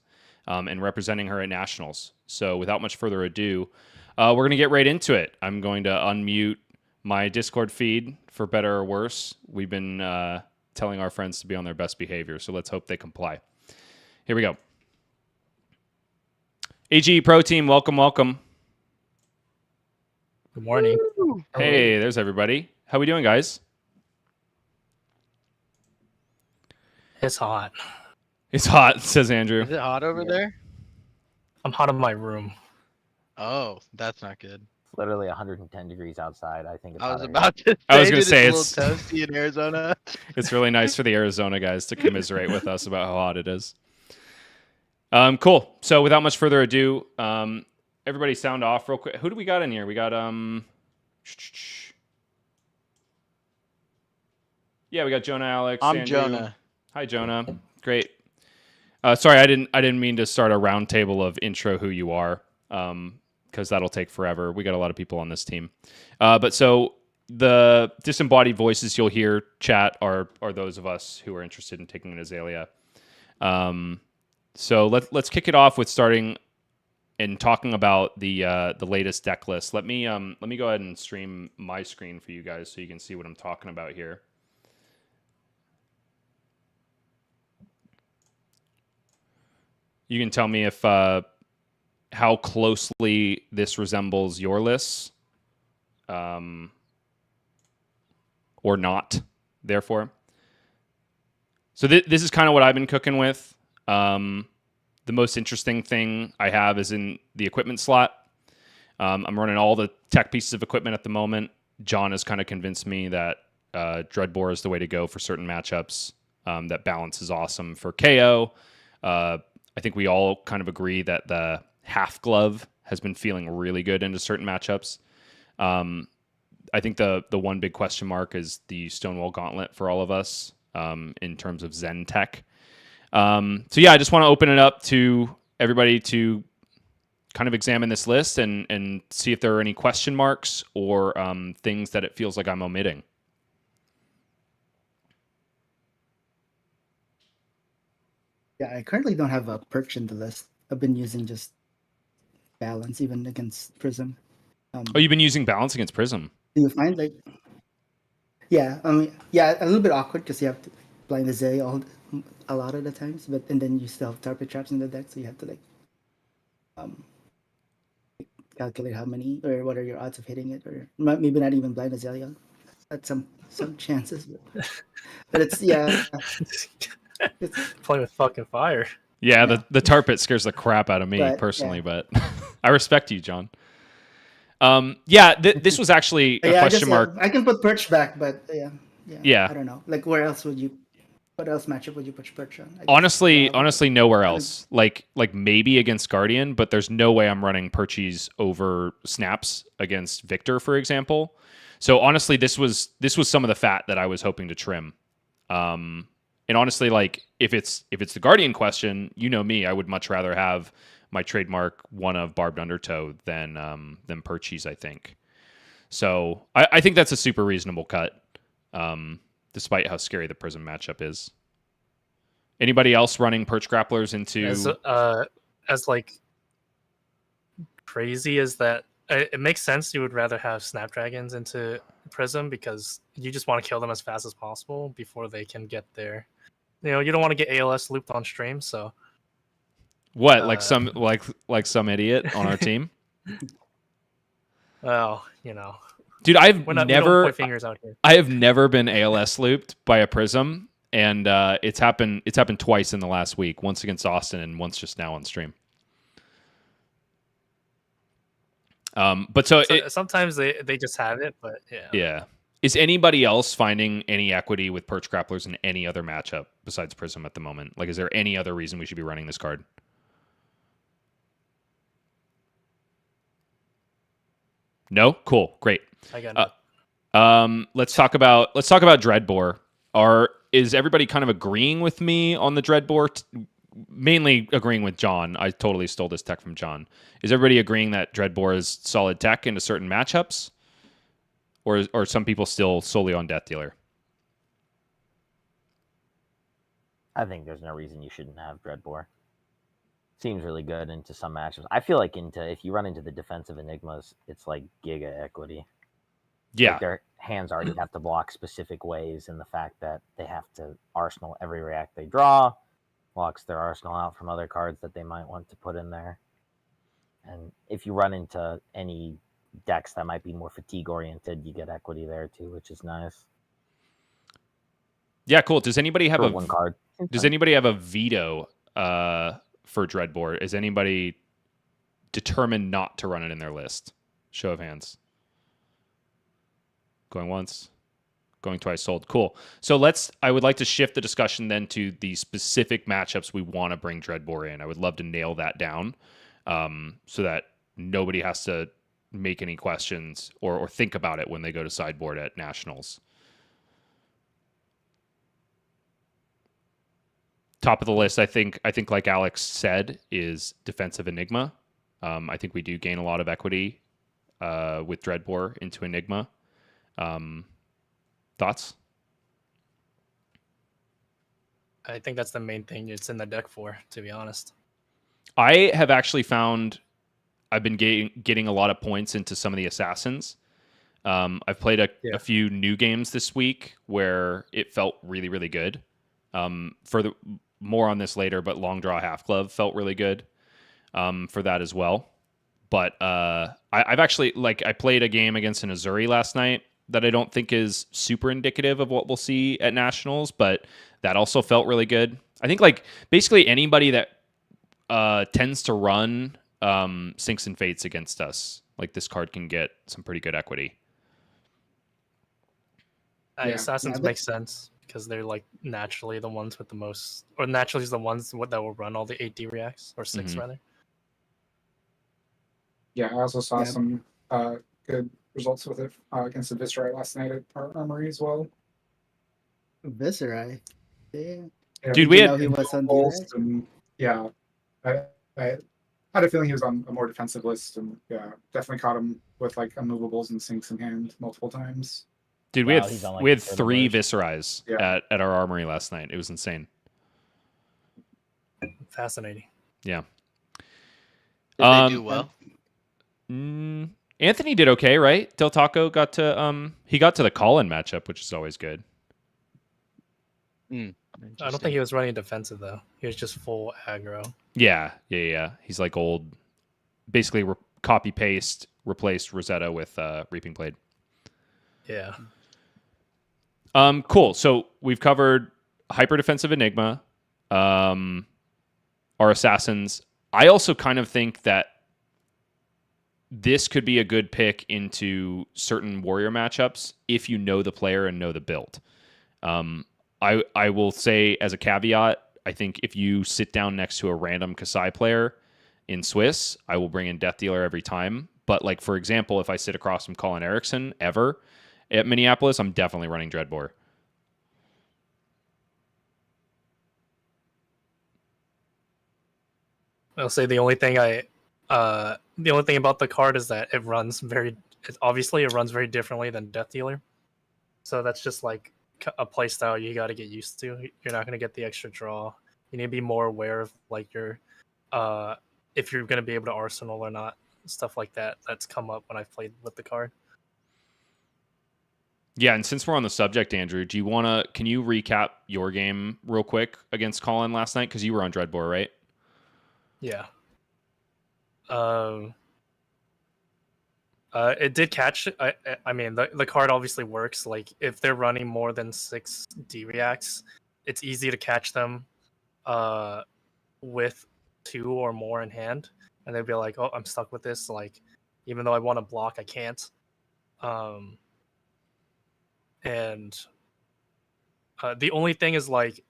and representing her at Nationals. So without much further ado, we're going to get right into it. I'm going to unmute my Discord feed, for better or worse. We've been telling our friends to be on their best behavior, so let's hope they comply. Here we go. AGE Pro team, welcome, welcome. Good morning. Hey, there's everybody. How we doing, guys? It's hot. It's hot, says Andrew. Is it hot over there? I'm hot in my room. Oh, that's not good. Literally 110 degrees outside. I think it's I was hotter about to say, I was gonna say, it's a little toasty in Arizona. It's really nice for the Arizona guys to commiserate with us about how hot it is. Cool. So without much further ado, everybody sound off real quick. Who do we got in here? We got yeah, we got Jonah, Alex. I'm Andrew. Jonah. Hi, Jonah. Great. Sorry, I didn't mean to start a round table of intro who you are, because that'll take forever. We got a lot of people on this team. But so the disembodied voices you'll hear chat are those of us who are interested in taking an Azalea. So let's kick it off with starting and talking about the latest deck list. Let me go ahead and stream my screen for you guys so you can see what I'm talking about here. You can tell me if how closely this resembles your lists, or not. Therefore, so this is kind of what I've been cooking with. The most interesting thing I have is in the equipment slot. I'm running all the tech pieces of equipment at the moment. John has kind of convinced me that Dreadbore is the way to go for certain matchups. That balance is awesome for KO. I think we all kind of agree that the half glove has been feeling really good into certain matchups. I think the one big question mark is the Stonewall Gauntlet for all of us in terms of Zen tech. So yeah, I just want to open it up to everybody to kind of examine this list and see if there are any question marks or things that it feels like I'm omitting. Yeah, I currently don't have a perch in the list. I've been using just balance, even against Prism. Oh, you've been using balance against Prism? Do you find like? Yeah, I mean, yeah, a little bit awkward because you have to blind Azalea a lot of the times, and then you still have target traps in the deck, so you have to calculate how many or what are your odds of hitting it, or maybe not even blind Azalea at some chances, but it's yeah. Playing with fucking fire. Yeah, the tar pit scares the crap out of me personally, yeah. but I respect you, John. Yeah, this was actually a question mark. I can put perch back, but yeah. I don't know. Like, where else would you? What else matchup would you put perch on? Honestly, nowhere else. Like maybe against Guardian, but there's no way I'm running Perchies over snaps against Victor, for example. So honestly, this was some of the fat that I was hoping to trim. And honestly, like if it's the Guardian question, you know me, I would much rather have my trademark one of Barbed Undertow than Perchies, I think. So I think that's a super reasonable cut, despite how scary the Prism matchup is. Anybody else running Perch Grapplers into as like crazy as that? It makes sense you would rather have Snapdragons into Prism because you just want to kill them as fast as possible before they can get there. You know, you don't want to get ALS looped on stream, so what, like some idiot on our team? Well, you know. Dude, we don't point fingers out here. I have never been ALS looped by a Prism, and it's happened twice in the last week, once against Austin and once just now on stream. But sometimes they just have it, but yeah. Yeah. Is anybody else finding any equity with Perch Grapplers in any other matchup besides Prism at the moment? Like, is there any other reason we should be running this card? No? Cool. Great. I got it. Let's talk about Dreadbore. is everybody kind of agreeing with me on the Dreadbore? Mainly agreeing with John. I totally stole this tech from John. Is everybody agreeing that Dreadbore is solid tech into certain matchups? Or are some people still solely on Death Dealer? I think there's no reason you shouldn't have Dreadbore. Seems really good into some matchups. I feel like if you run into the defensive Enigmas, it's like giga equity. Yeah. Like their hands already have to block specific ways, and the fact that they have to arsenal every react they draw blocks their arsenal out from other cards that they might want to put in there. And if you run into any decks that might be more fatigue oriented, you get equity there too, which is nice. Yeah, cool. Does anybody have one card? Does anybody have a veto for Dreadbore? Is anybody determined not to run it in their list? Show of hands. Going once, going twice, sold. Cool. So I would like to shift the discussion then to the specific matchups we want to bring Dreadbore in. I would love to nail that down so that nobody has to make any questions or think about it when they go to sideboard at Nationals. Top of the list, I think like Alex said, is Defensive Enigma. I think we do gain a lot of equity with Dreadbore into Enigma. Thoughts? I think that's the main thing it's in the deck for, to be honest. I have actually found I've been getting a lot of points into some of the assassins. I've played a few new games this week where it felt really, really good. More on this later, but Long Draw Half Glove felt really good for that as well. But I've actually, I played a game against an Azuri last night that I don't think is super indicative of what we'll see at Nationals, but that also felt really good. I think basically anybody that tends to run Sinks and Fates against us, this card can get some pretty good equity. Assassins make sense because they're naturally the ones with the most, or naturally is the ones that will run all the 8D reacts, or 6 rather. Yeah, I also saw some good results with it against the Viscerai last night at our armory as well. Viscerai? Yeah. Dude, we had... he was on I had a feeling he was on a more defensive list, and definitely caught him with immovables and sinks in hand multiple times. Dude, we had 3 Viscerais at our armory last night. It was insane. Fascinating. Yeah. Did they do well? Anthony did okay, right? Del Taco got to the call-in matchup, which is always good. I don't think he was running defensive though. He was just full aggro. Yeah. He's old, basically copy paste replaced Rosetta with Reaping Blade. Yeah. Cool. So we've covered hyper defensive Enigma, our assassins. I also kind of think that this could be a good pick into certain warrior matchups if you know the player and know the build. I will say as a caveat, I think if you sit down next to a random Kasai player in Swiss, I will bring in Death Dealer every time. But for example, if I sit across from Colin Erickson ever at Minneapolis, I'm definitely running Dreadbore. I'll say the only thing about the card is that it runs very differently than Death Dealer. So that's just a play style you got to get used to. You're not going to get the extra draw. You need to be more aware of your if you're going to be able to arsenal or not, stuff like that. That's come up when I've played with the card. Yeah, and since we're on the subject, Andrew, can you recap your game real quick against Colin last night? Because you were on Dreadbore, right? Yeah. It did catch. I mean, the card obviously works. If they're running more than 6 D reacts, it's easy to catch them with 2 or more in hand, and they'd be like, "Oh, I'm stuck with this." Even though I want to block, I can't. And the only thing is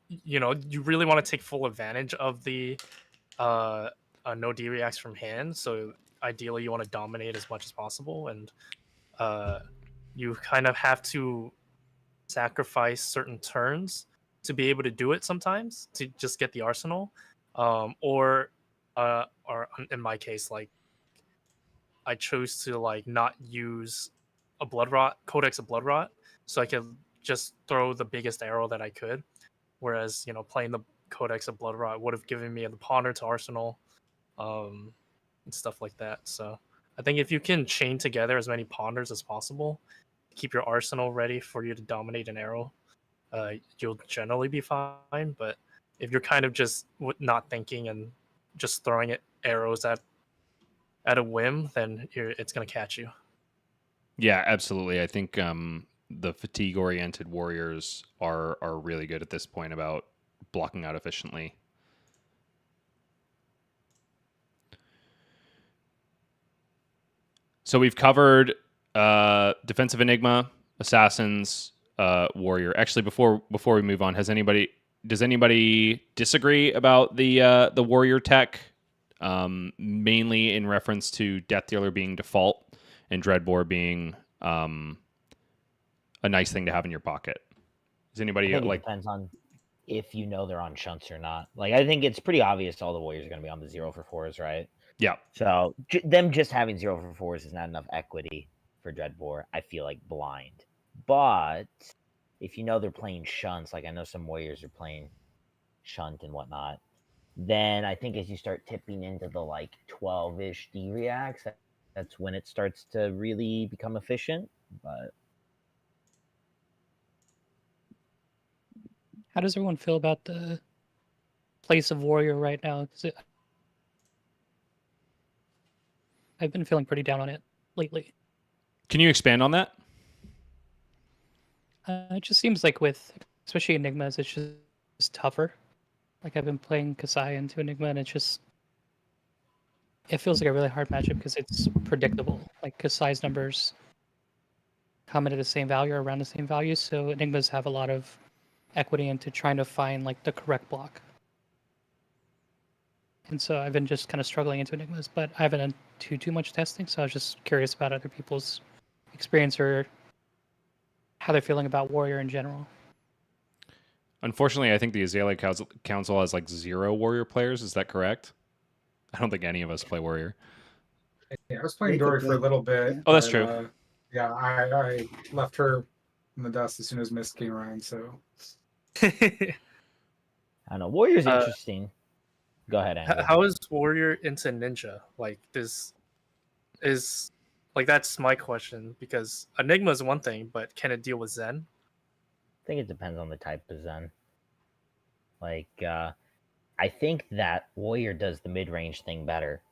you really want to take full advantage of the no D reacts from hand. So ideally you want to dominate as much as possible, and you kind of have to sacrifice certain turns to be able to do it sometimes to just get the arsenal, or in my case, like I chose to like not use a blood rot codex of blood rot, so I could just throw the biggest arrow that I could. Whereas playing the codex of blood rot would have given me the ponder to arsenal, and stuff like that. So I think if you can chain together as many ponders as possible, keep your arsenal ready for you to dominate an arrow, you'll generally be fine. But if you're kind of just not thinking and just throwing arrows at a whim, then it's gonna catch you. Yeah, absolutely. I think the fatigue-oriented warriors are really good at this point about blocking out efficiently. So we've covered defensive enigma, assassins, warrior. Actually, before we move on, does anybody disagree about the warrior tech? Mainly in reference to Death Dealer being default and Dreadbore being a nice thing to have in your pocket. Does anybody I think like? it depends on if you know they're on shunts or not. Like, I think it's pretty obvious all the warriors are going to be on the 0-for-4s, right? Yeah. So them just having 0-for-4s is not enough equity for Dreadbore. I feel like blind. But if you know they're playing shunts, like I know some warriors are playing shunt and whatnot, then I think as you start tipping into the like 12-ish D reacts, that's when it starts to really become efficient. But how does everyone feel about the place of warrior right now? 'Cause I've been feeling pretty down on it lately. Can you expand on that? It just seems like with especially enigmas, it's just tougher. Like I've been playing Kasai into enigma, and it feels like a really hard matchup because it's predictable. Like Kasai's numbers come into the same value or around the same value, so enigmas have a lot of equity into trying to find like the correct block. And so I've been just kind of struggling into enigmas, but I haven't done too much testing, so I was just curious about other people's experience or how they're feeling about warrior in general. Unfortunately, I think the Azalea Council has like 0 warrior players. Is that correct? I don't think any of us play warrior. Yeah, I was playing Dory for a little bit. Yeah. Oh, that's but, true. Yeah, I left her in the dust as soon as Mist came around. So I don't know. Warrior's interesting. Go ahead, Andrew. How is warrior into ninja? Like this is like that's my question, because enigma is one thing, but can it deal with Zen? I think it depends on the type of Zen. Like, I think that warrior does the mid-range thing better,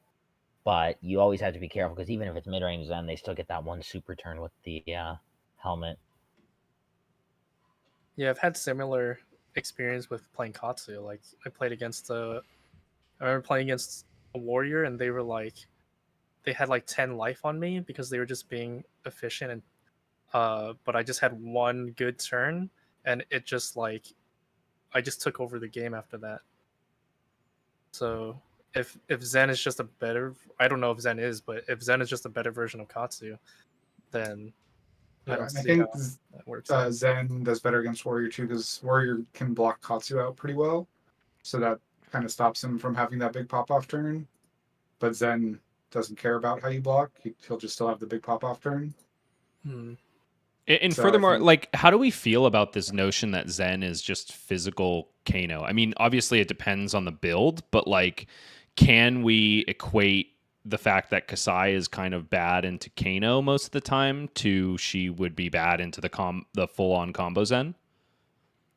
but you always have to be careful because even if it's mid-range Zen, they still get that one super turn with the helmet. Yeah, I've had similar experience with playing Katsu. Like I remember playing against a warrior, and they had like 10 life on me because they were just being efficient, and but I just had one good turn, and it just like I just took over the game after that. So if Zen is just a better, I don't know if Zen is, but if Zen is just a better version of Katsu, then I yeah, don't I see think how that works out. Zen does better against Warrior too, because Warrior can block Katsu out pretty well, so that kind of stops him from having that big pop off turn. But Zen doesn't care about how you block; he'll just still have the big pop off turn. Hmm. And So I furthermore, think- like, how do we feel about this notion that Zen is just physical Kano? I mean, obviously it depends on the build, but like, can we equate the fact that Kasai is kind of bad into Kano most of the time to she would be bad into the full-on combo Zen?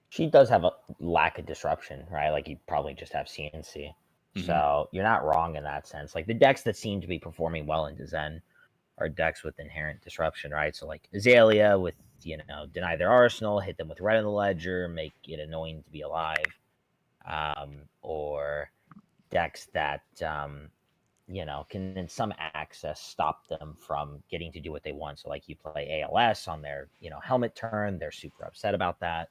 She does have a lack of disruption, right? Like, you probably just have CNC. Mhm. So you're not wrong in that sense. Like, the decks that seem to be performing well into Zen are decks with inherent disruption, right? So like Azalea with, deny their arsenal, hit them with Red in the Ledger, make it annoying to be alive. Or decks that, can in some access stop them from getting to do what they want. So like you play ALS on their, helmet turn, they're super upset about that.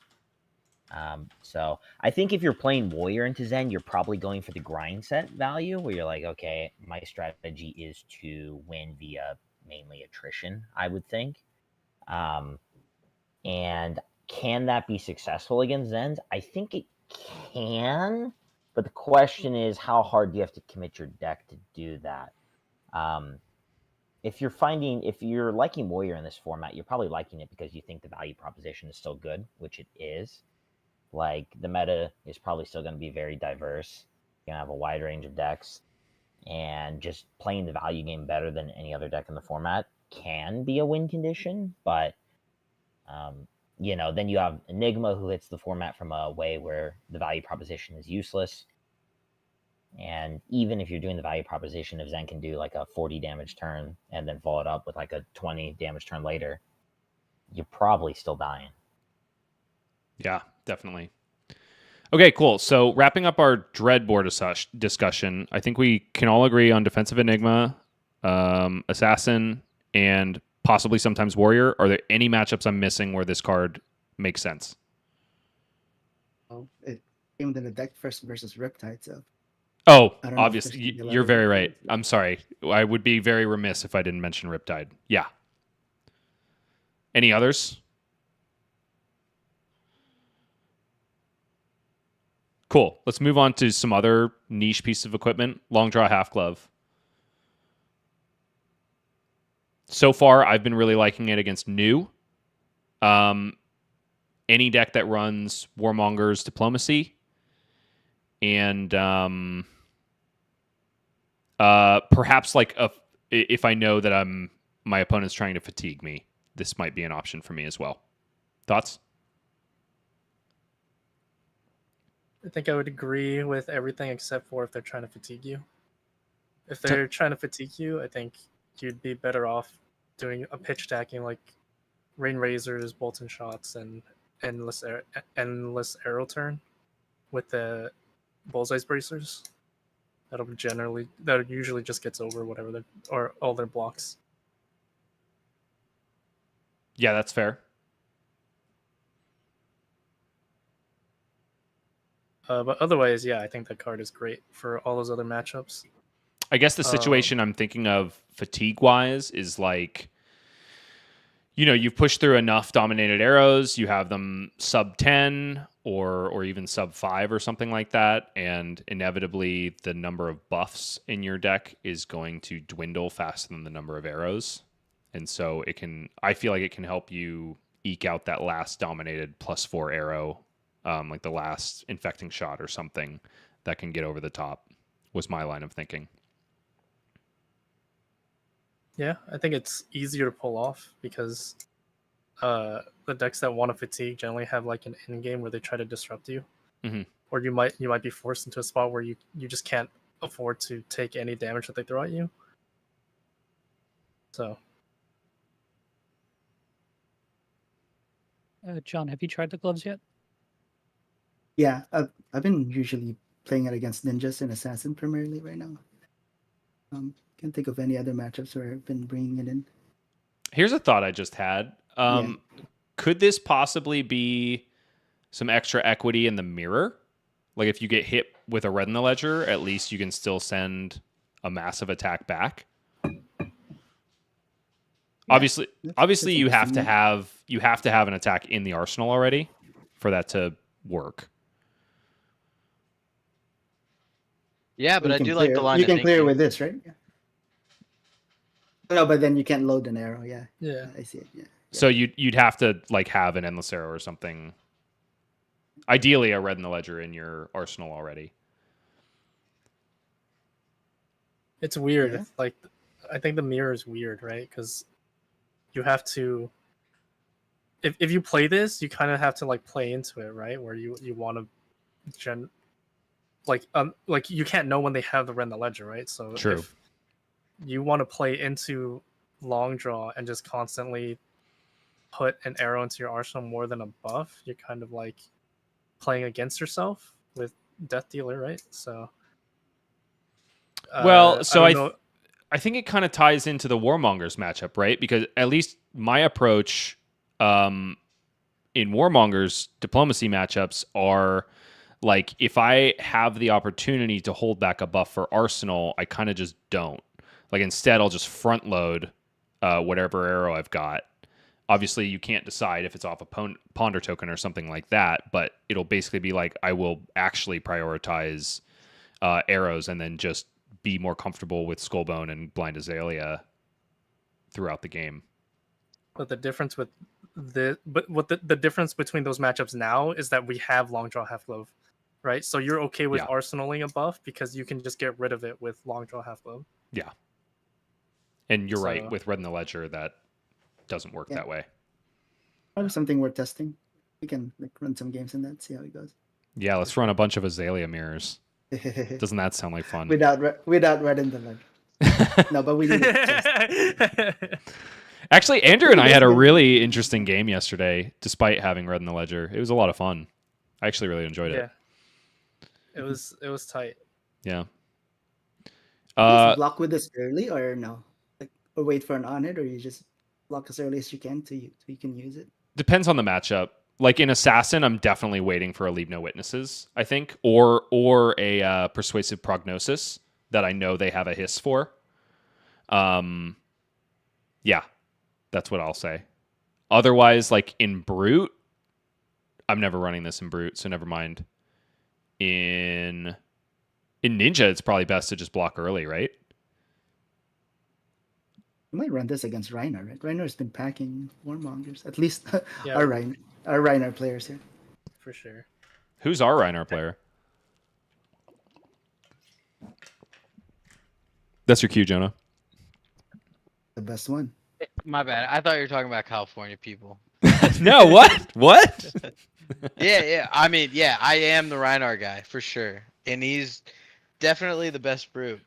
So I think if you're playing Warrior into Zen, you're probably going for the grind set value where you're like, okay, my strategy is to win via mainly attrition, I would think. And can that be successful against Zens? I think it can, but the question is, how hard do you have to commit your deck to do that? If you're liking Warrior in this format, you're probably liking it because you think the value proposition is still good, which it is. Like, the meta is probably still going to be very diverse. You're going to have a wide range of decks, and just playing the value game better than any other deck in the format can be a win condition, but then you have Enigma, who hits the format from a way where the value proposition is useless. And even if you're doing the value proposition, if Zen can do like a 40 damage turn and then follow it up with like a 20 damage turn later, you're probably still dying. Yeah, definitely. Okay, cool. So wrapping up our Dread board discussion, I think we can all agree on Defensive Enigma, Assassin, and possibly sometimes Warrior. Are there any matchups I'm missing where this card makes sense? Oh, it came in the deck first versus Riptide, so. Oh, I don't know if obviously, there's gonna be a lot you're of very Riptide. right. I'm sorry. I would be very remiss if I didn't mention Riptide. Yeah. Any others? Cool. Let's move on to some other niche pieces of equipment. Long draw half glove. So far, I've been really liking it against new. Any deck that runs Warmonger's Diplomacy, and perhaps like if I know that my opponent's trying to fatigue me, this might be an option for me as well. Thoughts? I think I would agree with everything except for if they're trying to fatigue you. If they're trying to fatigue you, I think you'd be better off doing a pitch stacking like Rain Razors, Bolton Shots, and Endless Arrow Turn with the Bullseye's Bracers. That usually just gets over whatever or all their blocks. Yeah, that's fair. But otherwise, yeah, I think that card is great for all those other matchups. I guess the situation I'm thinking of fatigue-wise is like, you've pushed through enough dominated arrows, you have them sub 10 or even sub 5 or something like that, and inevitably the number of buffs in your deck is going to dwindle faster than the number of arrows. And so I feel like it can help you eke out that last dominated +4 arrow, like the last infecting shot or something that can get over the top, was my line of thinking. Yeah, I think it's easier to pull off because the decks that want to fatigue generally have like an end game where they try to disrupt you, or you might be forced into a spot where you just can't afford to take any damage that they throw at you. So, John, have you tried the gloves yet? Yeah, I've been usually playing it against ninjas and assassin primarily right now. Can't think of any other matchups where I've been bringing it in. Here's a thought I just had. Yeah. Could this possibly be some extra equity in the mirror? Like if you get hit with a red in the ledger, at least you can still send a massive attack back. Yeah, obviously you have to have an attack in the arsenal already for that to work. Yeah, but I do like the line. You can clear with this, right? Yeah. No, but then you can't load an arrow. Yeah. Yeah. I see it. Yeah. So you'd have to like have an endless arrow or something. Ideally, a red in the ledger in your arsenal already. It's weird. Yeah. Like, I think the mirror is weird, right? Because you have to. If you play this, you kind of have to like play into it, right? Where you want to like you can't know when they have the red in the ledger, right? So True. If you want to play into long draw and just constantly put an arrow into your arsenal more than a buff, you're kind of like playing against yourself with Death Dealer, right? So I think it kind of ties into the Warmongers matchup, right? Because at least my approach in Warmongers diplomacy matchups are like, if I have the opportunity to hold back a buff for Arsenal, I kind of just don't. Like instead, I'll just front load whatever arrow I've got, Obviously, you can't decide if it's off a ponder token or something like that, but it'll basically be like, I will actually prioritize arrows and then just be more comfortable with Skullbone and Blind Azalea throughout the game. But the difference with the difference between those matchups now is that we have long draw half glove, right? So you're okay with arsenaling a buff because you can just get rid of it with long draw half glove. Yeah. And you're right, with Red in the Ledger, that doesn't work that way. Probably something worth testing. We can run some games in that, see how it goes. Yeah, let's run a bunch of Azalea mirrors. Doesn't that sound like fun? Without Red in the Ledger. No, but we need it. Actually, Andrew and I had a really interesting game yesterday, despite having Red in the Ledger. It was a lot of fun. I actually really enjoyed it. It was tight. Yeah. You block with this early or no? Like, or wait for an on hit, or you just block as early as you can so you can use it? Depends on the matchup. Like in Assassin, I'm definitely waiting for a Leave No Witnesses, I think, or a Persuasive Prognosis that I know they have a hiss for. Yeah, that's what I'll say. Otherwise, like in Brute, I'm never running this in Brute, so never mind. In Ninja, it's probably best to just block early, right? You might run this against Reiner, right? Reiner's been packing Warmongers. At least our Reiner players here. For sure. Who's our Reiner player? That's your cue, Jonah. The best one. My bad. I thought you were talking about California people. No, what? What? Yeah. I mean, yeah, I am the Reinar guy for sure, and he's definitely the best Brute,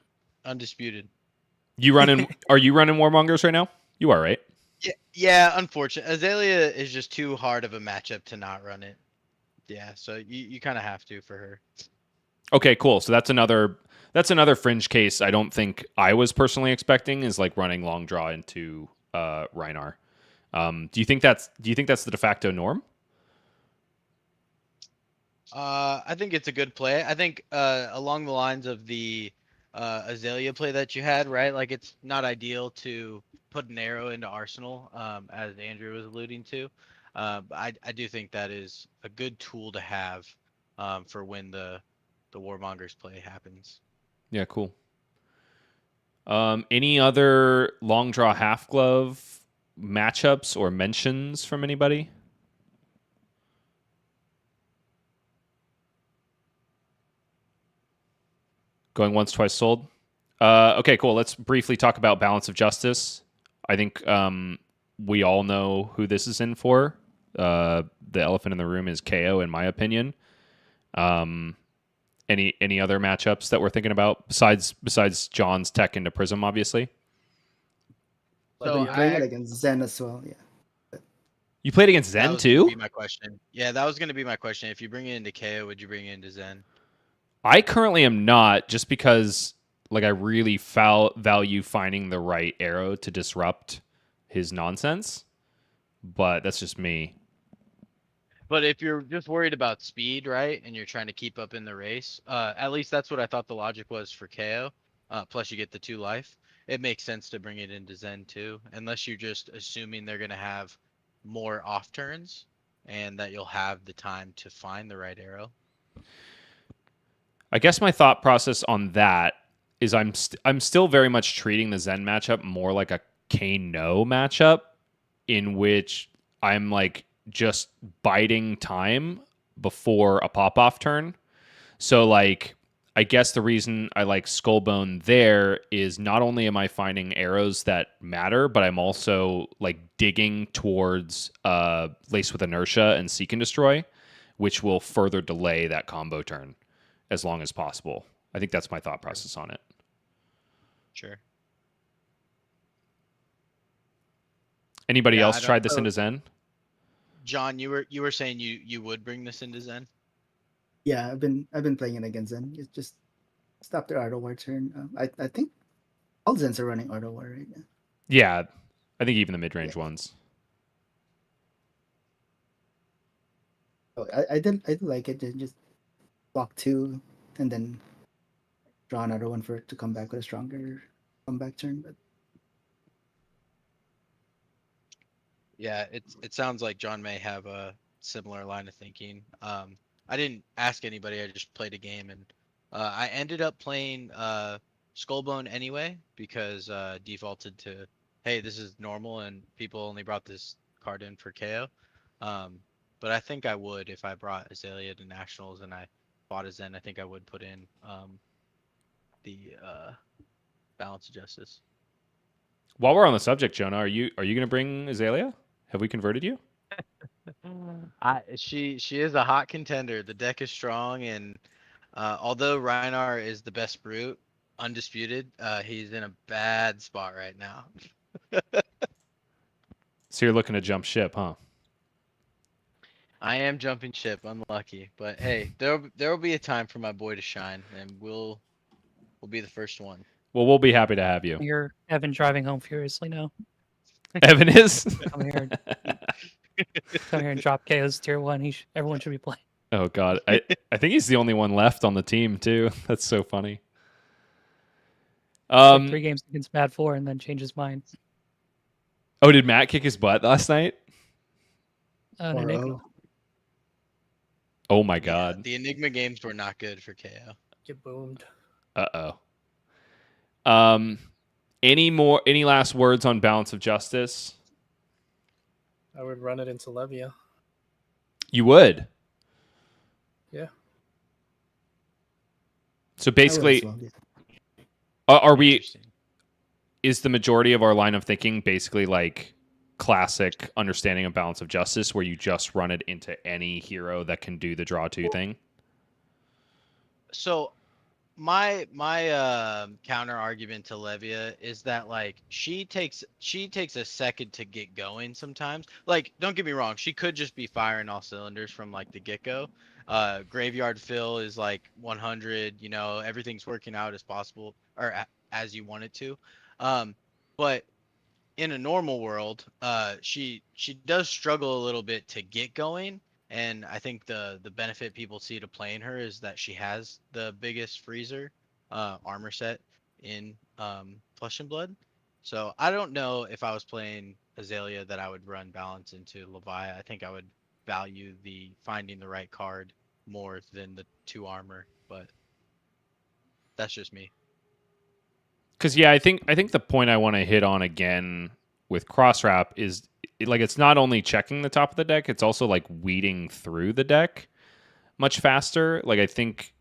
undisputed. Are you running Warmongers right now? You are, right? Yeah. Unfortunately, Azalea is just too hard of a matchup to not run it. Yeah, so you kind of have to for her. Okay, cool. So that's another fringe case. I don't think I was personally expecting is like running long draw into Reinar. Do you think that's the de facto norm? I think it's a good play. I think along the lines of the Azalea play that you had, right? Like it's not ideal to put an arrow into Arsenal, as Andrew was alluding to. I do think that is a good tool to have for when the Warmongers play happens. Yeah, cool. Any other long draw half glove matchups or mentions from anybody? Going once, twice sold. Okay, cool. Let's briefly talk about Balance of Justice. I think we all know who this is in for. The elephant in the room is KO, in my opinion. Any other matchups that we're thinking about besides John's tech into Prism, obviously? So you're playing it against Zen as well, yeah. You played against Zen too? That was gonna be my question. Yeah, that was going to be my question. If you bring it into KO, would you bring it into Zen? I currently am not, just because like I really value finding the right arrow to disrupt his nonsense. But that's just me. But if you're just worried about speed, right, and you're trying to keep up in the race, at least that's what I thought the logic was for KO. Plus you get the 2 life. It makes sense to bring it into Zen too, unless you're just assuming they're going to have more off turns and that you'll have the time to find the right arrow. I guess my thought process on that is I'm still very much treating the Zen matchup more like a Kano matchup, in which I'm like just biding time before a pop-off turn. So like I guess the reason I like Skullbone there is not only am I finding arrows that matter, but I'm also like digging towards Lace with Inertia and Seek and Destroy, which will further delay that combo turn as long as possible. I think that's my thought process on it. Sure. Anybody else tried this into Zen? John, you were saying you would bring this into Zen? Yeah, I've been playing it against Zen. It's just stop their Auto War turn. I think all Zens are running Auto War right now. Yeah, I think even the mid-range ones. Oh, I did like it to just block 2 and then draw another one for it to come back with a stronger comeback turn. But Yeah, it sounds like John may have a similar line of thinking. I didn't ask anybody. I just played a game, and I ended up playing Skullbone anyway because defaulted to, hey, this is normal, and people only brought this card in for KO. But I think I would if I brought Azalea to nationals and I bought a Zen. I think I would put in the Balance of Justice. While we're on the subject, Jonah, are you going to bring Azalea? Have we converted you? She is a hot contender. The deck is strong, and although Reinar is the best brute, undisputed, he's in a bad spot right now. So you're looking to jump ship, huh? I am jumping ship, unlucky, but hey, there'll be a time for my boy to shine, and we'll be the first one. Well, we'll be happy to have you. You're Evan driving home furiously now. Evan is? Come here. Come here and drop KO's tier 1. Everyone should be playing. Oh, God. I think he's the only one left on the team, too. That's so funny. Like 3 games against Mad 4 and then change his mind. Oh, did Matt kick his butt last night? An Enigma. Oh, my God. Yeah, the Enigma games were not good for KO. Get boomed. Uh-oh. Any last words on Balance of Justice? I would run it into Levia. You would? Yeah. So basically, are we... Is the majority of our line of thinking basically like classic understanding of Balance of Justice, where you just run it into any hero that can do the draw 2 thing? So my counter argument to Levia is that like she takes a second to get going sometimes. Like, don't get me wrong, she could just be firing all cylinders from like the get-go. Graveyard fill is like 100, everything's working out as possible or as you want it to. But in a normal world, she does struggle a little bit to get going. And I think the benefit people see to playing her is that she has the biggest freezer armor set in Flesh and Blood. So I don't know if I was playing Azalea that I would run Balance into Leviah. I think I would value the finding the right card more than the 2 armor, but that's just me. Because I think the point I want to hit on again with cross wrap is like it's not only checking the top of the deck, it's also like weeding through the deck much faster. Like I think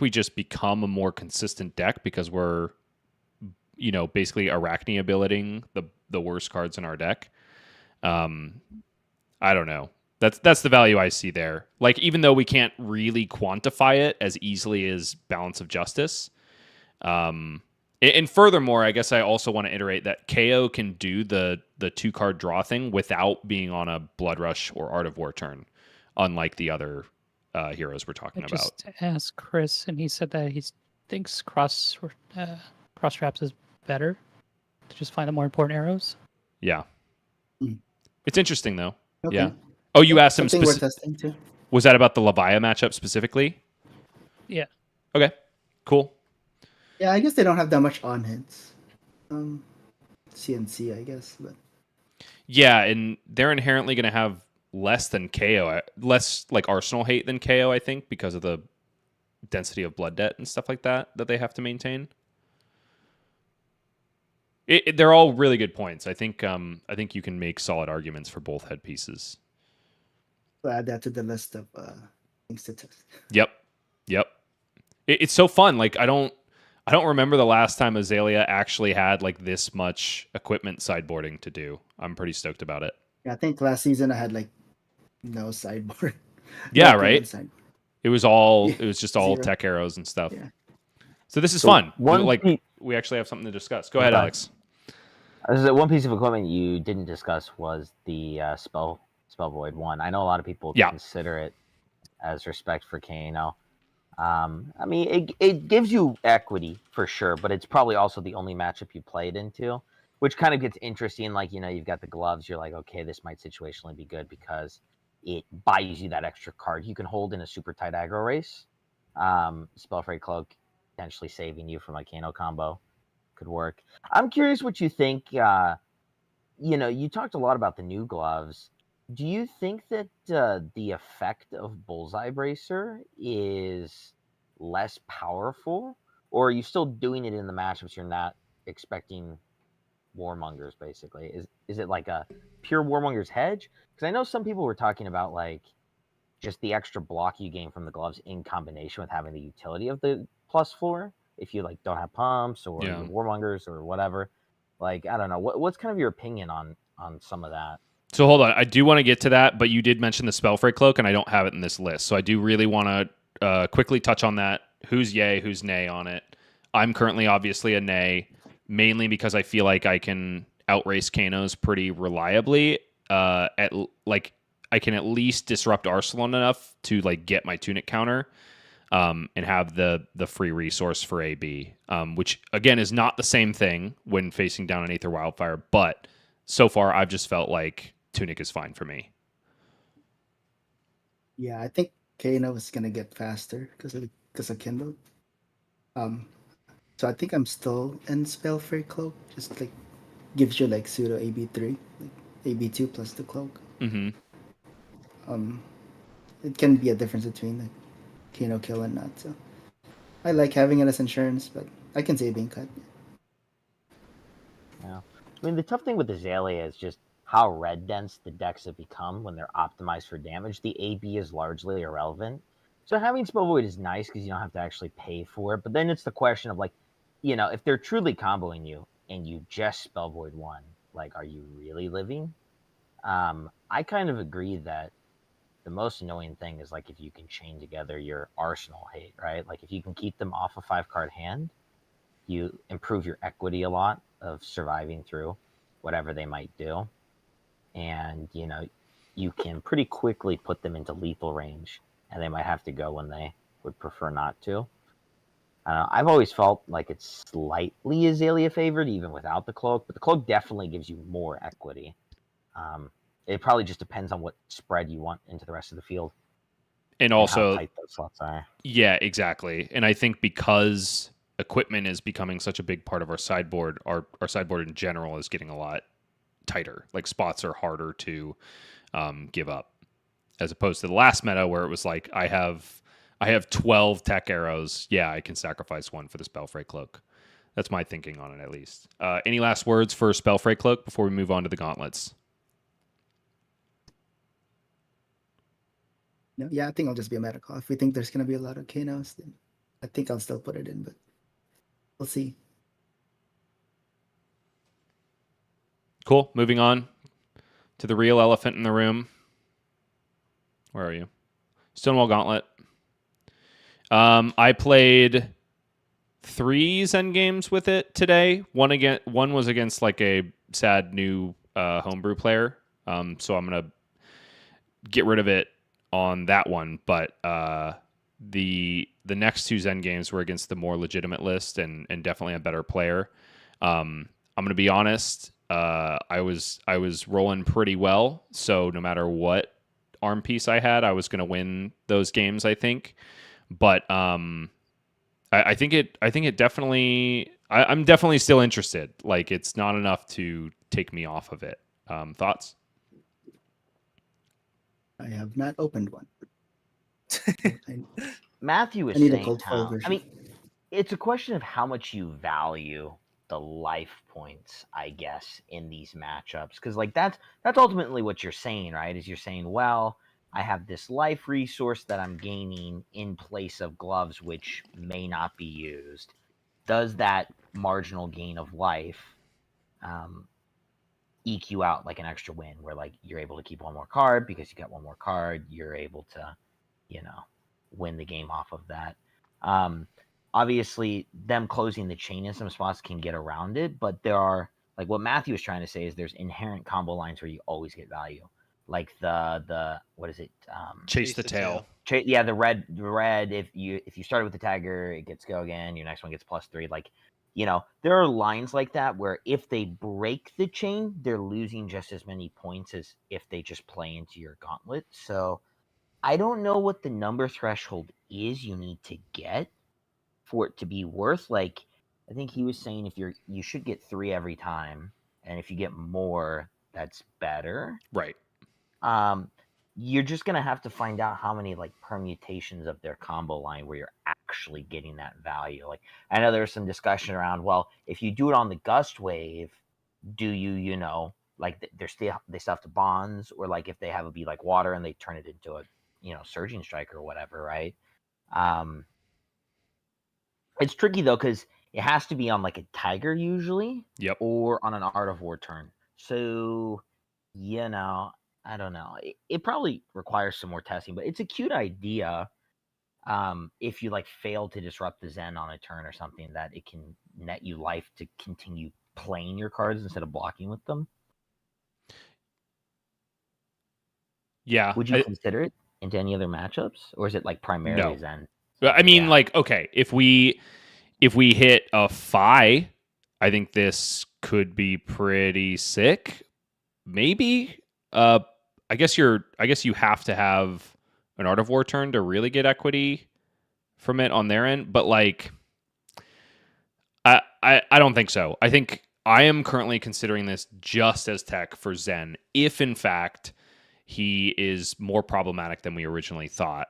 we just become a more consistent deck because we're basically Arachne abilitying the worst cards in our deck. I don't know. That's the value I see there. Like even though we can't really quantify it as easily as Balance of Justice. And furthermore, I guess I also want to iterate that KO can do the 2-card draw thing without being on a Blood Rush or Art of War turn, unlike the other heroes we're talking about. Just asked Chris, and he said that he thinks cross traps is better to just find the more important arrows. Yeah. Mm. It's interesting, though. Okay. Yeah. Oh, you asked him Something we're testing too. Was that about the Leviah matchup specifically? Yeah. Okay. Cool. Yeah, I guess they don't have that much on hits. CNC, I guess, but yeah, and they're inherently going to have less than KO, less like Arsenal hate than KO, I think, because of the density of blood debt and stuff like that they have to maintain. They're all really good points. I think you can make solid arguments for both headpieces. we'll add that to the list of things to test. Yep. It's so fun. Like I don't remember the last time Azalea actually had like this much equipment sideboarding to do. I'm pretty stoked about it. Yeah, I think last season I had like no sideboard. Yeah, No right. sideboard. It was just all 0. tech arrows and stuff. Yeah. So this is fun. one We actually have something to discuss. Go ahead, Okay. Alex. One piece of equipment you didn't discuss was the spell void 1. I know a lot of people consider it as respect for Kano. I mean, it gives you equity for sure, but it's probably also the only matchup you play it into, which kind of gets interesting. Like, you've got the gloves. You're like, okay, this might situationally be good because it buys you that extra card you can hold in a super tight aggro race. Spellfree Cloak potentially saving you from a Kano combo could work. I'm curious what you think you talked a lot about the new gloves. Do you think that the effect of Bullseye Bracer is less powerful, or are you still doing it in the matchups you're not expecting Warmongers, basically? Is it like a pure Warmongers hedge? Because I know some people were talking about like just the extra block you gain from the gloves in combination with having the utility of the +4 if you like don't have pumps or Yeah. your Warmongers or whatever. Like, I don't know. What's kind of your opinion on some of that? So hold on, I do want to get to that, but you did mention the Spellfray Cloak, and I don't have it in this list. So I do really want to quickly touch on that. Who's yay, who's nay on it? I'm currently obviously a nay, mainly because I feel like I can outrace Kanos pretty reliably. I can at least disrupt Arsenal enough to like get my Tunic counter, and have the free resource for AB, which again is not the same thing when facing down an Aether Wildfire, but so far I've just felt like Tunic is fine for me. Yeah, I think Kano is gonna get faster because of Kindle. So I think I'm still in Spellfray Cloak. Just like gives you like pseudo AB3, like AB2 plus the cloak. Mm-hmm. It can be a difference between like Kano kill and not. So I like having it as insurance, but I can see it being cut. Yeah. I mean, the tough thing with Azalea is just how red dense the decks have become when they're optimized for damage. The AB is largely irrelevant. So having Spell Void is nice because you don't have to actually pay for it. But then it's the question of like, if they're truly comboing you and you just Spell Void one, like, are you really living? I kind of agree that the most annoying thing is like if you can chain together your arsenal hate, right? Like if you can keep them off a 5-card hand, you improve your equity a lot of surviving through whatever they might do. And, you can pretty quickly put them into lethal range, and they might have to go when they would prefer not to. I've always felt like it's slightly Azalea favored, even without the cloak, but the cloak definitely gives you more equity. It probably just depends on what spread you want into the rest of the field. And how also, tight those slots are. yeah, exactly. And I think because equipment is becoming such a big part of our sideboard, our sideboard in general is getting a lot tighter. Like spots are harder to give up, as opposed to the last meta where it was like I have 12 tech arrows. Yeah, I can sacrifice one for the Spellfray Cloak. That's my thinking on it, at least. Any last words for Spellfray Cloak before we move on to the gauntlets? No, yeah, I think I'll just be a meta call. If we think there's gonna be a lot of Kanos, then I think I'll still put it in, but we'll see. Cool. Moving on to the real elephant in the room. Where are you? Stonewall Gauntlet. I played 3 Zen games with it today. One was against like a sad new homebrew player. So I'm gonna get rid of it on that one. But the next 2 Zen games were against the more legitimate list and definitely a better player. I'm gonna be honest. I was rolling pretty well. So no matter what arm piece I had, I was gonna win those games, I think. But I think it definitely. I'm definitely still interested. Like it's not enough to take me off of it. Thoughts? I have not opened one. Matthew I is need a saying gold foil version. I mean, it's a question of how much you value the life points, I guess, in these matchups. Because like that's ultimately what you're saying, right? Is you're saying, well, I have this life resource that I'm gaining in place of gloves, which may not be used. Does that marginal gain of life EQ out like an extra win, where like you're able to keep one more card because you got one more card, you're able to, win the game off of that. Obviously, them closing the chain in some spots can get around it, but there are like what Matthew was trying to say is there's inherent combo lines where you always get value, like the what is it? Chase the tail. Yeah, the red. If you started with the Tiger, it gets go again. Your next one gets +3. Like, there are lines like that where if they break the chain, they're losing just as many points as if they just play into your gauntlet. So I don't know what the number threshold is you need to get for it to be worth. Like, I think he was saying you should get 3 every time, and if you get more, that's better. Right. You're just gonna have to find out how many like permutations of their combo line where you're actually getting that value. Like I know there's some discussion around, well, if you do it on the gust wave, do you know, like they still have to bonds, or like if they have it be like water and they turn it into a surging strike or whatever, right? It's tricky though because it has to be on like a tiger usually, Yep. or on an Art of War turn. So I don't know. It probably requires some more testing, but it's a cute idea. If you like fail to disrupt the Zen on a turn or something, that it can net you life to continue playing your cards instead of blocking with them. Yeah. Would you consider it into any other matchups, or is it like primarily Zen? I mean, like, okay, if we hit a Phi, I think this could be pretty sick. Maybe. I guess you have to have an Art of War turn to really get equity from it on their end, but like I don't think so. I think I am currently considering this just as tech for Zen, if in fact he is more problematic than we originally thought.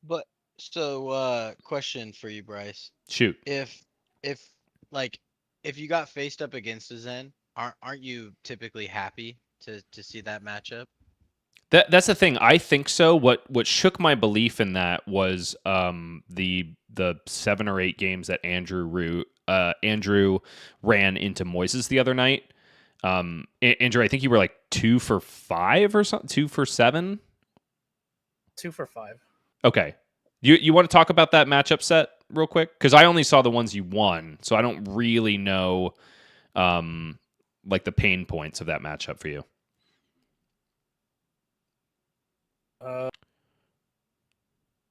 But so question for you, Bryce. Shoot. If you got faced up against a Zen, aren't you typically happy to see that matchup? That's the thing. I think so. What shook my belief in that was the 7 or 8 games that Andrew ran into Moises the other night. Andrew, I think you were like 2 for 5 or something. 2 for 7. 2 for 5. Okay. You want to talk about that matchup set real quick? Because I only saw the ones you won, so I don't really know like the pain points of that matchup for you.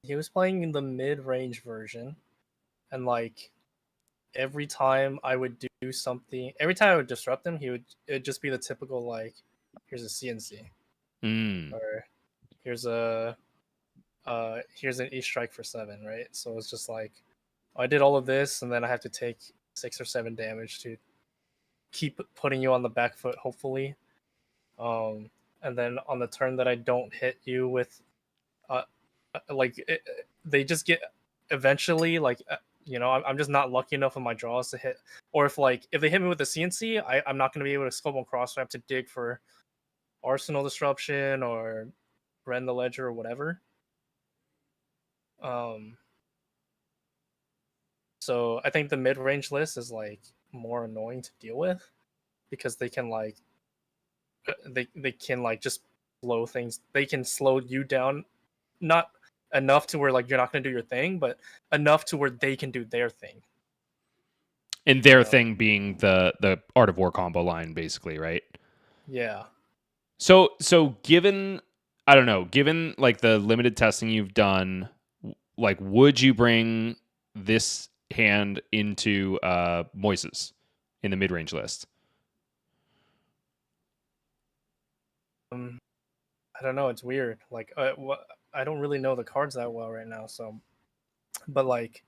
He was playing in the mid-range version, and like every time I would do something, every time I would disrupt him, it'd just be the typical like, here's a CNC, or here's an E strike for 7, right? So it's just like I did all of this, and then I have to take 6 or 7 damage to keep putting you on the back foot, hopefully. And then on the turn that I don't hit you with, they just get eventually like. I'm just not lucky enough on my draws to hit, or if they hit me with the CNC, I'm not going to be able to scope on cross. So I have to dig for Arsenal Disruption or Rend the Ledger or whatever. So I think the mid-range list is like more annoying to deal with because they can like they can like just slow things. They can slow you down, not enough to where like you're not going to do your thing, but enough to where they can do their thing. And their thing being the Art of War combo line, basically, right? Yeah. So given like the limited testing you've done, like would you bring this hand into Moises in the mid-range list? I don't know. It's weird. Like, I don't really know the cards that well right now. So, but like,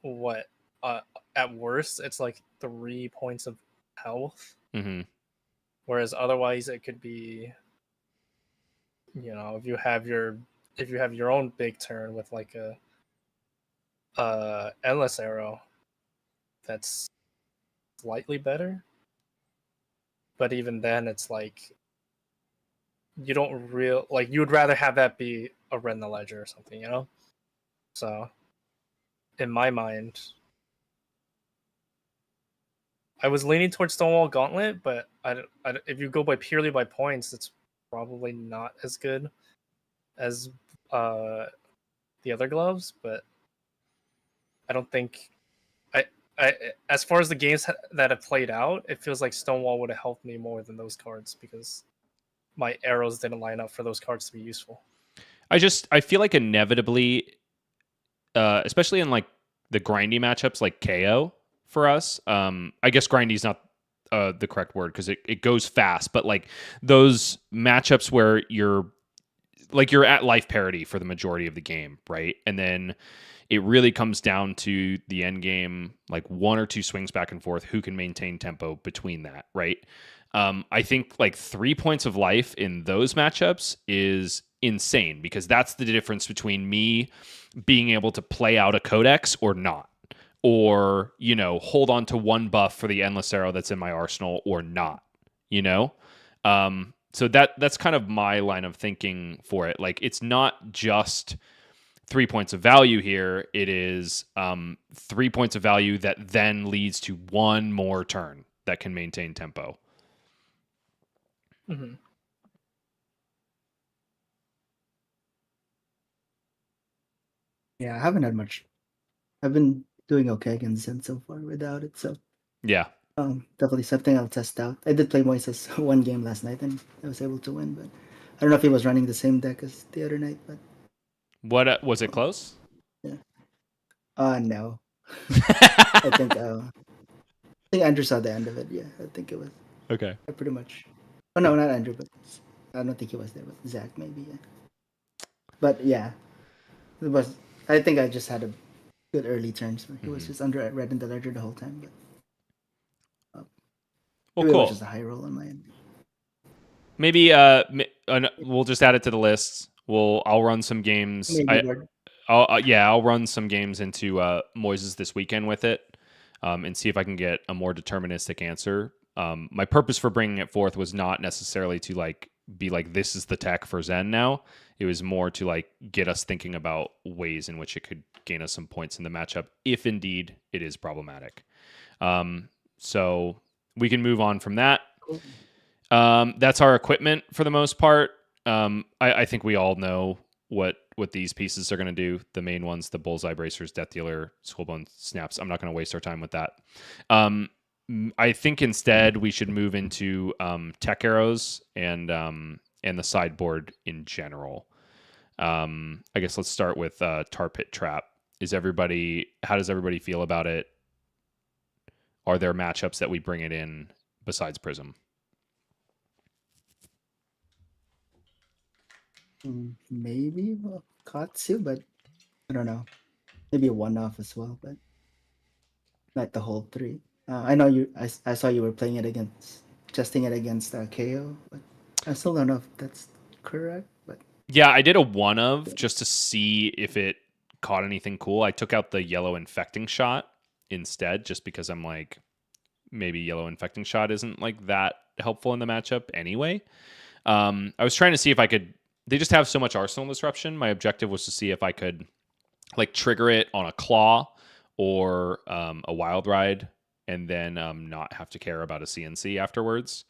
what? At worst, it's like 3 points of health. Mm-hmm. Whereas otherwise, it could be, if you have your own big turn with like a endless arrow, that's slightly better. But even then, it's like you don't you would rather have that be a Rend the Ledger or something, So, in my mind, I was leaning towards Stonewall Gauntlet, but if you go purely by points, it's probably not as good as the other gloves. But I don't think as far as the games that have played out, it feels like Stonewall would have helped me more than those cards because my arrows didn't line up for those cards to be useful. I feel like inevitably, especially in like the grindy matchups like KO for us, I guess grindy is not the correct word because it goes fast, but like those matchups where you're at life parity for the majority of the game, right? And then it really comes down to the end game, like 1 or 2 swings back and forth, who can maintain tempo between that, right? I think like 3 points of life in those matchups is insane, because that's the difference between me being able to play out a codex or not, or, you know, hold on to 1 buff for the endless arrow that's in my arsenal or not, you know? So that's kind of my line of thinking for it. Like, it's not just 3 points of value here. It is 3 points of value that then leads to 1 more turn that can maintain tempo. Mm-hmm. Yeah, I haven't had much. I've been doing okay against Zen so far without it, so Yeah. definitely something I'll test out. I did play Moises 1 game last night and I was able to win, but I don't know if he was running the same deck as the other night, but What was it close? no. I think Andrew saw the end of it. Yeah, I think it was Okay. pretty much. Oh no, not Andrew, but I don't think he was there, but Zach maybe. Yeah. But yeah, it was. I think I just had a good early turn, so he was just under red in the ledger the whole time. But Well, maybe it was cool. just a high roll on my end. Maybe we'll just add it to the list. I'll run some games. I'll run some games into Moises this weekend with it, and see if I can get a more deterministic answer. My purpose for bringing it forth was not necessarily to like be like, this is the tech for Zen now. It was more to like get us thinking about ways in which it could gain us some points in the matchup, if indeed it is problematic. So we can move on from that. Cool. That's our equipment for the most part. I think we all know what these pieces are going to do. The main ones, the Bullseye Bracers, Death Dealer, Skullbone Snaps. I'm not going to waste our time with that. I think instead we should move into tech arrows and the sideboard in general. I guess let's start with Tar Pit Trap. How does everybody feel about it? Are there matchups that we bring it in besides Prism? Maybe Katsu, but I don't know. Maybe a one-off as well, but not the whole 3. I know you. I saw you were playing it against, testing it against KO, but I still don't know if that's correct. But yeah, I did a one of just to see if it caught anything cool. I took out the yellow infecting shot instead, just because I'm like, maybe yellow infecting shot isn't like that helpful in the matchup anyway. I was trying to see if I could. They just have so much arsenal disruption. My objective was to see if I could like trigger it on a claw or a wild ride, and then not have to care about a CNC afterwards.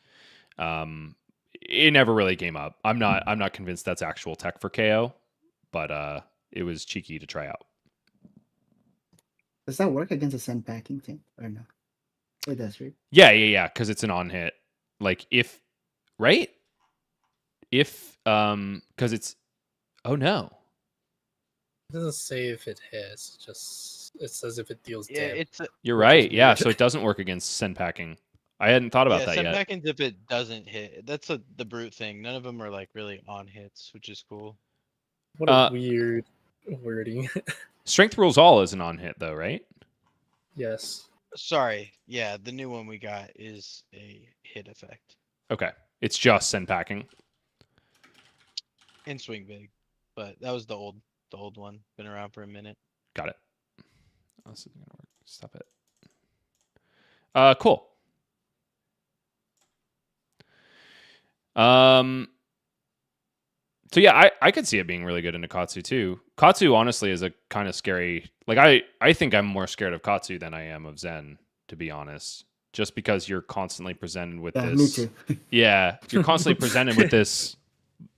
It never really came up. I'm not convinced that's actual tech for KO, but it was cheeky to try out. does that work against a sand packing thing or no? It does, right? Yeah, because it's an on hit. Like if because it's no. It doesn't say if it hits, just it says if it deals Yeah, damage. You're which is right. Yeah, weird. so it doesn't work against send packing. I hadn't thought about that yet. Packings if it doesn't hit. That's the brute thing. None of them are like really on hits, which is cool. What a weird wording. Strength rules all is an on hit though, right? Yes. Sorry, yeah, the new one we got is a hit effect. Okay, it's just send packing. And swing big, but that was the old one. Been around for a minute. Got it. Oh, this isn't gonna work. Stop it. Cool. So yeah, I could see it being really good into Katsu too. Katsu honestly is a kind of scary. Like I think I'm more scared of Katsu than I am of Zen, to be honest. Just because you're constantly presented with this. Me too. Yeah, you're constantly presented with this,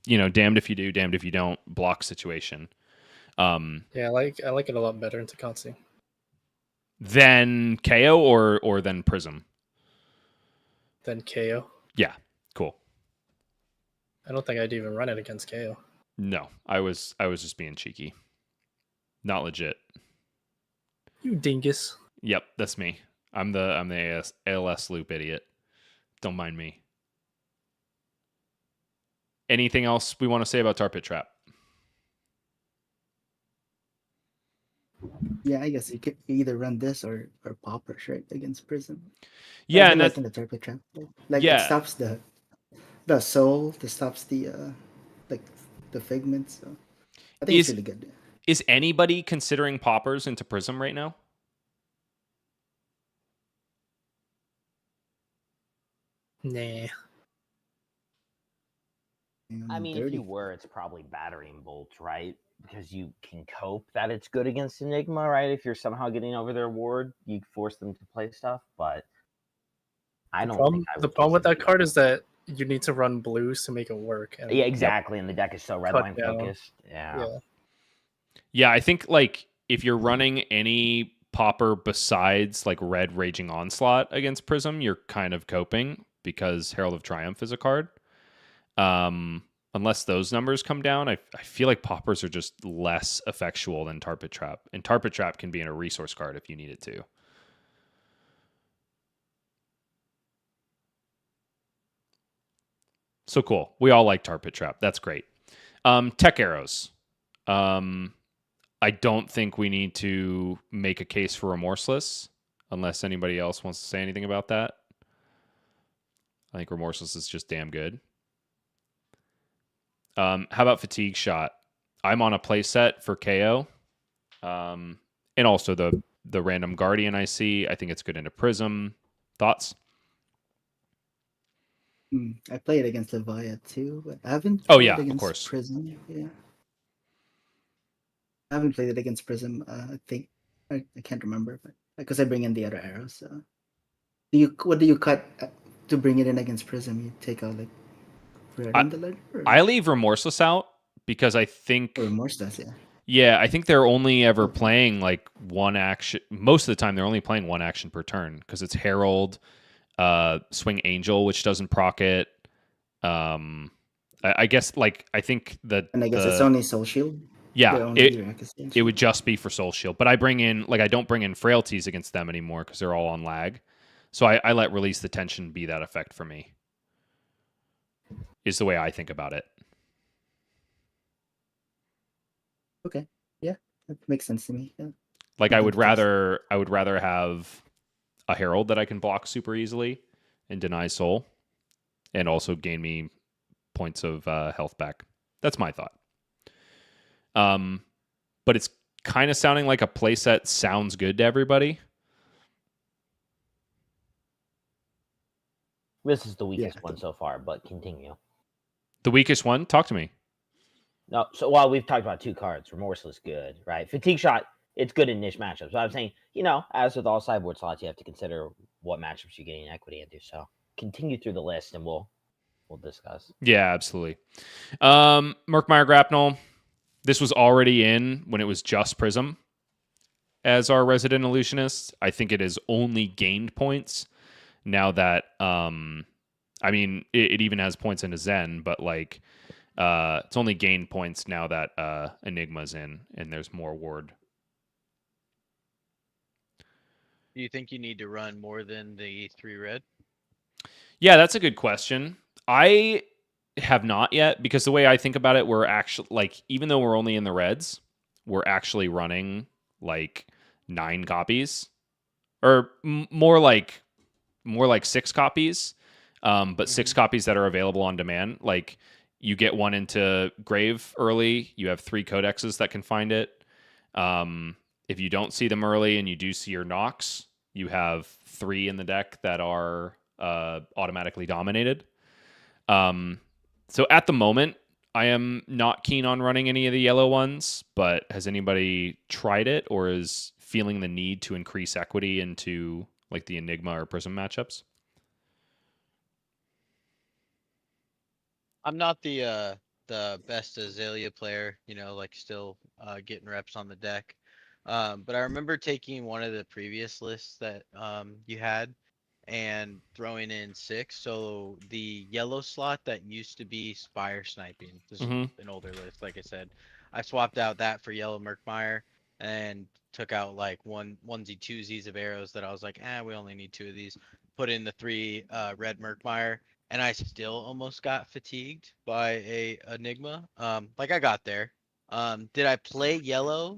damned if you do, damned if you don't block situation. Yeah, I like it a lot better into Katsu. Than KO or than Prism? Than KO. Yeah, cool. I don't think I'd even run it against KO. No, I was just being cheeky. Not legit. You dingus. Yep, that's me. I'm the ALS loop idiot. Don't mind me. Anything else we want to say about Tar Pit Trap? Yeah, I guess you could either run this or poppers, right, against Prism. Yeah, I've and been that's liking the Turbo Trap. Like it yeah. stops the soul, it stops the like the figments. So I think it's Is really good. is anybody considering poppers into Prism right now? Nah. I mean, if you were, it's probably battering bolts, right? Because you can cope that it's good against Enigma, right? If you're somehow getting over their ward, you force them to play stuff. But I don't think I would. The problem with that card is that you need to run blues to make it work. And Yeah, exactly. And the deck is so redline down. focused. Yeah. Yeah, I think like if you're running any popper besides like red Raging Onslaught against Prism, you're kind of coping because Herald of Triumph is a card. Unless those numbers come down, I feel like poppers are just less effectual than Tarpit Trap. And Tarpit Trap can be in a resource card if you need it to. So cool. We all like Tarpit Trap. That's great. Tech arrows. I don't think we need to make a case for Remorseless unless anybody else wants to say anything about that. I think Remorseless is just damn good. How about Fatigue Shot? I'm on a play set for KO. And also the random Guardian I see. I think it's good into Prism. Thoughts? I played against Avaya too, but I haven't Oh, played yeah, it against of course. Prism. Yeah. I haven't played it against Prism. I think I can't remember, but because I bring in the other arrows. So. What do you cut to bring it in against Prism? You take out like Red on the ledger? I leave Remorseless out because I think Remorseless, yeah. Yeah, I think they're only ever playing like one action. Most of the time, they're only playing one action per turn because it's Herald, Swing Angel, which doesn't proc it. I guess like I think that And I guess it's only Soul Shield. Yeah, it would Shield. just be for Soul Shield. But I don't bring in Frailties against them anymore because they're all on lag. So I let Release the Tension be that effect for me. Is the way I think about it. Okay, yeah, that makes sense to me. Yeah. Like I would rather have a Herald that I can block super easily and deny Soul, and also gain me points of health back. That's my thought. But it's kind of sounding like a playset sounds good to everybody. This is the weakest one so far, but continue. The weakest one? Talk to me. No, so while we've talked about two cards, Remorseless good, right? Fatigue Shot, it's good in niche matchups. But I'm saying, as with all sideboard slots, you have to consider what matchups you're getting equity into. So continue through the list and we'll discuss. Yeah, absolutely. Murkmire Grapnel. This was already in when it was just Prism as our resident illusionist. I think it has only gained points now that it even has points into Zen, but like it's only gained points now that Enigma's in and there's more ward. Do you think you need to run more than the 3 red? Yeah, that's a good question. I have not yet, because the way I think about it, we're actually like, even though we're only in the reds, we're actually running like 9 copies or more like 6 copies. But 6 copies that are available on demand. Like you get one into Grave early, you have 3 codexes that can find it. If you don't see them early and you do see your Nox, you have 3 in the deck that are automatically dominated. So at the moment, I am not keen on running any of the yellow ones, but has anybody tried it or is feeling the need to increase equity into like the Enigma or Prism matchups? I'm not the best Azalea player, like still getting reps on the deck. But I remember taking one of the previous lists that you had and throwing in 6. So the yellow slot that used to be Spire Sniping. This is an older list, like I said. I swapped out that for yellow Murkmire and took out like onesie twosies of arrows that I was like, we only need 2 of these. Put in the 3 red Murkmire, and I still almost got fatigued by a Enigma. Like I got there. Did I play yellow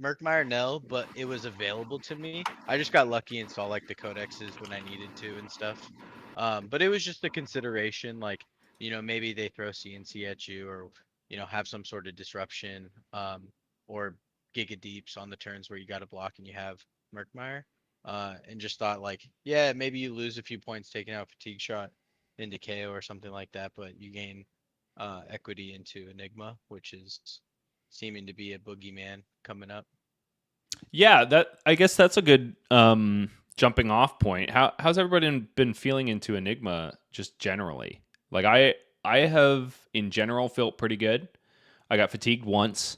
Murkmire, no, but it was available to me. I just got lucky and saw like the codexes when I needed to and stuff. But it was just a consideration, like, maybe they throw CNC at you, or have some sort of disruption, or Giga Deeps on the turns where you got to block and you have Murkmire. And just thought like, yeah, maybe you lose a few points taking out Fatigue Shot into KO or something like that, but you gain equity into Enigma, which is seeming to be a boogeyman coming up. Yeah, I guess that's a good jumping off point. How's everybody been feeling into Enigma just generally? Like I have in general felt pretty good. I got fatigued once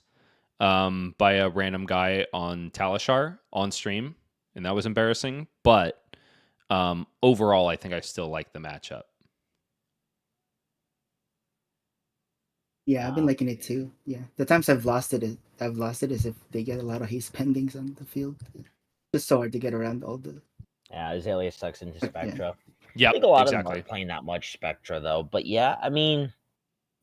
by a random guy on Talishar on stream, and that was embarrassing. But overall, I think I still like the matchup. Yeah, I've been liking it too. Yeah, the times I've lost it is if they get a lot of haste pendings on the field. It's so hard to get around all the. Yeah, Azalea sucks into Spectra. Yeah, I think a lot of them exactly. aren't playing that much Spectra though. But yeah, I mean,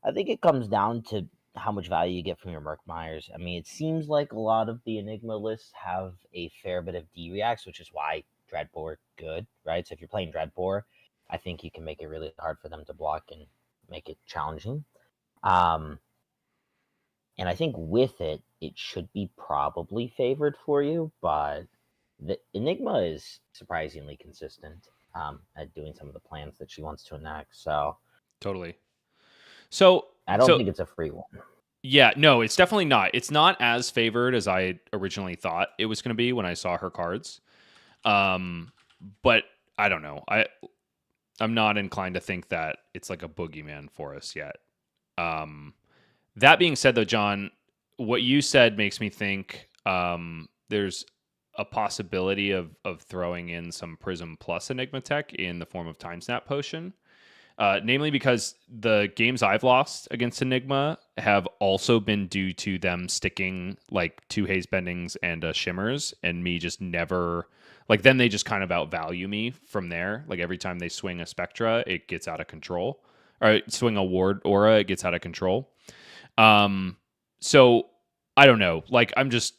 I think it comes down to how much value you get from your Murkmires. I mean, it seems like a lot of the Enigma lists have a fair bit of D-reacts, which is why Dreadbore good, right? So if you're playing Dreadbore, I think you can make it really hard for them to block and make it challenging. And I think with it, it should be probably favored for you, but the Enigma is surprisingly consistent at doing some of the plans that she wants to enact. So Totally. So I don't think it's a free one. Yeah, no, it's definitely not. It's not as favored as I originally thought it was going to be when I saw her cards. But I don't know. I'm not inclined to think that it's like a boogeyman for us yet. That being said, though, John, what you said makes me think there's a possibility of throwing in some Prism plus Enigma tech in the form of Time Snap Potion. Namely because the games I've lost against Enigma have also been due to them sticking like 2 haze bendings and shimmers, and me just never like. Then they just kind of outvalue me from there. Like every time they swing a Spectra, it gets out of control. Or swing a Ward Aura, it gets out of control. So I don't know. Like I'm just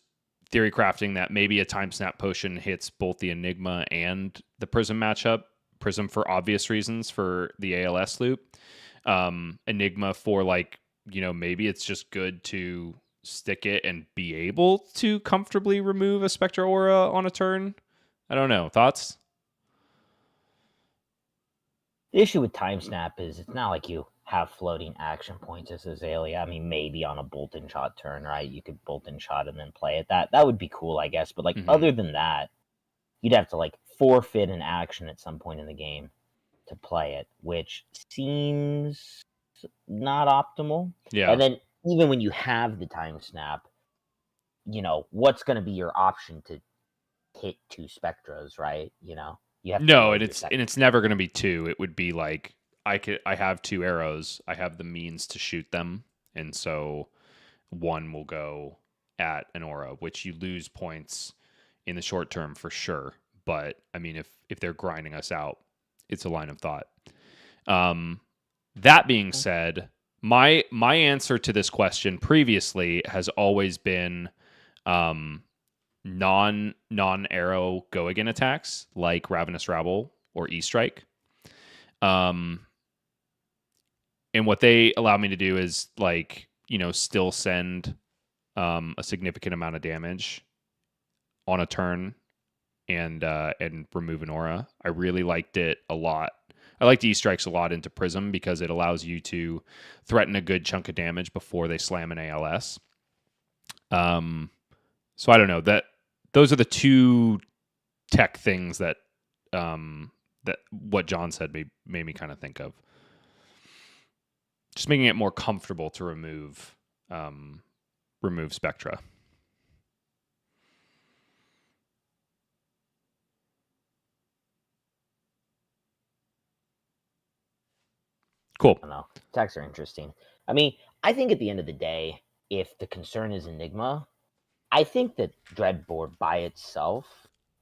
theory crafting that maybe a Time Snap Potion hits both the Enigma and the Prism matchup. Prism for obvious reasons for the ALS loop. Enigma for like, maybe it's just good to stick it and be able to comfortably remove a Spectra Aura on a turn. I don't know. Thoughts? The issue with Time Snap is it's not like you have floating action points as Azalea. I mean, maybe on a bolt and shot turn, right? You could bolt and shot and then play it. That would be cool, I guess. But like other than that, you'd have to like forfeit an action at some point in the game to play it, which seems not optimal. Yeah. And then even when you have the Time Snap, what's going to be your option to hit 2 Spectras, right? You have no, and it's never going to be 2. It would be like I have 2 arrows. I have the means to shoot them, and so one will go at an aura, which you lose points in the short term for sure. But I mean, if they're grinding us out, it's a line of thought. That being said, my answer to this question previously has always been non-arrow go again attacks like Ravenous Rabble or E-Strike. And what they allow me to do is like, still send a significant amount of damage on a turn and remove an aura. I really liked it a lot. I liked E-Strikes a lot into Prism because it allows you to threaten a good chunk of damage before they slam an ALS. So I don't know, that those are the 2 tech things that that what John said made me kind of think of. Just making it more comfortable to remove Spectra. Cool. I don't know. Attacks are interesting. I mean, I think at the end of the day, if the concern is Enigma, I think that Dreadbore by itself,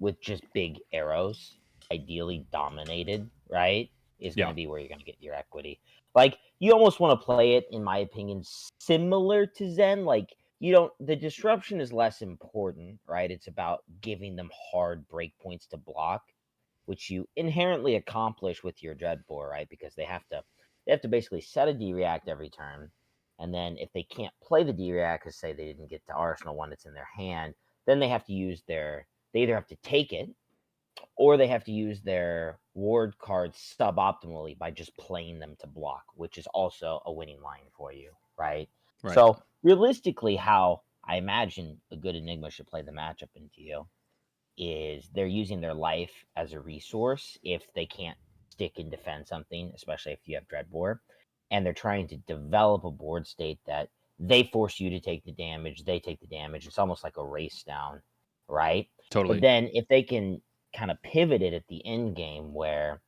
with just big arrows, ideally dominated, right, is going to be where you're going to get your equity. Like, you almost want to play it, in my opinion, similar to Zen. Like, the disruption is less important, right? It's about giving them hard breakpoints to block, which you inherently accomplish with your Dreadbore, right? Because they have to basically set a D-React every turn, and then if they can't play the D-React, because say they didn't get to Arsenal one that's in their hand, then they have to use they either have to take it, or they have to use their ward cards suboptimally by just playing them to block, which is also a winning line for you, right? Right. So realistically, how I imagine a good Enigma should play the matchup into you is they're using their life as a resource if they can't stick and defend something, especially if you have Dreadbore, and they're trying to develop a board state that they force you to take the damage, they take the damage. It's almost like a race down, right? Totally. But then if they can kind of pivot it at the end game where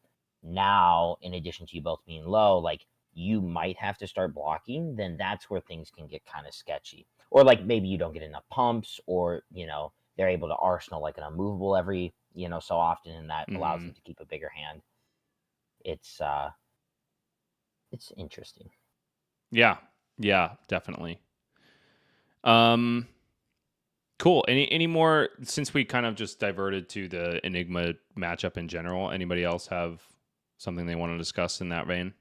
now, in addition to you both being low, like you might have to start blocking, then that's where things can get kind of sketchy. Or like maybe you don't get enough pumps, or they're able to arsenal like an unmovable every so often, and that allows them to keep a bigger hand. It's interesting. Yeah, definitely. Cool. Any more, since we kind of just diverted to the Enigma matchup in general, anybody else have something they want to discuss in that vein?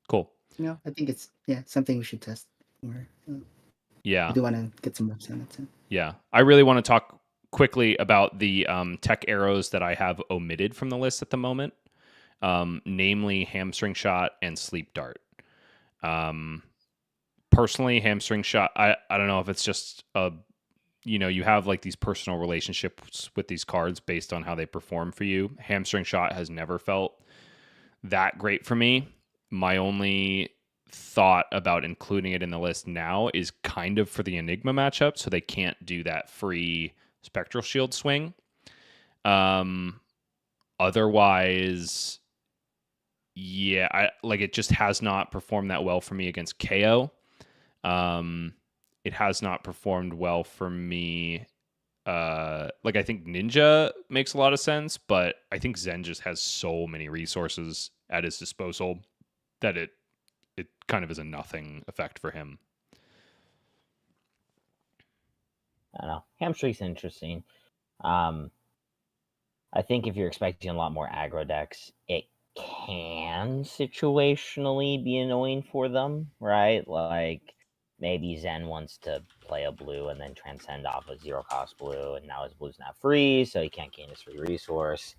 Cool. No, I think it's something we should test more. Yeah. I do want to get some reps on it too. Yeah. I really want to talk quickly about the tech arrows that I have omitted from the list at the moment, namely hamstring shot and sleep dart. Personally, hamstring shot, I don't know if it's just you have like these personal relationships with these cards based on how they perform for you. Hamstring shot has never felt that great for me. My only thought about including it in the list now is kind of for the Enigma matchup, so they can't do that free Spectral Shield swing. Otherwise, yeah, it just has not performed that well for me against KO. It has not performed well for me. I think Ninja makes a lot of sense, but I think Zen just has so many resources at his disposal that it kind of is a nothing effect for him. I don't know. Hamstring's interesting. I think if you're expecting a lot more aggro decks, it can situationally be annoying for them, right? Like maybe Zen wants to play a blue and then transcend off a 0-cost blue, and now his blue's not free, so he can't gain his free resource.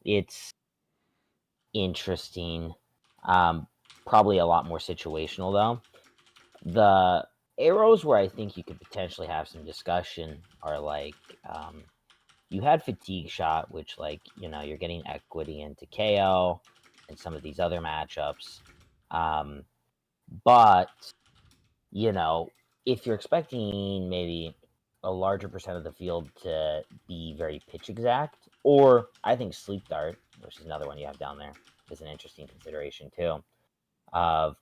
It's interesting. Probably a lot more situational though. The arrows where I think you could potentially have some discussion are like you had fatigue shot, which you're getting equity into KO and some of these other matchups. But if you're expecting maybe a larger percent of the field to be very pitch exact, or I think sleep dart, which is another one you have down there, is an interesting consideration too. Of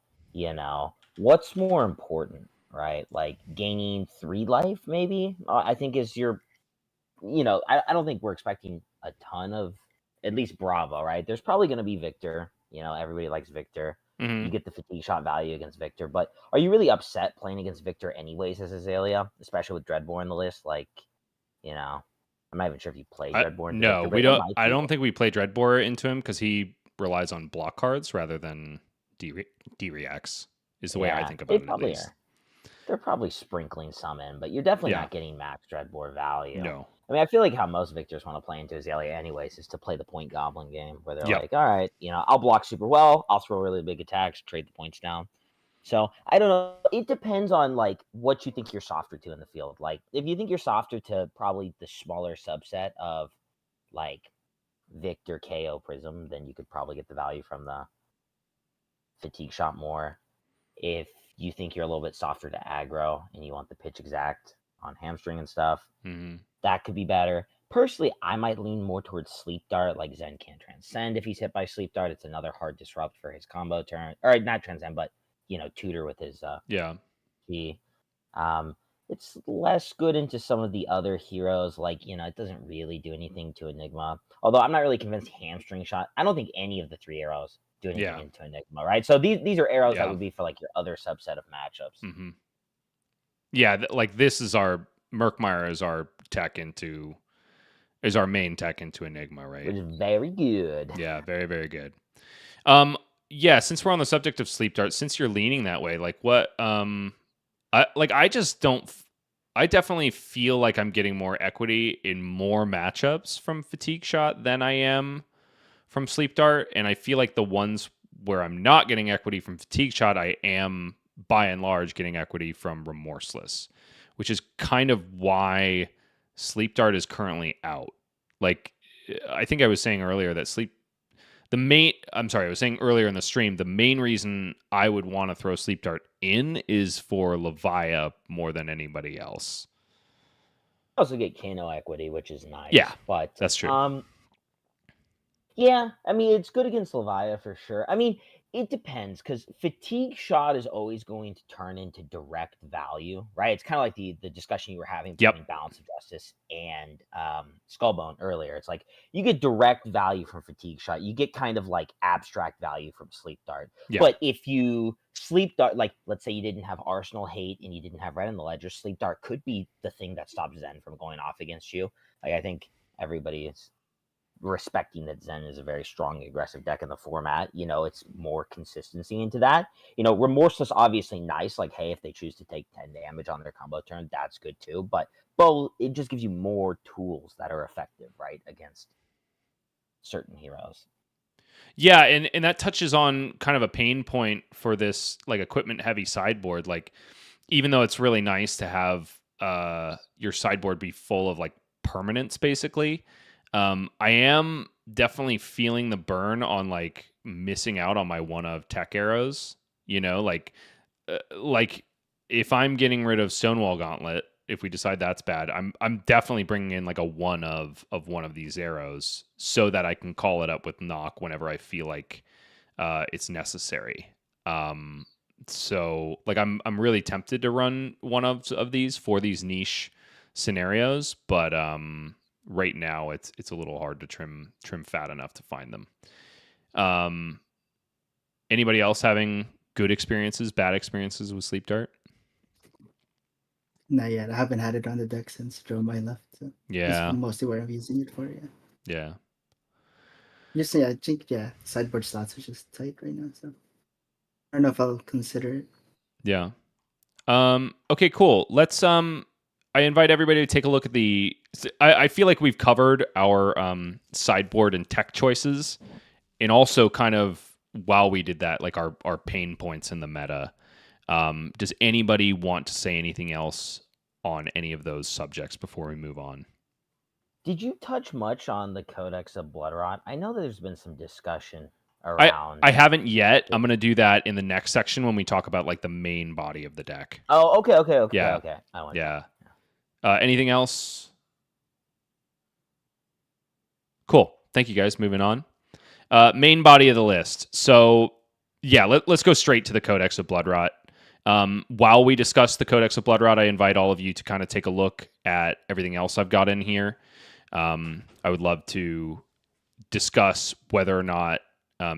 what's more important, right? Like gaining 3 life, maybe I think is your. I don't think we're expecting a ton of at least Bravo, right? There's probably going to be Victor. Everybody likes Victor. Mm-hmm. You get the fatigue shot value against Victor, but are you really upset playing against Victor anyways as Azalea, especially with Dreadbore in the list? I'm not even sure if you play Dreadbore into No, Victor, we don't. I don't think we play Dreadbore into him because he relies on block cards rather than D-reacts, is the way I think about it, at least. They're probably sprinkling some in, but you're definitely not getting max Dreadbore value. No. I mean, I feel like how most Victors want to play into Azalea anyways is to play the point goblin game where they're like, all right, I'll block super well, I'll throw really big attacks, trade the points down. So I don't know. It depends on what you think you're softer to in the field. Like if you think you're softer to probably the smaller subset of Victor KO Prism, then you could probably get the value from the fatigue shot more. If you think you're a little bit softer to aggro and you want the pitch exact on hamstring and stuff, that could be better. Personally, I might lean more towards sleep dart. Like Zen can't transcend if he's hit by sleep dart. It's another hard disrupt for his combo turn, or not transcend, but tutor with his key. It's less good into some of the other heroes. It doesn't really do anything to Enigma. Although I'm not really convinced hamstring shot. I don't think any of the 3 arrows do anything Yeah. into Enigma, right? So these are arrows Yeah. that would be for like your other subset of matchups. Mm-hmm. Yeah, like this is our Murkmire is our main tech into Enigma, right? Which is very good. Yeah, very, very good. Yeah, since we're on the subject of sleep dart, since you're leaning that way, like what I just don't I definitely feel like I'm getting more equity in more matchups from fatigue shot than I am from sleep dart, and I feel like the ones where I'm not getting equity from fatigue shot, I am by and large getting equity from remorseless, which is kind of why sleep dart is currently out. Like I think I was saying earlier that I was saying earlier in the stream, the main reason I would want to throw sleep dart in is for Levia more than anybody else. You also get Kano equity, which is nice. Yeah, but that's true. Yeah, I mean, it's good against Levia for sure. I mean, it depends because fatigue shot is always going to turn into direct value, right? It's kind of like the discussion you were having between Balance of Justice and Skullbone earlier. It's like you get direct value from fatigue shot. You get kind of like abstract value from sleep dart. Yeah. But if you sleep dart, like let's say you didn't have Arsenal hate and you didn't have red in the ledger, sleep dart could be the thing that stops Zen from going off against you. Like I think everybody is respecting that Zen is a very strong aggressive deck in the format. It's more consistency into that. Remorseless obviously nice, like hey, if they choose to take 10 damage on their combo turn, that's good too, but it just gives you more tools that are effective, right, against certain heroes. Yeah, and that touches on kind of a pain point for this like equipment heavy sideboard. Like even though it's really nice to have your sideboard be full of like permanents basically, I am definitely feeling the burn on like missing out on my one of tech arrows. Like if I'm getting rid of Stonewall Gauntlet, if we decide that's bad, I'm definitely bringing in like a one of one of these arrows so that I can call it up with knock whenever I feel like it's necessary. So like I'm really tempted to run one of these for these niche scenarios, but right now it's a little hard to trim fat enough to find them. Anybody else having good experiences, bad experiences with sleep dart? Not yet. I haven't had it on the deck since Dromai left. So Yeah. that's mostly what I'm using it for. Yeah. I think sideboard slots are just tight right now. So I don't know if I'll consider it. Yeah. Okay, cool. Let's I invite everybody to take a look at I feel like we've covered our sideboard and tech choices, and also kind of while we did that, like our pain points in the meta. Does anybody want to say anything else on any of those subjects before we move on? Did you touch much on the Codex of Bloodrot? I know there's been some discussion around. I haven't yet. I'm going to do that in the next section when we talk about like the main body of the deck. Oh, okay. Yeah. Okay. Yeah. Anything else? Cool. Thank you, guys. Moving on. Main body of the list. So, yeah, let's go straight to the Codex of Bloodrot. While we discuss the Codex of Bloodrot, I invite all of you to kind of take a look at everything else I've got in here. I would love to discuss whether or not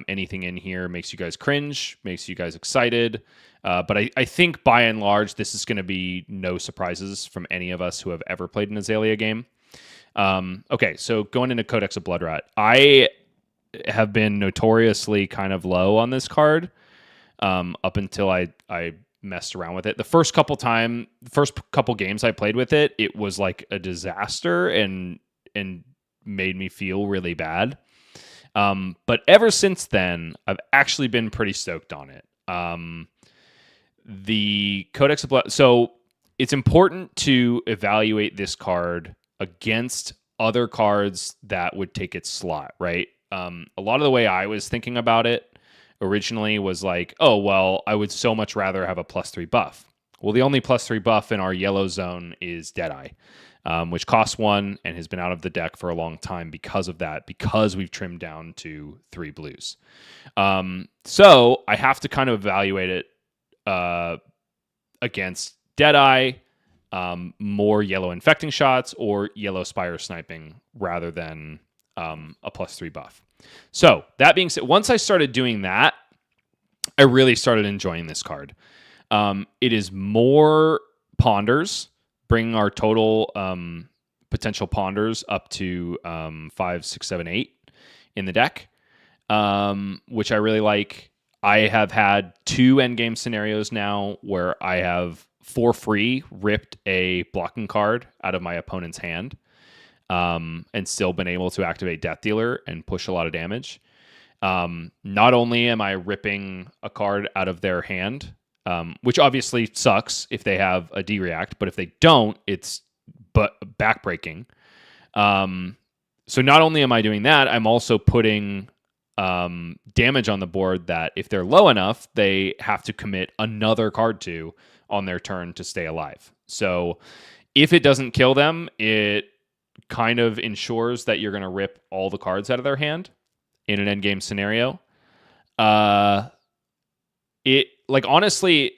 anything in here makes you guys cringe, makes you guys excited. But I think by and large, this is going to be no surprises from any of us who have ever played an Azalea game. Okay, so going into Codex of Bloodrot, I have been notoriously kind of low on this card up until I messed around with it. The first couple games I played with it, it was like a disaster and made me feel really bad. But ever since then, I've actually been pretty stoked on it. The Codex of Blood. So it's important to evaluate this card against other cards that would take its slot, right? A lot of the way I was thinking about it originally was like, oh, well, I would so much rather have a +3 buff. Well, the only +3 buff in our yellow zone is Deadeye, which costs 1 and has been out of the deck for a long time because of that, because we've trimmed down to 3 blues. So I have to kind of evaluate it against Deadeye, more yellow infecting shots, or yellow Spire sniping rather than a +3 buff. So that being said, once I started doing that, I really started enjoying this card. It is more ponders, bringing our total potential ponders up to 5, 6, 7, 8 in the deck, which I really like. I have had 2 endgame scenarios now where I have, for free, ripped a blocking card out of my opponent's hand, and still been able to activate Death Dealer and push a lot of damage. Not only am I ripping a card out of their hand, which obviously sucks if they have a D-React, but if they don't, it's backbreaking. So not only am I doing that, I'm also putting damage on the board that if they're low enough, they have to commit another card to on their turn to stay alive. So if it doesn't kill them, it kind of ensures that you're going to rip all the cards out of their hand in an endgame scenario. Honestly,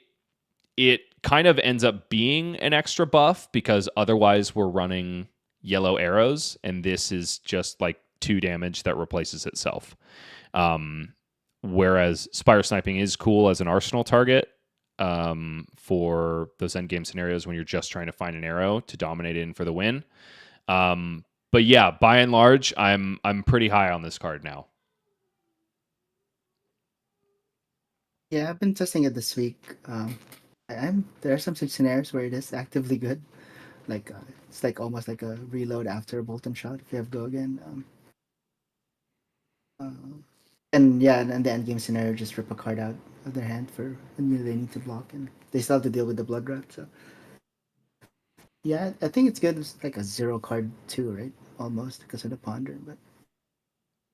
it kind of ends up being an extra buff because otherwise we're running yellow arrows, and this is just like 2 damage that replaces itself. Whereas Spire Sniping is cool as an arsenal target for those endgame scenarios when you're just trying to find an arrow to dominate in for the win. But yeah, by and large, I'm pretty high on this card now. Yeah, I've been testing it this week. There are some scenarios where it is actively good. Like it's like almost like a reload after a Bolton shot if you have go again. And the end game scenario, just rip a card out of their hand for when they need to block, and they still have to deal with the blood rat. So yeah, I think it's good. It's like a 0 card too, right? Almost because of the ponder, but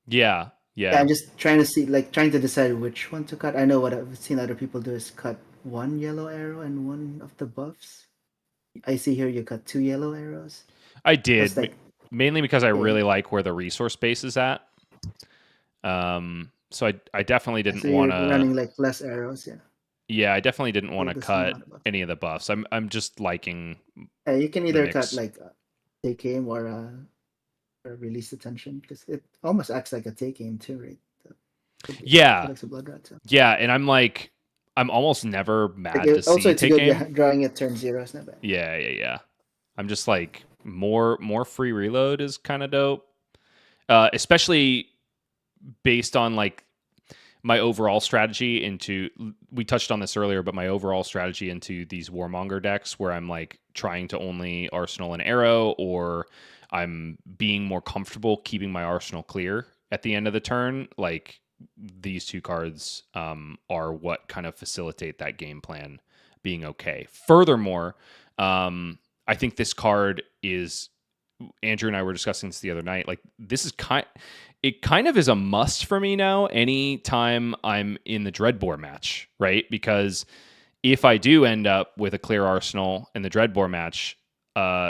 Yeah. I'm just trying to decide which one to cut. I know what I've seen other people do is cut 1 yellow arrow and 1 of the buffs. I see here you cut 2 yellow arrows. I did, Like, mainly because I really like where the resource base is at. So I definitely didn't want to running like less arrows. Yeah, I definitely didn't want to the same cut amount of buffs. any of the buffs. I'm just liking. You can either cut mix. like take aim or release attention, because it almost acts like a take aim too, right? Yeah. Collects a blood rat, so. Yeah, and I'm almost never mad to see also, it's take good. aim. Yeah, drawing at turn 0 is not bad. Yeah. I'm just like more free reload is kind of dope, especially based on like my overall strategy into. We touched on this earlier, but my overall strategy into these Warmonger decks, where I'm like trying to only arsenal an arrow, or I'm being more comfortable keeping my arsenal clear at the end of the turn. Like these 2 cards are what kind of facilitate that game plan being okay. Furthermore, I think this card is, Andrew and I were discussing this the other night, like this is it kind of is a must for me now anytime I'm in the Dreadbore match, right? Because if I do end up with a clear arsenal in the Dreadbore match,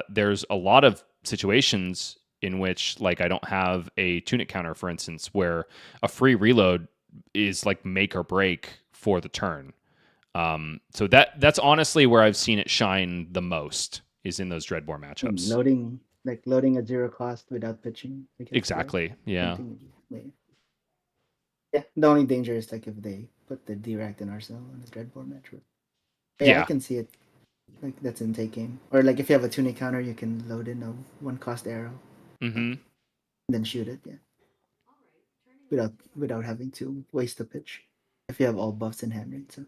there's a lot of situations in which like I don't have a tunic counter, for instance, where a free reload is like make or break for the turn. So that's honestly where I've seen it shine the most, is in those Dreadbore matchups. Loading at 0 cost without pitching. Exactly. Yeah. Yeah. The only danger is like if they put the direct in Arsenal on the Dreadbore match. Yeah, I can see it. Like that's in take game, or like if you have a tunic counter, you can load in a 1 cost arrow. Mm-hmm. Then shoot it. Yeah. Without having to waste the pitch, if you have all buffs in hand, right? So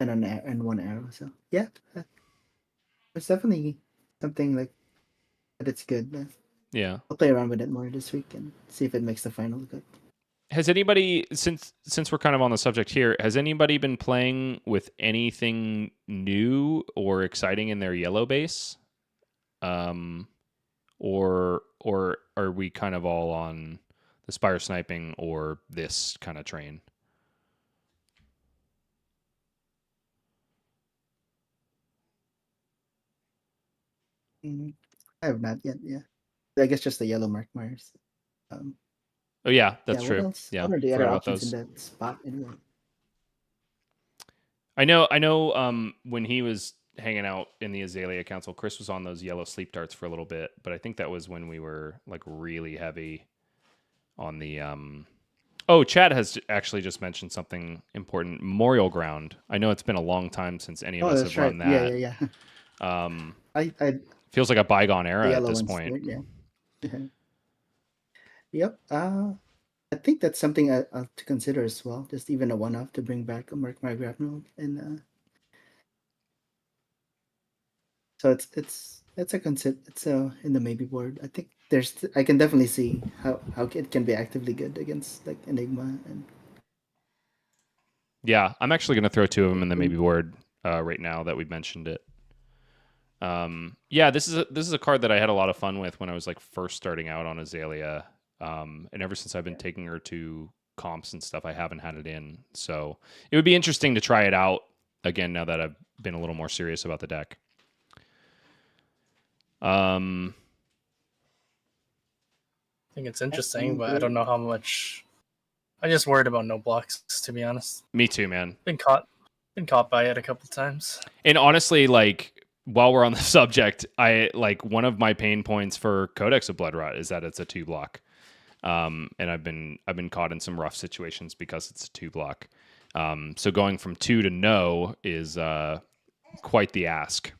and 1 arrow. So yeah, it's definitely something like. But it's good. Yeah. I'll play around with it more this week and see if it makes the final good. Has anybody, since we're kind of on the subject here, has anybody been playing with anything new or exciting in their yellow base? Or are we kind of all on the Spire Sniping or this kind of train? I have not yet. Yeah, I guess just the yellow mark Mars. Oh yeah, that's What true. else? Yeah, What are the forgot other about options those. in that spot anyway? I know. When he was hanging out in the Azalea Council, Chris was on those yellow sleep darts for a little bit, but I think that was when we were like really heavy on the Oh, Chad has actually just mentioned something important. Memorial Ground. I know it's been a long time since any of Oh, us that's have right. run that. Yeah. Um, I feels like a bygone era the at yellow this one's point. great. Yeah. Yep. I think that's something to consider as well. Just even a one-off to bring back a Mark My Grapnel, and so it's a concept. It's in the maybe board. I think I can definitely see how it can be actively good against like Enigma and. Yeah, I'm actually going to throw two of them in the maybe board right now that we mentioned it. Yeah, this is a card that I had a lot of fun with when I was like first starting out on Azalea, and ever since I've been taking her to comps and stuff, I haven't had it in. So it would be interesting to try it out again now that I've been a little more serious about the deck. I think it's interesting, but I don't know how much. I just worried about no blocks, to be honest. Me too, man. Been caught by it a couple times. And honestly, like while we're on the subject, I like one of my pain points for Codex of Bloodrot is that it's a 2-block. And I've been caught in some rough situations because it's a 2-block. So going from 2 to no is quite the ask.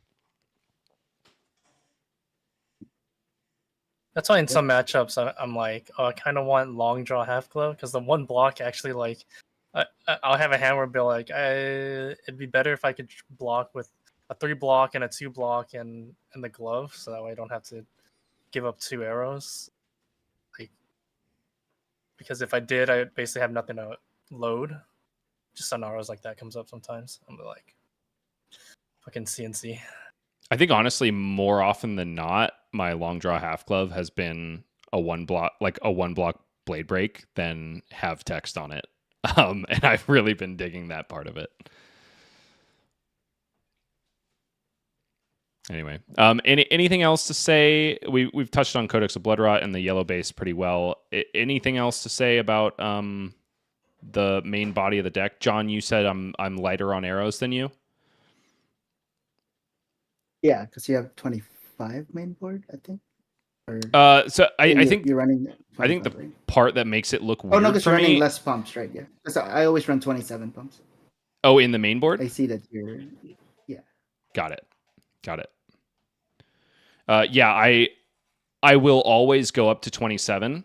That's why in some matchups I'm like, oh, I kind of want long draw half glove because the one block actually like, I'll have a hand where it'll be like, it'd be better if I could block with a 3-block and a 2-block and the glove, so that way I don't have to give up 2 arrows. Like, because if I did, I basically have nothing to load. Just on arrows like that comes up sometimes. I'm like, fucking CNC. I think honestly, more often than not, my long draw half glove has been a 1-block blade break than have text on it. And I've really been digging that part of it. Anyway, anything else to say? We've touched on Codex of Bloodrot and the yellow base pretty well. Anything else to say about the main body of the deck? John, you said I'm lighter on arrows than you. Yeah, because you have 25 main board, I think. So I think you're running. I think the right? part that makes it look weird Oh no, because for you're running me. less pumps, right? Yeah, because I always run 27 pumps. Oh, in the main board. I see that you're. Yeah. Got it. Yeah, I will always go up to 27,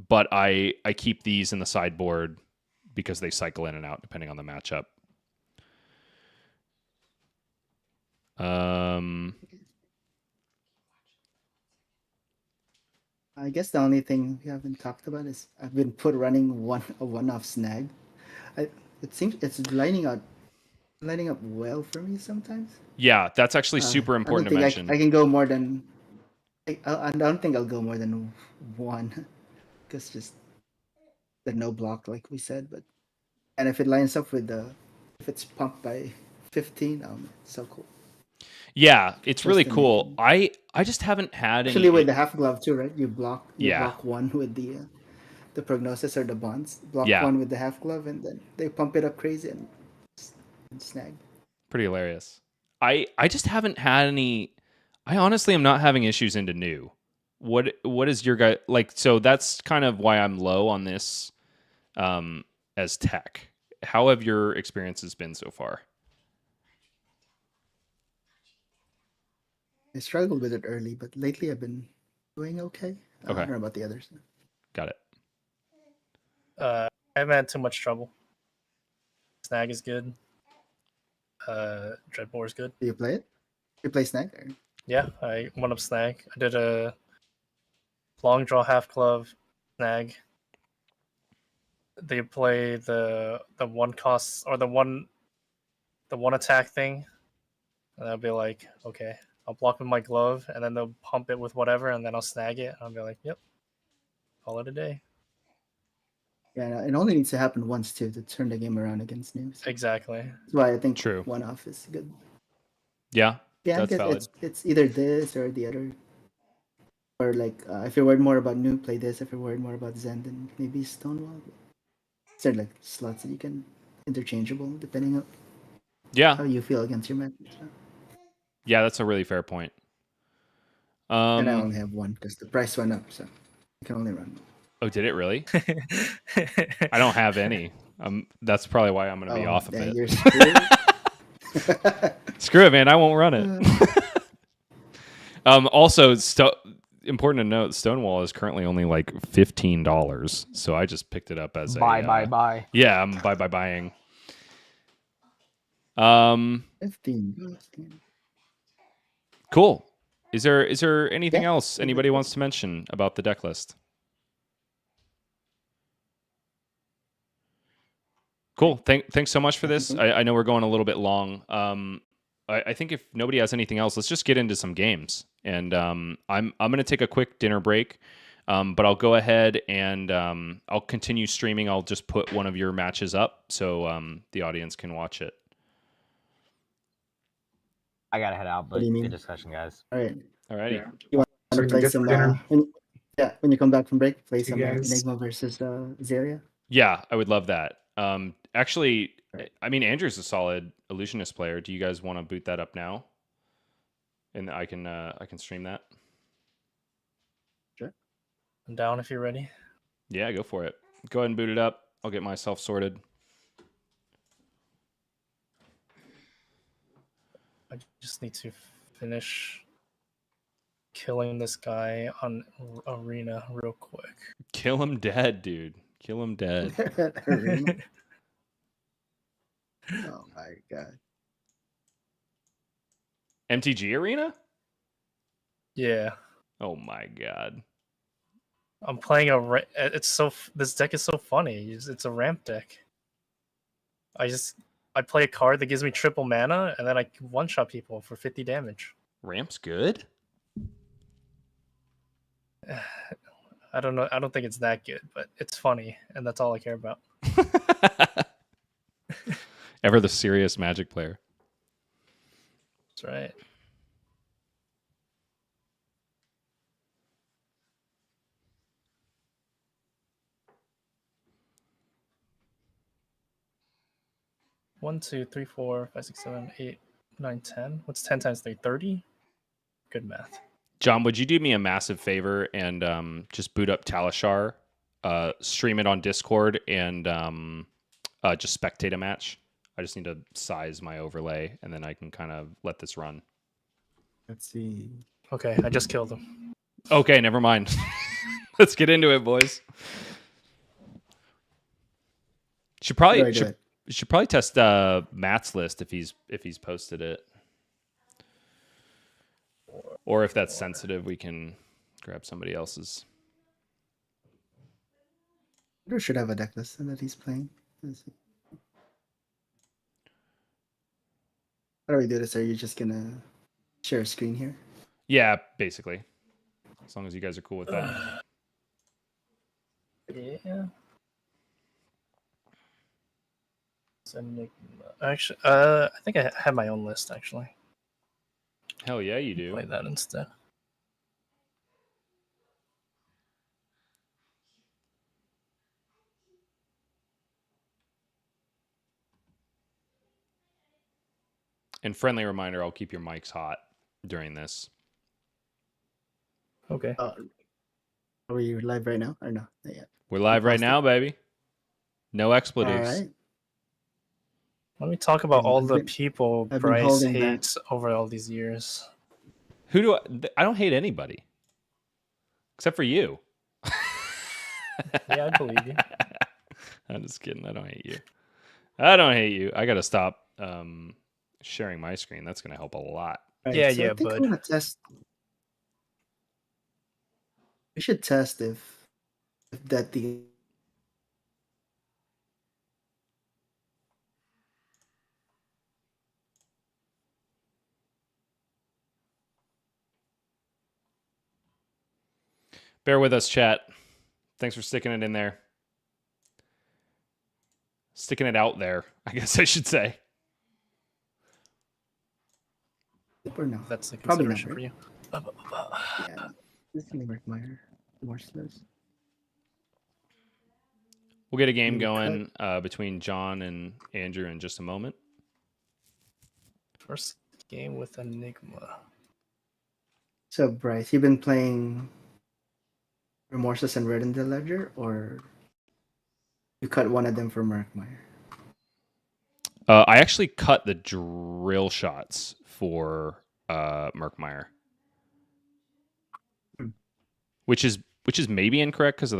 but I keep these in the sideboard because they cycle in and out depending on the matchup. I guess the only thing we haven't talked about is I've been running a one-off snag. It seems it's lining up well for me sometimes. Yeah, that's actually super important to mention. I can go more than. I don't think I'll go more than one, because just the no block, like we said. But and if it lines up with if it's pumped by 15, it's so cool. Yeah, it's really cool. I just haven't had actually with the half glove too, right? You block one with the prognosis or the bonds. Block one with the half glove, and then they pump it up crazy and snag. Pretty hilarious. I just haven't had any. I honestly am not having issues into new. What is your guy like? So that's kind of why I'm low on this as tech. How have your experiences been so far? I struggled with it early, but lately I've been doing okay. Okay. I don't know about the others. Got it. I haven't had too much trouble. Snag is good. Dreadbore is good. Do you play it? You play Snag? Or? Yeah, I went up Snag. I did a long draw half glove Snag. They play the one cost or the one attack thing, and I'll be like, okay, I'll block with my glove, and then they'll pump it with whatever, and then I'll snag it. And I'll be like, yep, call it a day. Yeah, it only needs to happen once too to turn the game around against new. So exactly. That's why I think True. one off is good. Yeah, that's valid. It's either this or the other. Or like if you're worried more about new, play this. If you're worried more about Zen, then maybe Stonewall. There like slots that you can interchangeable depending on how you feel against your match. So. Yeah, that's a really fair point. And I only have one because the price went up, so I can only run one. Oh, did it really? I don't have any. That's probably why I'm going to be off of it. You're screwed. Screw it, man. I won't run it. Also, important to note, Stonewall is currently only like $15. So I just picked it up as Buy. Yeah, I'm buying. 15. Cool. Is there anything else anybody wants to mention about the deck list? Cool. Thanks so much for this. I know we're going a little bit long. I think if nobody has anything else, let's just get into some games. And I'm going to take a quick dinner break, but I'll go ahead and I'll continue streaming. I'll just put one of your matches up so the audience can watch it. I gotta head out, but good discussion, guys. All right. Alrighty. Yeah. You want So to we can play get some? dinner. When you come back from break, play You some guys. Enigma versus Azalea. Yeah, I would love that. Actually, I mean, Andrew's a solid illusionist player. Do you guys want to boot that up now? And I can stream that. Sure. I'm down if you're ready. Yeah, go for it. Go ahead and boot it up. I'll get myself sorted. I just need to finish killing this guy on arena real quick. Kill him dead, dude. Kill him dead. Oh my god. MTG Arena? Yeah, Oh my god. I'm playing this deck is so funny. It's a ramp deck. I play a card that gives me triple mana, and then I one-shot people for 50 damage. Ramp's good? I don't know. I don't think it's that good, but it's funny, and that's all I care about. Ever the serious Magic player. That's right. One, 2, 3, 4, 5, 6, 7, 8, 9, 10. What's 10 times 3? 30? Good math. John, would you do me a massive favor and just boot up Talishar, stream it on Discord, and just spectate a match? I just need to size my overlay, and then I can kind of let this run. Let's see. Okay, I just killed him. Okay, never mind. Let's get into it, boys. Should probably test Matt's list if he's posted it. Or if that's sensitive, we can grab somebody else's. Andrew should have a deck list that he's playing. Let's see. How do we do this? Are you just gonna share a screen here? Yeah, basically. As long as you guys are cool with that. Yeah. Actually, I think I have my own list, actually. Hell yeah, you do. Play that instead. And friendly reminder, I'll keep your mics hot during this. Okay. Are we live right now or no? Not yet. We're live right now, baby. No All expletives. right. Let me talk about all the been- people I've been Bryce holding back. hates over all these years. Who do I don't hate anybody. Except for you. Yeah, I believe you. I'm just kidding. I don't hate you. I don't hate you. I gotta stop sharing my screen. That's gonna help a lot. Right, Yeah, I yeah, think bud. we want to test. We should test if that the Bear with us, chat. Thanks for sticking it in there. Sticking it out there, I guess I should say. or no. That's the Probably not, consideration for you. Yeah, this can work more slows. We'll get a game Maybe going between John and Andrew in just a moment. First game with Enigma. So Bryce, you've been playing Remorseless and Red in the Ledger, or you cut one of them for Murkmire? I actually cut the drill shots for Murkmire, Hmm. which is maybe incorrect because of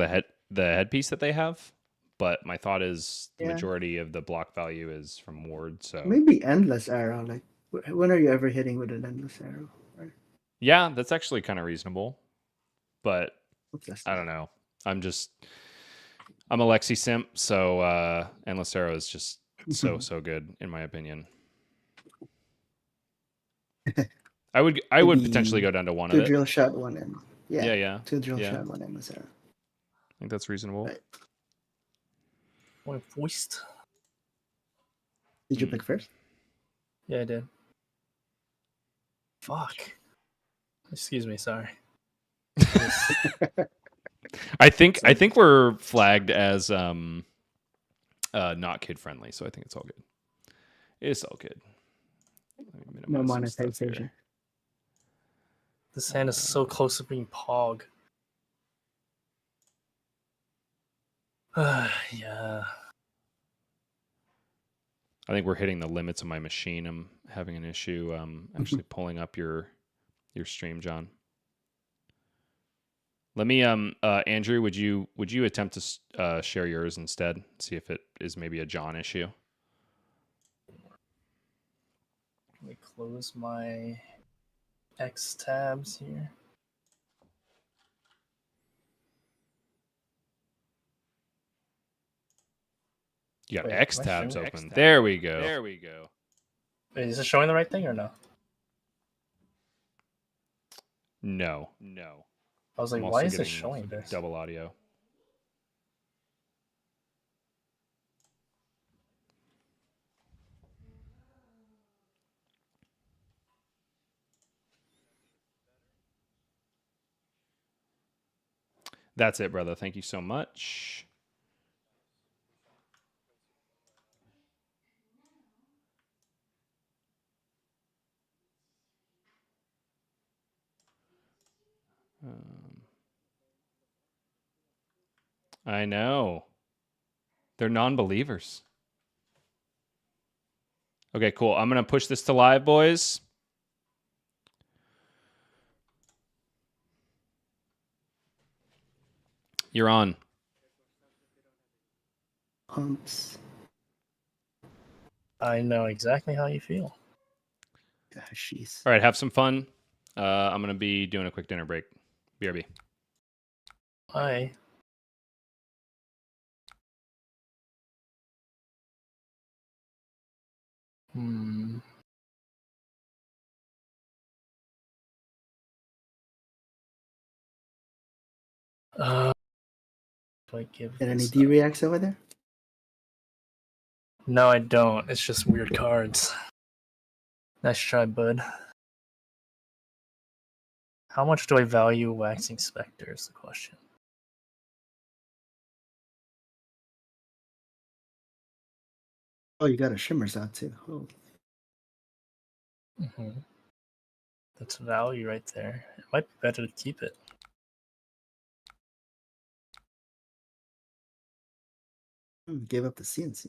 the headpiece that they have. But my thought is the Yeah. majority of the block value is from ward. So Maybe Endless Arrow. Like, when are you ever hitting with an Endless Arrow? Right? yeah, that's actually kind of reasonable. But What's that? I don't know. I'm a Lexi simp, so Endless Arrow is just so good in my opinion. I would Maybe potentially go down to one of Two it. drill shot, one end. Yeah. Yeah. Two drill Yeah. shot, one Endless Arrow. I think that's reasonable. Right. One voiced. Did you Hmm. pick first? Yeah, I did. Fuck. Excuse me, sorry. I think we're flagged as not kid friendly, so I think it's all good. It's all good. Let me No minimize some stuff here. monetization. This hand is so close to being Pog. Yeah. I think we're hitting the limits of my machine. I'm having an issue actually pulling up your stream, John. Let me Andrew, would you attempt to share yours instead? See if it is maybe a John issue. Let me close my X tabs here. You got Wait, X am I tabs showing open. X There we go. Wait, is it showing the right thing or no? No. I was like, I'm why also is it getting showing this? double audio. That's it, brother. Thank you so much. I know. They're non-believers. Okay, cool. I'm going to push this to live, boys. You're on. Humps. I know exactly how you feel. Gosh, jeez. All right, have some fun. I'm going to be doing a quick dinner break. BRB. Bye. Hmm. Do I give Got any this D up? reacts over there? No, I don't. It's just weird cards. Nice try, bud. How much do I value Waxing Spectre is the question. Oh, you got a Shimmers out too. Oh. That's value right there. It might be better to keep it. Gave up the CNC.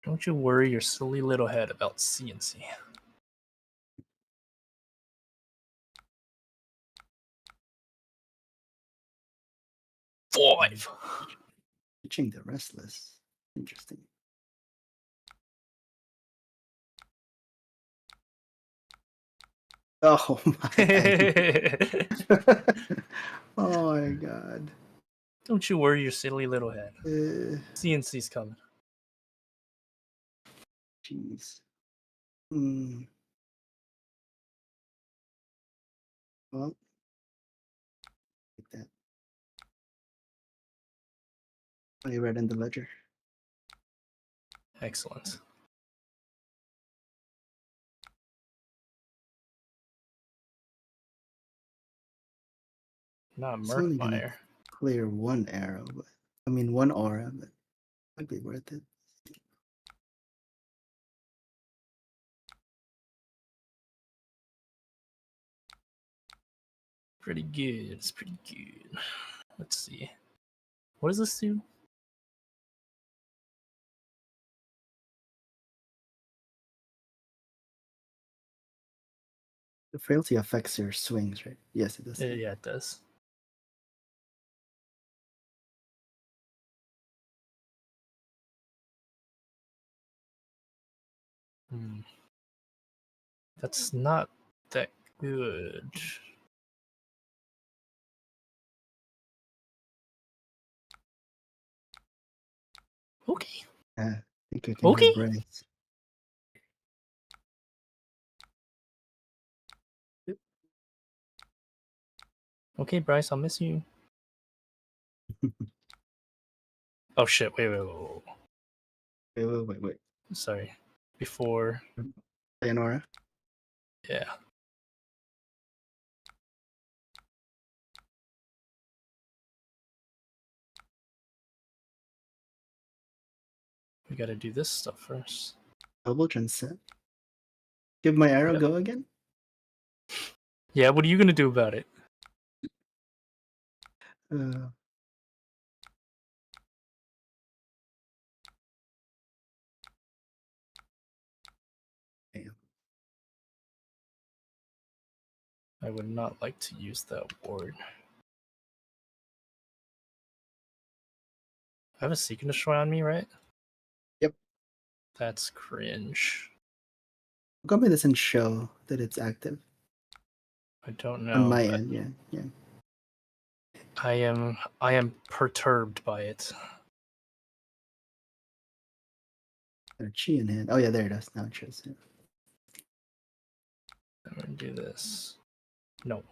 Don't you worry your silly little head about CNC. Five. Pitching the Restless. Interesting. Oh my. Oh my god. Don't you worry your silly little head. CNC's coming. Jeez. Well, like that. I read in the ledger. Excellent. Not It's only gonna Murkmire. clear one arrow, but I mean one aura, but might be worth it. pretty good. It's pretty good. Let's see. What does this do? The frailty affects your swings, right? Yes, it does. Yeah, it does. That's not that good. Okay. I think I can Okay. hear Bryce. Okay, Bryce, I'll miss you. Oh shit! Wait. Wait. Sorry. Before. Sayonara. Yeah. We gotta do this stuff first. Double transcend. Give my arrow Yep. go again? Yeah, what are you gonna do about it? Uh, damn. I would not like to use that word. I have a Seek and Destroy on me, right? Yep. That's cringe. How come it doesn't show that it's active? I don't know. On my but end, yeah. I am perturbed by it. Got a chi in hand. Oh yeah, there it is. Now it shows it. I'm gonna do this. No.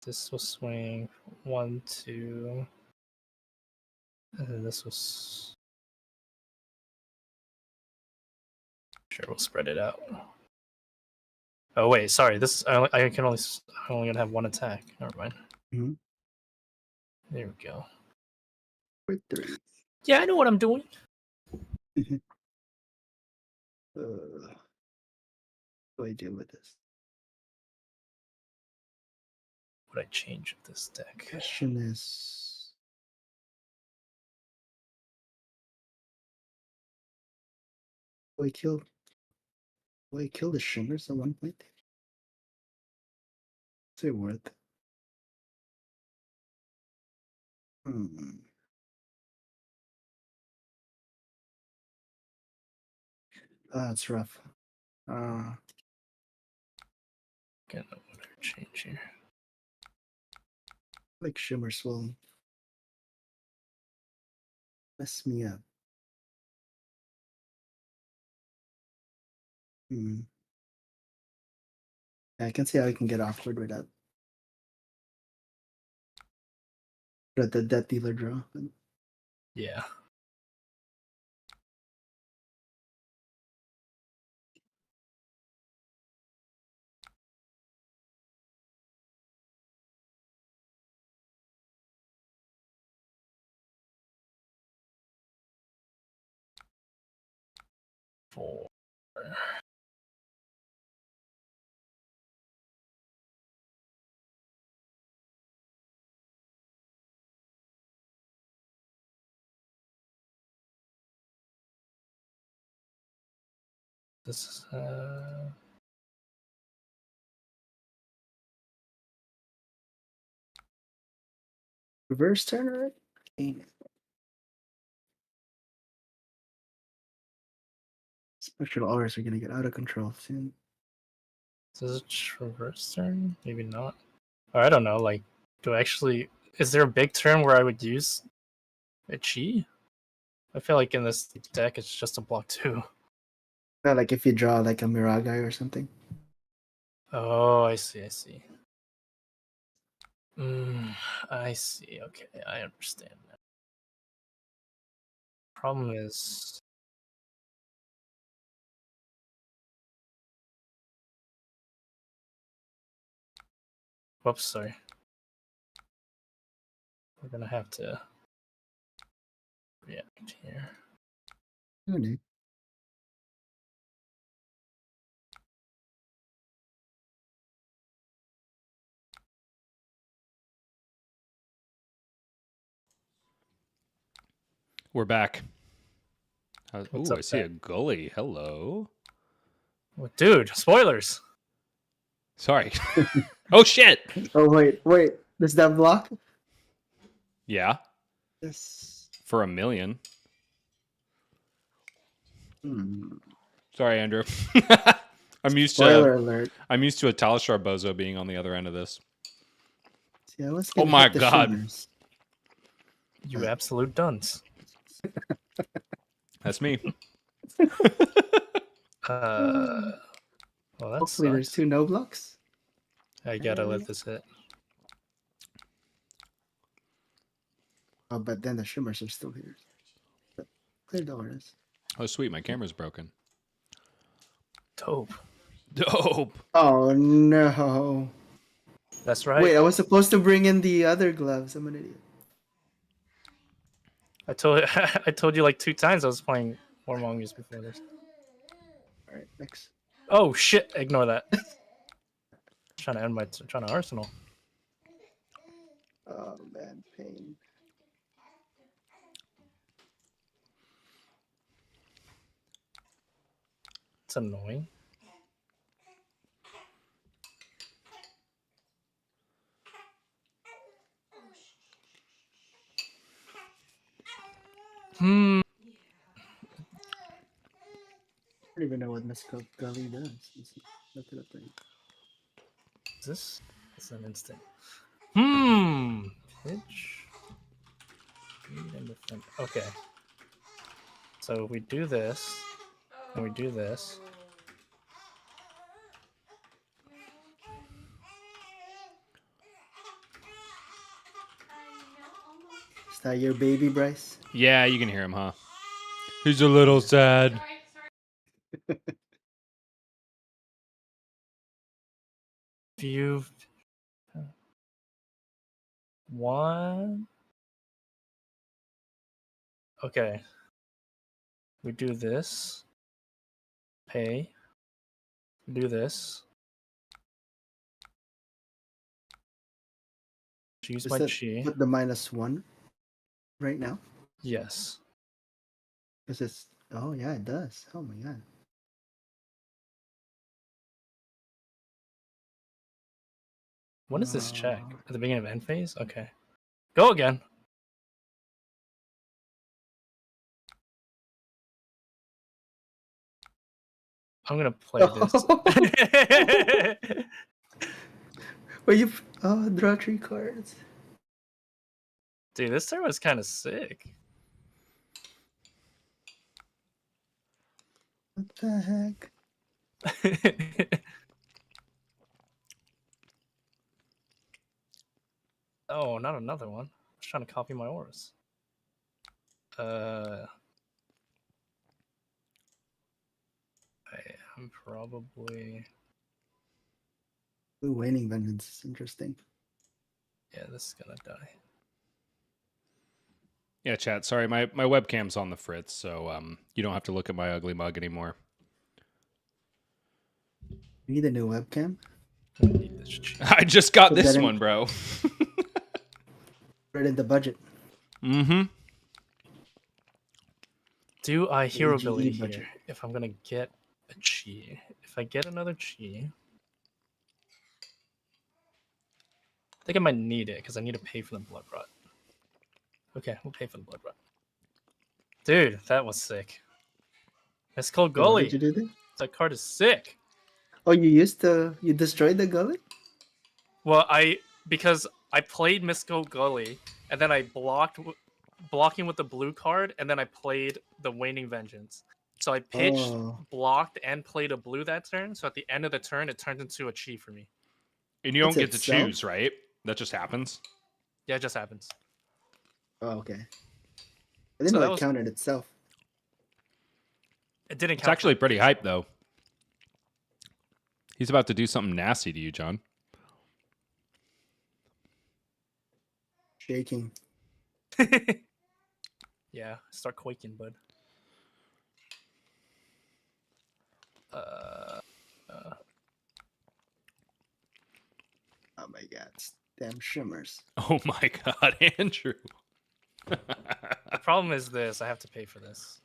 This will swing 1, 2. And then this was. Sure, we'll spread it out. Oh wait, sorry. This I'm only gonna have one attack. Never mind. Mhm. There we go. For 3. Yeah, I know what I'm doing. What do I do with this? What I change with this deck? Question is, do I kill the shimmers at one point? Is it worth it? That's rough. Get another change here. Like shimmers will mess me up. I can see how I can get awkward with that. But the death dealer draw. Yeah. Four. This is Reverse turn, right? Okay. Spectral auras are gonna get out of control soon. Is this a traverse turn? Maybe not. Or I don't know. Like, do I actually? Is there a big turn where I would use a chi? I feel like in this deck it's just a block 2. Not like if you draw like a Miragai or something. Oh, I see. I see. Okay, I understand now. Problem is, whoops, sorry. We're gonna have to react here. Oh, no. We're back. What's Ooh, up, I see a Pat? gully. Hello. Well, dude, spoilers. Sorry. Oh shit. Oh wait. Does that block? Yeah, Yes. for 1 million. Hmm. Sorry, Andrew. I'm used Spoiler to alert. a Talishar bozo being on the other end of this. See, I was Oh gonna my hit the God. shimmers. You absolute dunce. That's me. Well, that Hopefully there's sucks. 2 no blocks. I gotta let this hit. Oh, but then the shimmers are still here. But clear doors. Oh sweet, my camera's broken. Dope. Dope. Oh no. That's right. Wait, I was supposed to bring in the other gloves. I'm an idiot. I told you like 2 times I was playing War Mongoose before this. Alright, next. Oh shit! Ignore that. Trying to arsenal. Oh man, pain. It's annoying. Hmm. I don't even know what Mescal Gully does. Let's look it up right now. Is this? It's an instant. Pitch. Speed and defend. Okay. So we do this, and we do this. Is that your baby, Bryce? Yeah, you can hear him, huh? He's a little sad. If you've one. Okay. We do this. Pay. Do this. Use Is my that chi. put the -1 right now? Yes. Because it's oh yeah, it does. Oh my god. When does this check? At the beginning of end phase? Okay. Go again. I'm gonna play this. Well, you draw 3 cards. Dude, this turn was kind of sick. What the heck? Oh, not another one. I was trying to copy my auras. I'm probably... Blue waning vengeance is interesting. Yeah, this is gonna die. Yeah, chat. Sorry, my webcam's on the fritz, so you don't have to look at my ugly mug anymore. You need a new webcam? I need this chi. I just got Put this that in- one, bro. Right in the budget. Mm-hmm. Do I hero AGE ability budget. here? If I'm gonna get a chi. If I get another chi... I think I might need it, because I need to pay for the blood rot. Okay, we'll pay for the blood rot. Dude, that was sick. It's called Wait, what Gully. did you do there? That card is sick. Oh, you destroyed the gully? Well, because I played Mystical Gully, and then I blocking with the blue card, and then I played the Waning Vengeance. So I pitched, blocked, and played a blue that turn. So at the end of the turn, it turned into a chi for me. And you don't It's get to itself? choose, right? That just happens. Yeah, it just happens. Oh, okay. I didn't So know that it was- counted itself. It didn't It's count. actually pretty hype, though. He's about to do something nasty to you, John. Shaking. Yeah, start quaking, bud. Oh my god. Damn shimmers. Oh my God, Andrew. The problem is this: I have to pay for this.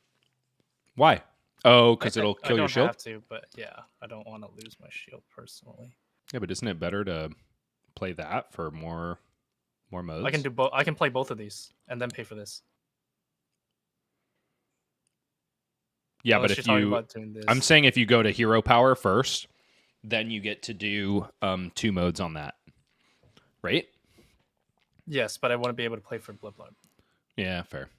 Why? Oh, because it'll I kill your don't shield? have to, but yeah, I don't want to lose my shield personally. Yeah, but isn't it better to play that for more modes? I can do both. I can play both of these and then pay for this. Yeah, Unless but you're if talking you... about doing this. I'm saying if you go to hero power first, then you get to do 2 modes on that. Right? Yes, but I wouldn't be able to play for Blood. Yeah, fair.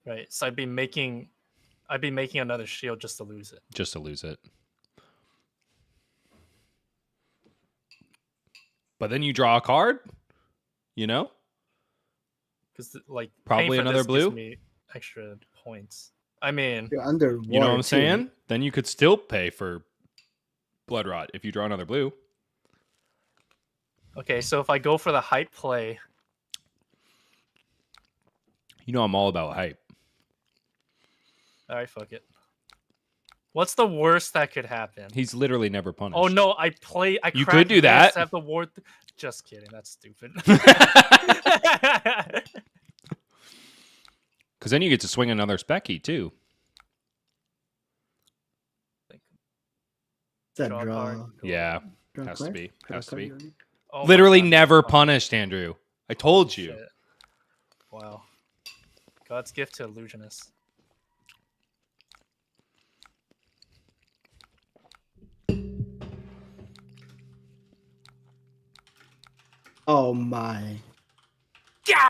Right. So I'd be making another shield just to lose it. Just to lose it. But then you draw a card, you know? Because like Probably paying for another this blue? gives me extra points. I mean, You're under You know what war, I'm too, saying? right? Then you could still pay for Blood Rot if you draw another blue. okay, so if I go for the hype play, You know I'm all about hype. all right, fuck it. What's the worst that could happen? He's literally never punished. Oh no, I You cracked could do this that. to have the ward. Just kidding. That's stupid. Because then you get to swing another Specky, too. Is that Draw a draw? card. Yeah, Draw has to card? be. Draw Has to card, be. you already- Oh my Literally God, never fuck. punished, Andrew. I told you. Shit. Wow. God's gift to illusionists. Oh my. Yeah.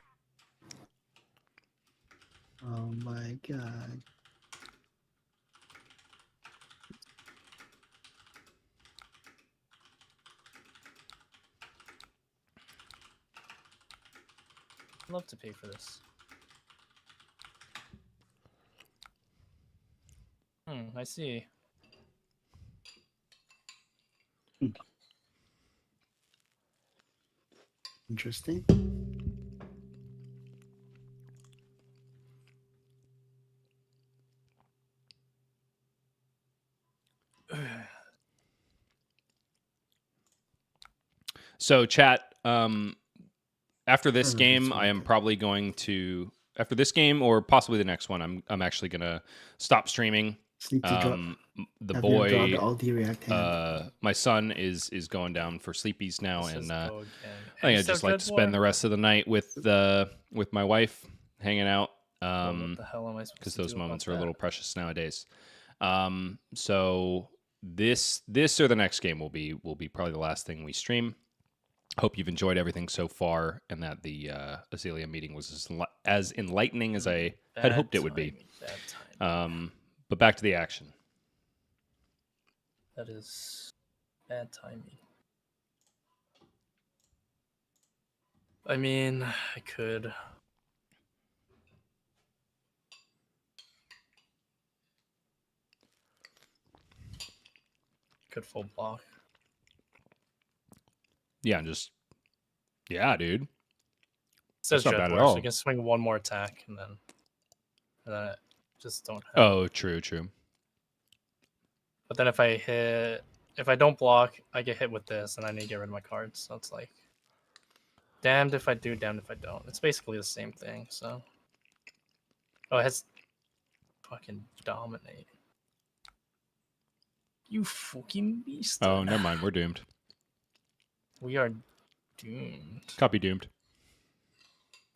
Oh my god. I'd love to pay for this. I see. Interesting. So, chat, after this don't know if game, it's I am worth it. probably going to... After this game, or possibly the next one, I'm actually going to stop streaming. Just need to draw. The Have you draw the boy... all D react hand. my son is going down for sleepies now, Let's and just I go again. think I'd just like to spend the rest of the night with my wife, hanging out. What the hell am I supposed Because to those do moments about are a that? little precious nowadays. So this or the next game will be probably the last thing we stream. Hope you've enjoyed everything so far, and that the Azalea meeting was as enlightening as I had hoped it would be. Bad timing. But back to the action. That is bad timing. I mean, I could. Could full block. Yeah, dude. It says not bad Dread at Lord, so all. you can swing one more attack and then I just don't have. Oh, true. But then if I don't block, I get hit with this, and I need to get rid of my cards. So it's like, damned if I do, damned if I don't. It's basically the same thing. So, oh, it has fucking dominate. You fucking beast. Oh, never mind. We're doomed. We are doomed. Copy doomed.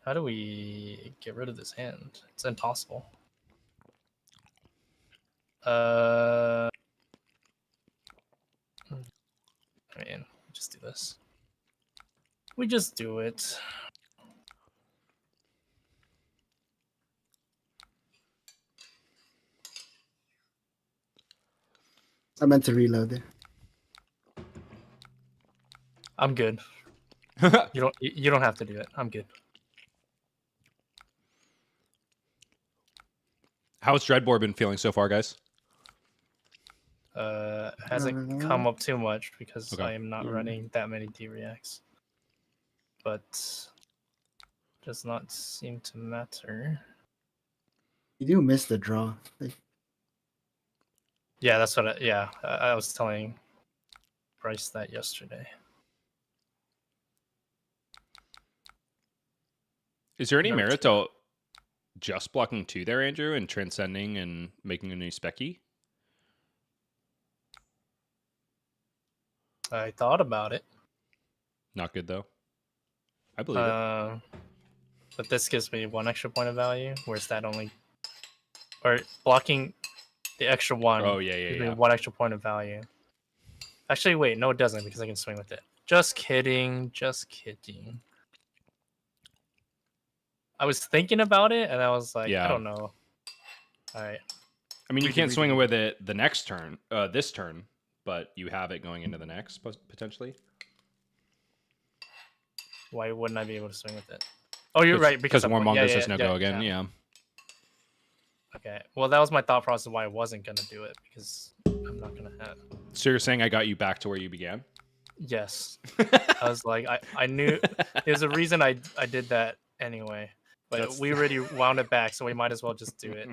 How do we get rid of this hand? It's impossible. I mean, just do this. We just do it. I meant to reload it. I'm good. You don't have to do it. I'm good. How's Dreadbore been feeling so far, guys? Hasn't come up too much because Okay. I am not running that many D-reacts. But does not seem to matter. You do miss the draw. Like, Yeah, that's what I was telling Bryce that yesterday. Is there any Number merit two. to just blocking 2 there, Andrew, and transcending and making a new specky? I thought about it. Not good though. I believe it. But this gives me 1 extra point of value, whereas that only, or blocking the extra 1 Oh yeah, gives yeah. me 1 extra point of value. Actually, wait, no, it doesn't because I can swing with it. Just kidding, just kidding. I was thinking about it, and I was like, Yeah. I don't know. All right. I mean, you Read it, can't read swing it, it read with it the next turn, this turn, but you have it going into the next potentially. Why wouldn't I be able to swing with it? Oh, you're right. Because I'm- Warmongers has no go again. Yeah. Okay. Well, that was my thought process why I wasn't gonna do it because I'm not gonna have. So you're saying I got you back to where you began? Yes. I was like, I knew there's a reason I did that anyway, but we already wound it back, so we might as well just do it.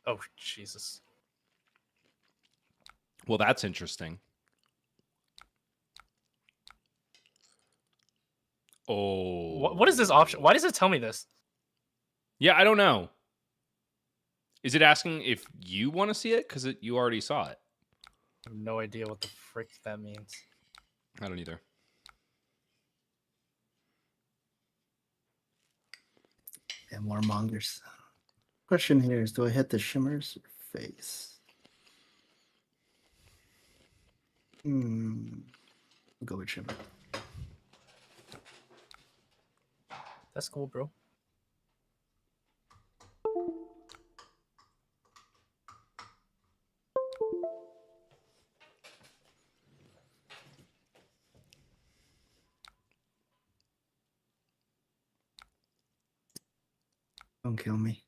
Oh Jesus! Well, that's interesting. Oh. What is this option? Why does it tell me this? Yeah, I don't know. Is it asking if you want to see it? Because you already saw it. I have no idea what the frick that means. I don't either. And more mongers. Question here is, do I hit the shimmers or face? I'll go with shimmer. That's cool, bro. Don't kill me.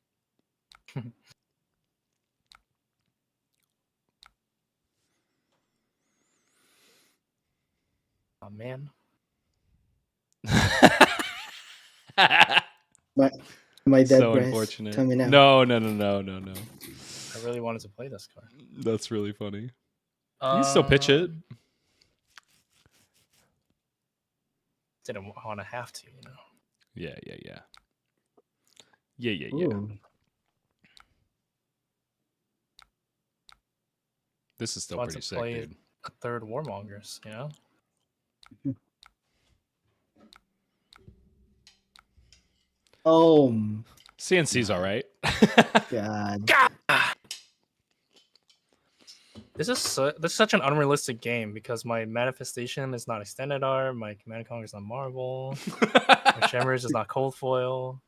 Oh man. Am I dead, So Bryce? unfortunate. Tell me now. No. I really wanted to play this card. That's really funny. You can still pitch it. Didn't want to have to, you know. Yeah. Ooh. This is still Want pretty to sick, play dude. a third Warmongers, you know. CNC's all right. God. This is such an unrealistic game because my manifestation is not extended art, my command conquer is not marble, my shimmers is not cold foil.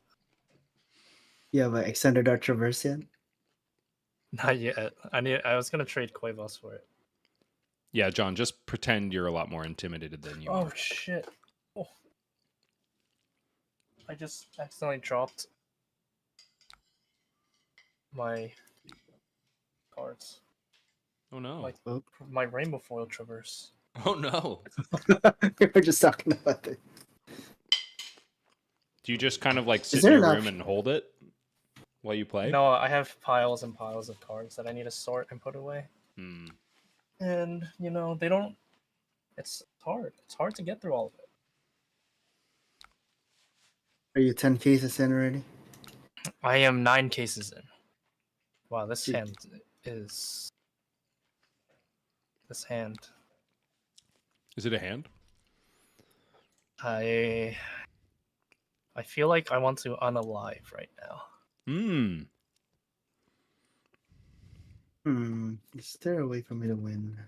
You have an extended art traverse yet? Not yet. I was gonna trade Quavos for it. Yeah, John, just pretend you're a lot more intimidated than you are. Oh shit! Oh. I just accidentally dropped my cards. Oh no. Like my rainbow foil traverse. Oh no. We were just talking about it. Do you just kind of like sit there in your an room and hold it while you play? No, I have piles and piles of cards that I need to sort and put away. Hmm. And you know they don't. It's hard. It's hard to get through all of it. Are you 10 cases in already? I am 9 cases in. Wow, this Jeez. hand is. This hand. Is it a hand? I feel like I want to unalive right now. Is there a way for me to win?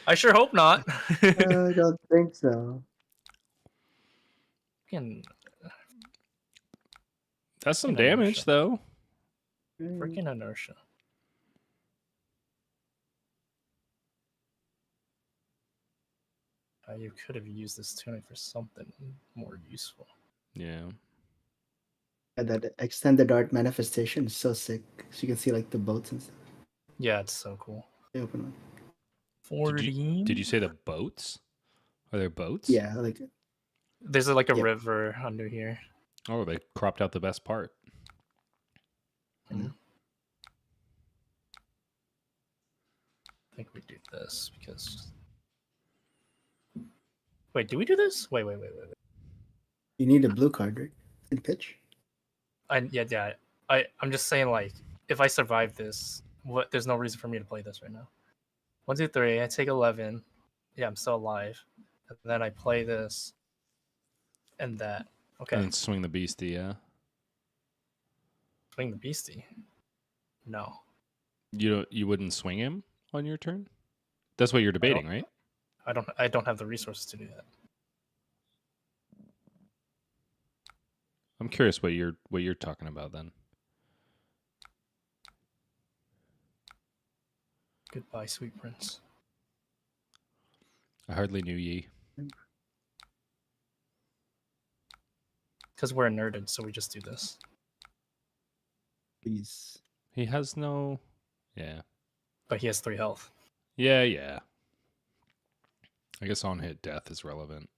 I sure hope not. I don't think so. That's some Freaking damage, inertia. though. Freaking inertia. You could have used this tunic for something more useful. Yeah. And that extended art manifestation is so sick. So you can see like the boats and stuff. Yeah, it's so cool. They open one. 14? Did you say the boats? Are there boats? Yeah, like There's like a Yeah. river under here. Oh, they cropped out the best part. I think we do this because. Wait, do we do this? Wait. You need a blue card, right? In pitch. Yeah. I'm just saying, like, if I survive this, there's no reason for me to play this right now. 1, 2, 3. I take 11. Yeah, I'm still alive. And then I play this and that. Okay. And then swing the beastie, yeah. Swing the beastie. No. You wouldn't swing him on your turn? That's what you're debating, right? I don't have the resources to do that. I'm curious what you're talking about then. Goodbye, sweet prince. I hardly knew ye. Because we're nerded, so we just do this. Please. He has no. Yeah. But he has 3 health. Yeah. I guess on hit death is relevant.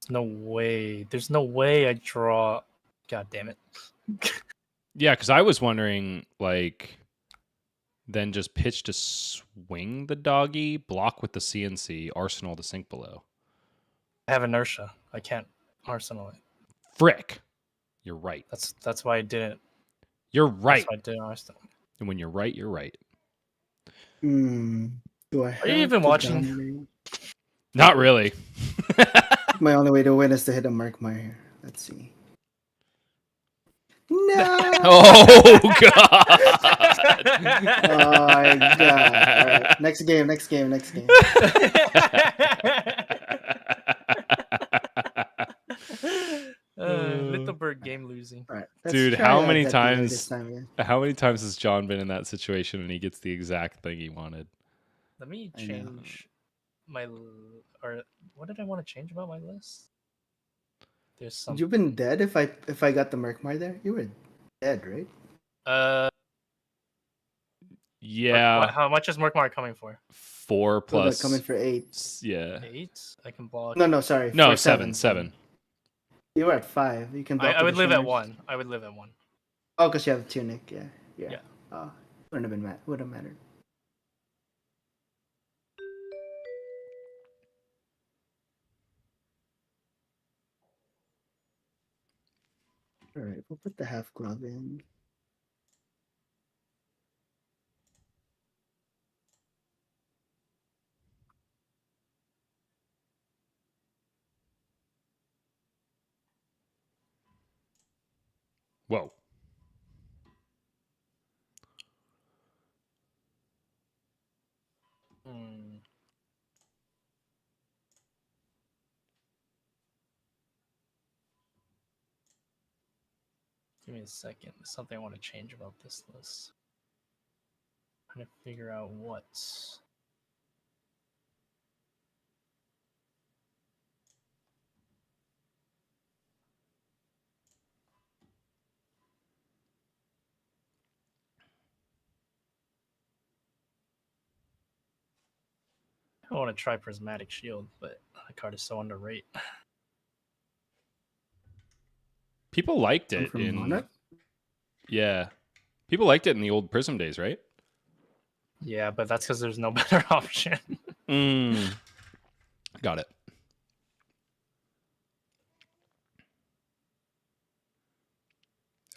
No way. There's no way I draw. God damn it. Yeah, because I was wondering, like, then just pitch to swing the doggy, block with the CNC, arsenal to sink below. I have inertia. I can't arsenal it. Frick. You're right. That's why I didn't. You're right. That's why I didn't arsenal. And when you're right, you're right. Do I have Are you even to watching? dominate? Not really. My only way to win is to hit a Markmire here. Let's see. No! Oh, God. Oh my god. Alright. Next game. Little bird game losing. Alright. Dude, how many times has John been in that situation and he gets the exact thing he wanted? Let me I know. change or what did I want to change about my list? There's some. Would you have been dead if I got the Merkmire there? You were dead, right? Yeah. How much is Merkmire coming for? 4 plus. Coming for 8. Yeah. 8. I can block. No, sorry. No, for 7. You were at 5. You can block. I would live at additionals. 1. I would live at 1. Oh, because you have Tunic. Yeah. Yeah. Oh, wouldn't have been would have mattered. All right, we'll put the half glove in. Whoa. Give me a second. There's something I want to change about this list. I'm trying to figure out what. I want to try Prismatic Shield, but the card is so underrated. People liked it From in. Monarch? Yeah. People liked it in the old Prism days, right? Yeah, but that's because there's no better option. Got it.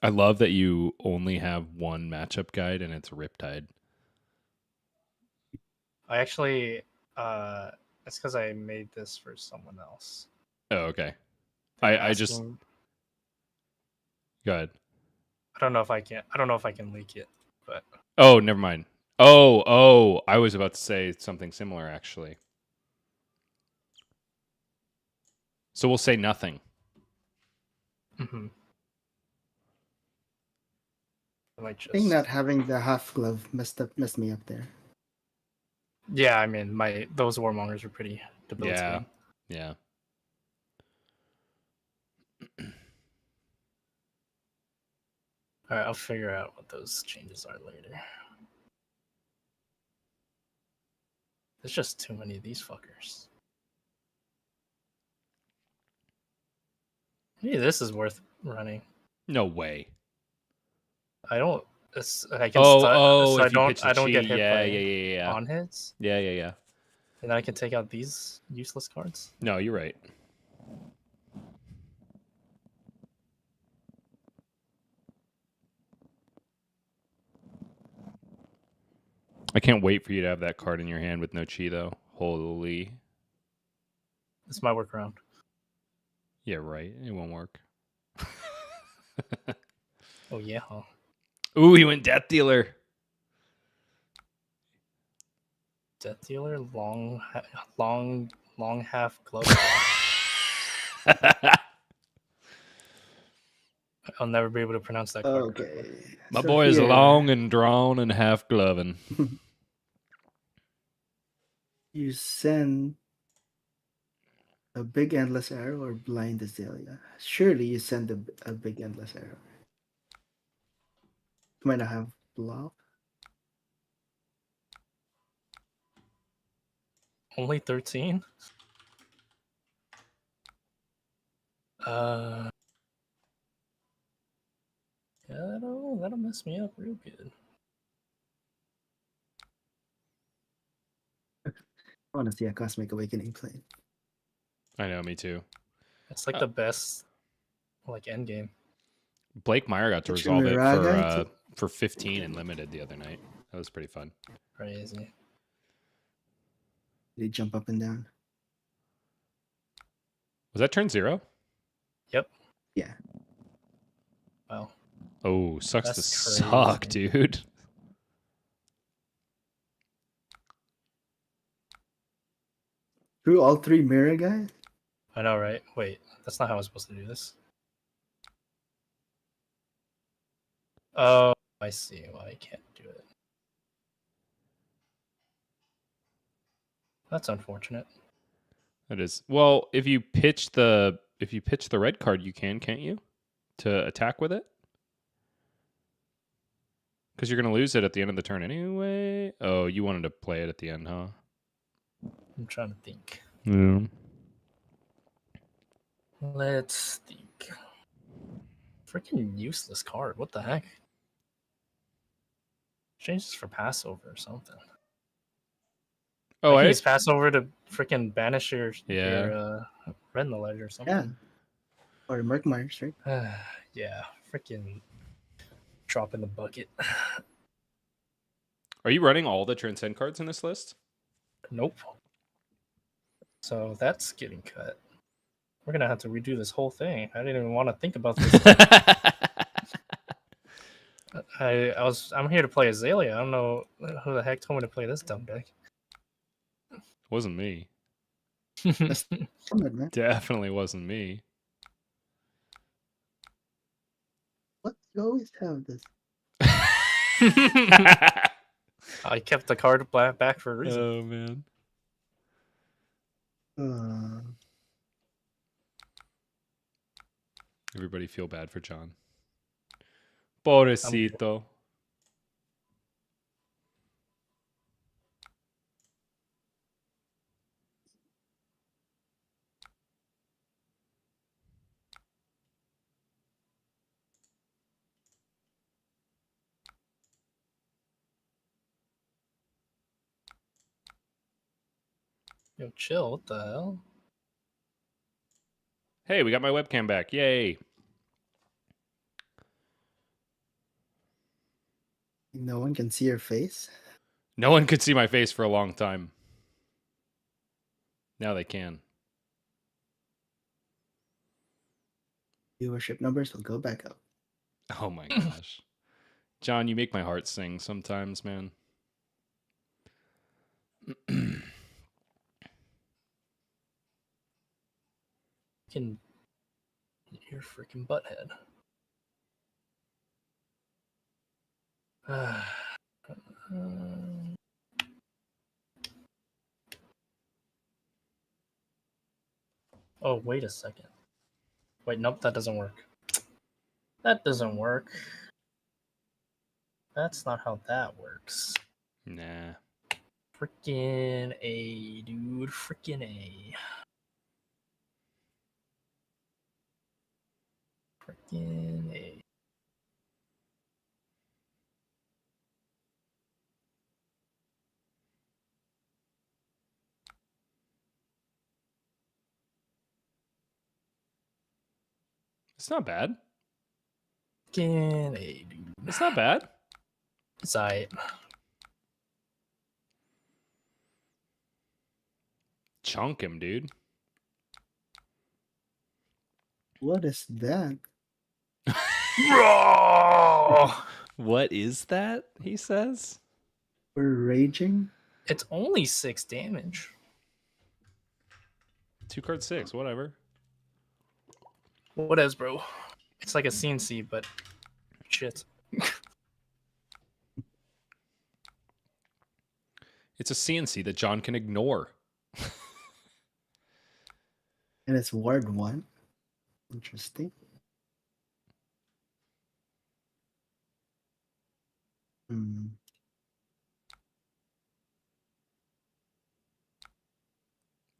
I love that you only have one matchup guide and it's Riptide. I actually, it's because I made this for someone else. Oh, okay. They're I just asking- go ahead. I don't know if I can leak it, but Oh, never mind. Oh, I was about to say something similar actually. So we'll say nothing. I might just. I think not having the half glove messed me up there. Yeah, I mean, those warmongers were pretty debilitating. Yeah. All right, I'll figure out what those changes are later. There's just too many of these fuckers. Maybe this is worth running. No way. I don't. I can Oh, so if you pitch the I don't get chi, hit yeah, by yeah. on hits. Yeah. And then I can take out these useless cards. No, you're right. I can't wait for you to have that card in your hand with no chi, though. Holy. This might work around. Yeah, right. It won't work. Oh yeah. Huh? Ooh, he went Death Dealer. Death Dealer, long half glove. I'll never be able to pronounce that card. Okay. My so boy is here, long and drawn and half gloving. You send a big endless arrow or blind Azalea. Surely you send a big endless arrow. You might not have block. Only 13. Yeah, that'll mess me up real good. I want to see a Cosmic Awakening play. I know, me too. It's like the best like end game. Blake Meyer got to Get your resolve it Miraga for 15 and limited the other night. That was pretty fun. Crazy. They jump up and down. Was that turn 0? Yep. Yeah. Wow. Oh, sucks That's to suck, crazy. dude. Through all 3 mirror guys? I know, right? Wait, that's not how I was supposed to do this. Oh, I see why I can't do it. That's unfortunate. That is. Well, if you pitch the red card, you can't you? To attack with it? Because you're going to lose it at the end of the turn anyway. Oh, you wanted to play it at the end, huh? I'm trying to think. Yeah. Let's think. Freaking useless card. What the heck? Change this for Passover or something. Oh, I can I use Passover to freaking banish your Yeah. Red in the Ledger or something. Yeah. Or Murkmires, right? Yeah, freaking drop in the bucket. Are you running all the Transcend cards in this list? Nope. So that's getting cut. We're gonna have to redo this whole thing. I didn't even want to think about this. I'm here to play Azalea. I don't know who the heck told me to play this dumb deck. Wasn't me. Come on, man. Definitely wasn't me. What? You always have this. I kept the card back for a reason. Oh, man. Everybody feel bad for John. Pobrecito. Yo, chill. What the hell? Hey, we got my webcam back. Yay. No one can see your face. No one could see my face for a long time. Now they can. Viewership numbers will go back up. Oh my gosh. John, you make my heart sing sometimes, man. You're freaking butthead. Oh, wait a second. Wait, nope, that doesn't work. That doesn't work. That's not how that works. Nah. Freaking A, dude. Freaking A. Freaking A. It's not bad. Freaking A, dude. It's not bad. It's alright. Chunk him, dude. What is that? What is that? He says. We're raging. It's only 6 damage. 2 card 6, whatever. What is, bro? It's like a CNC, but shit. It's a CNC that John can ignore. And it's ward 1. Interesting. Hmm.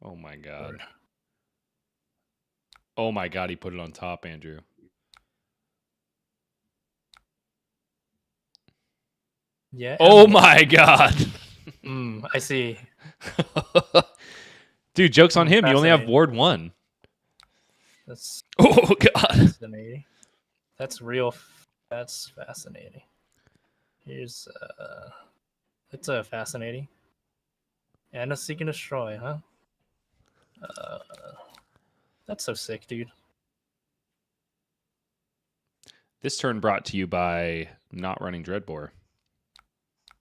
Oh my god. Oh my god, he put it on top, Andrew. Yeah. Oh my god. I see. Dude, joke's on him. You only have Fascinating. ward 1. That's Oh god. fascinating. That's real. That's fascinating. Here's it's a fascinating. And a seek and destroy, huh? That's so sick, dude. This turn brought to you by not running Dreadbore.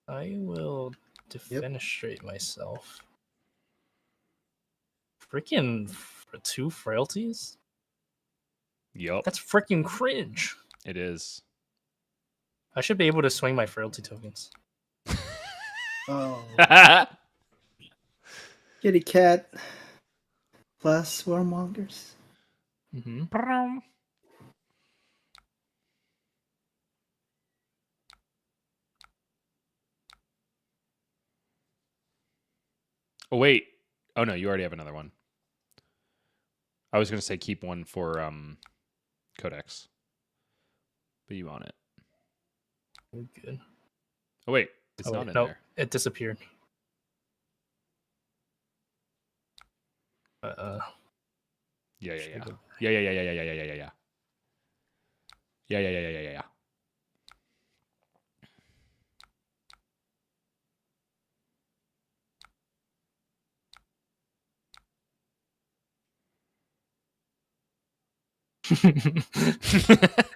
I will defenestrate myself. Freaking 2 frailties? Yup, That's freaking cringe. it is. I should be able to swing my frailty tokens. Oh. Kitty cat. Plus warmongers. Mm-hmm. Oh wait. Oh no, you already have another one. I was gonna say keep one for Codex. But you want it. We're good. Oh wait, it's Oh, not wait, in no, there. it disappeared. Yeah. Should go Yeah. Yeah. Yeah.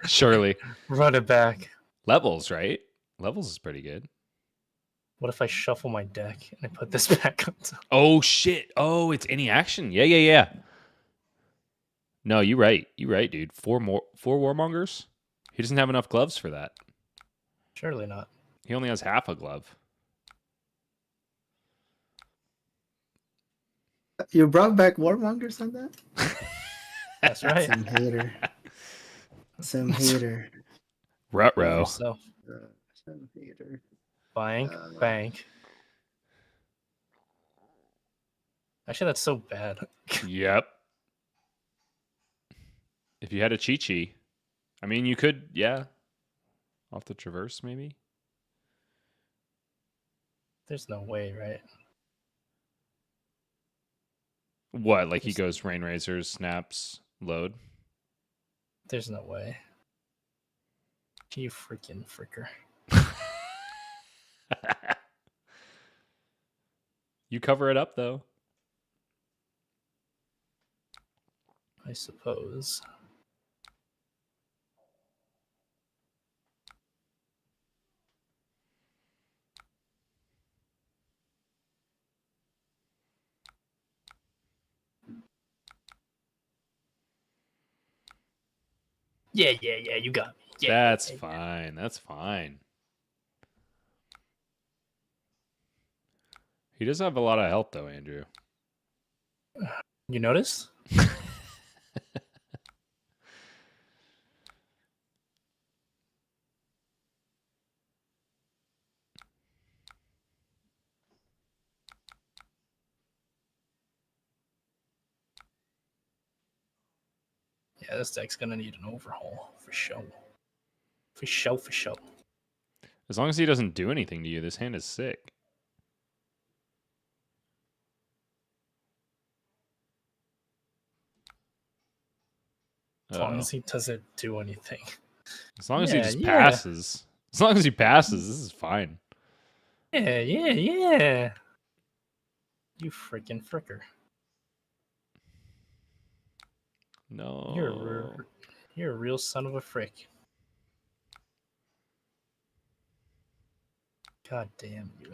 Surely. Run it back. Levels, right? Levels is pretty good. What if I shuffle my deck and I put this back on top? Oh shit. Oh, it's any action. Yeah. No, you're right. You're right, dude. 4 warmongers? He doesn't have enough gloves for that. Surely not. He only has half a glove. You brought back warmongers on that? That's right. Some hater. Some hater. Ruh-roh. Yourself. Some hater. Bank. Bank. Actually, that's so bad. Yep. If you had a Chi-Chi. I mean, you could, yeah. Off the Traverse, maybe? There's no way, right? What? Like he goes Rain Razors, snaps, load? There's no way. You freaking fricker. You cover it up, though. I suppose. Yeah, you got me. Yeah, That's fine. That's fine. He does have a lot of health, though, Andrew. You noticed? Yeah, this deck's gonna need an overhaul for sure. For sure, for sure. As long as he doesn't do anything to you, this hand is sick. As long as he doesn't do anything. As long as he just yeah. passes. As long as he passes, this is fine. Yeah. You freaking fricker. No. You're a real son of a frick. God damn you.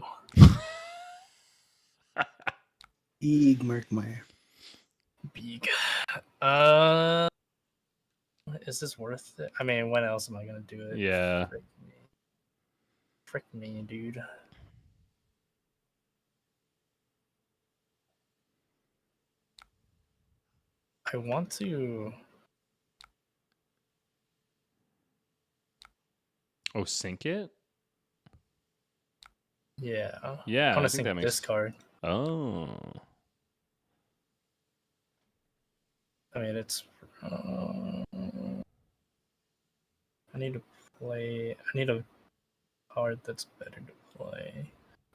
Big Merkmeyer. Big. Is this worth it? I mean, when else am I gonna do it? Yeah. Frick me, dude. I want to. Oh, sink it? Yeah. Yeah, I want I to think sink that makes... this card. Oh. I mean, it's. I need to play. I need a card that's better to play.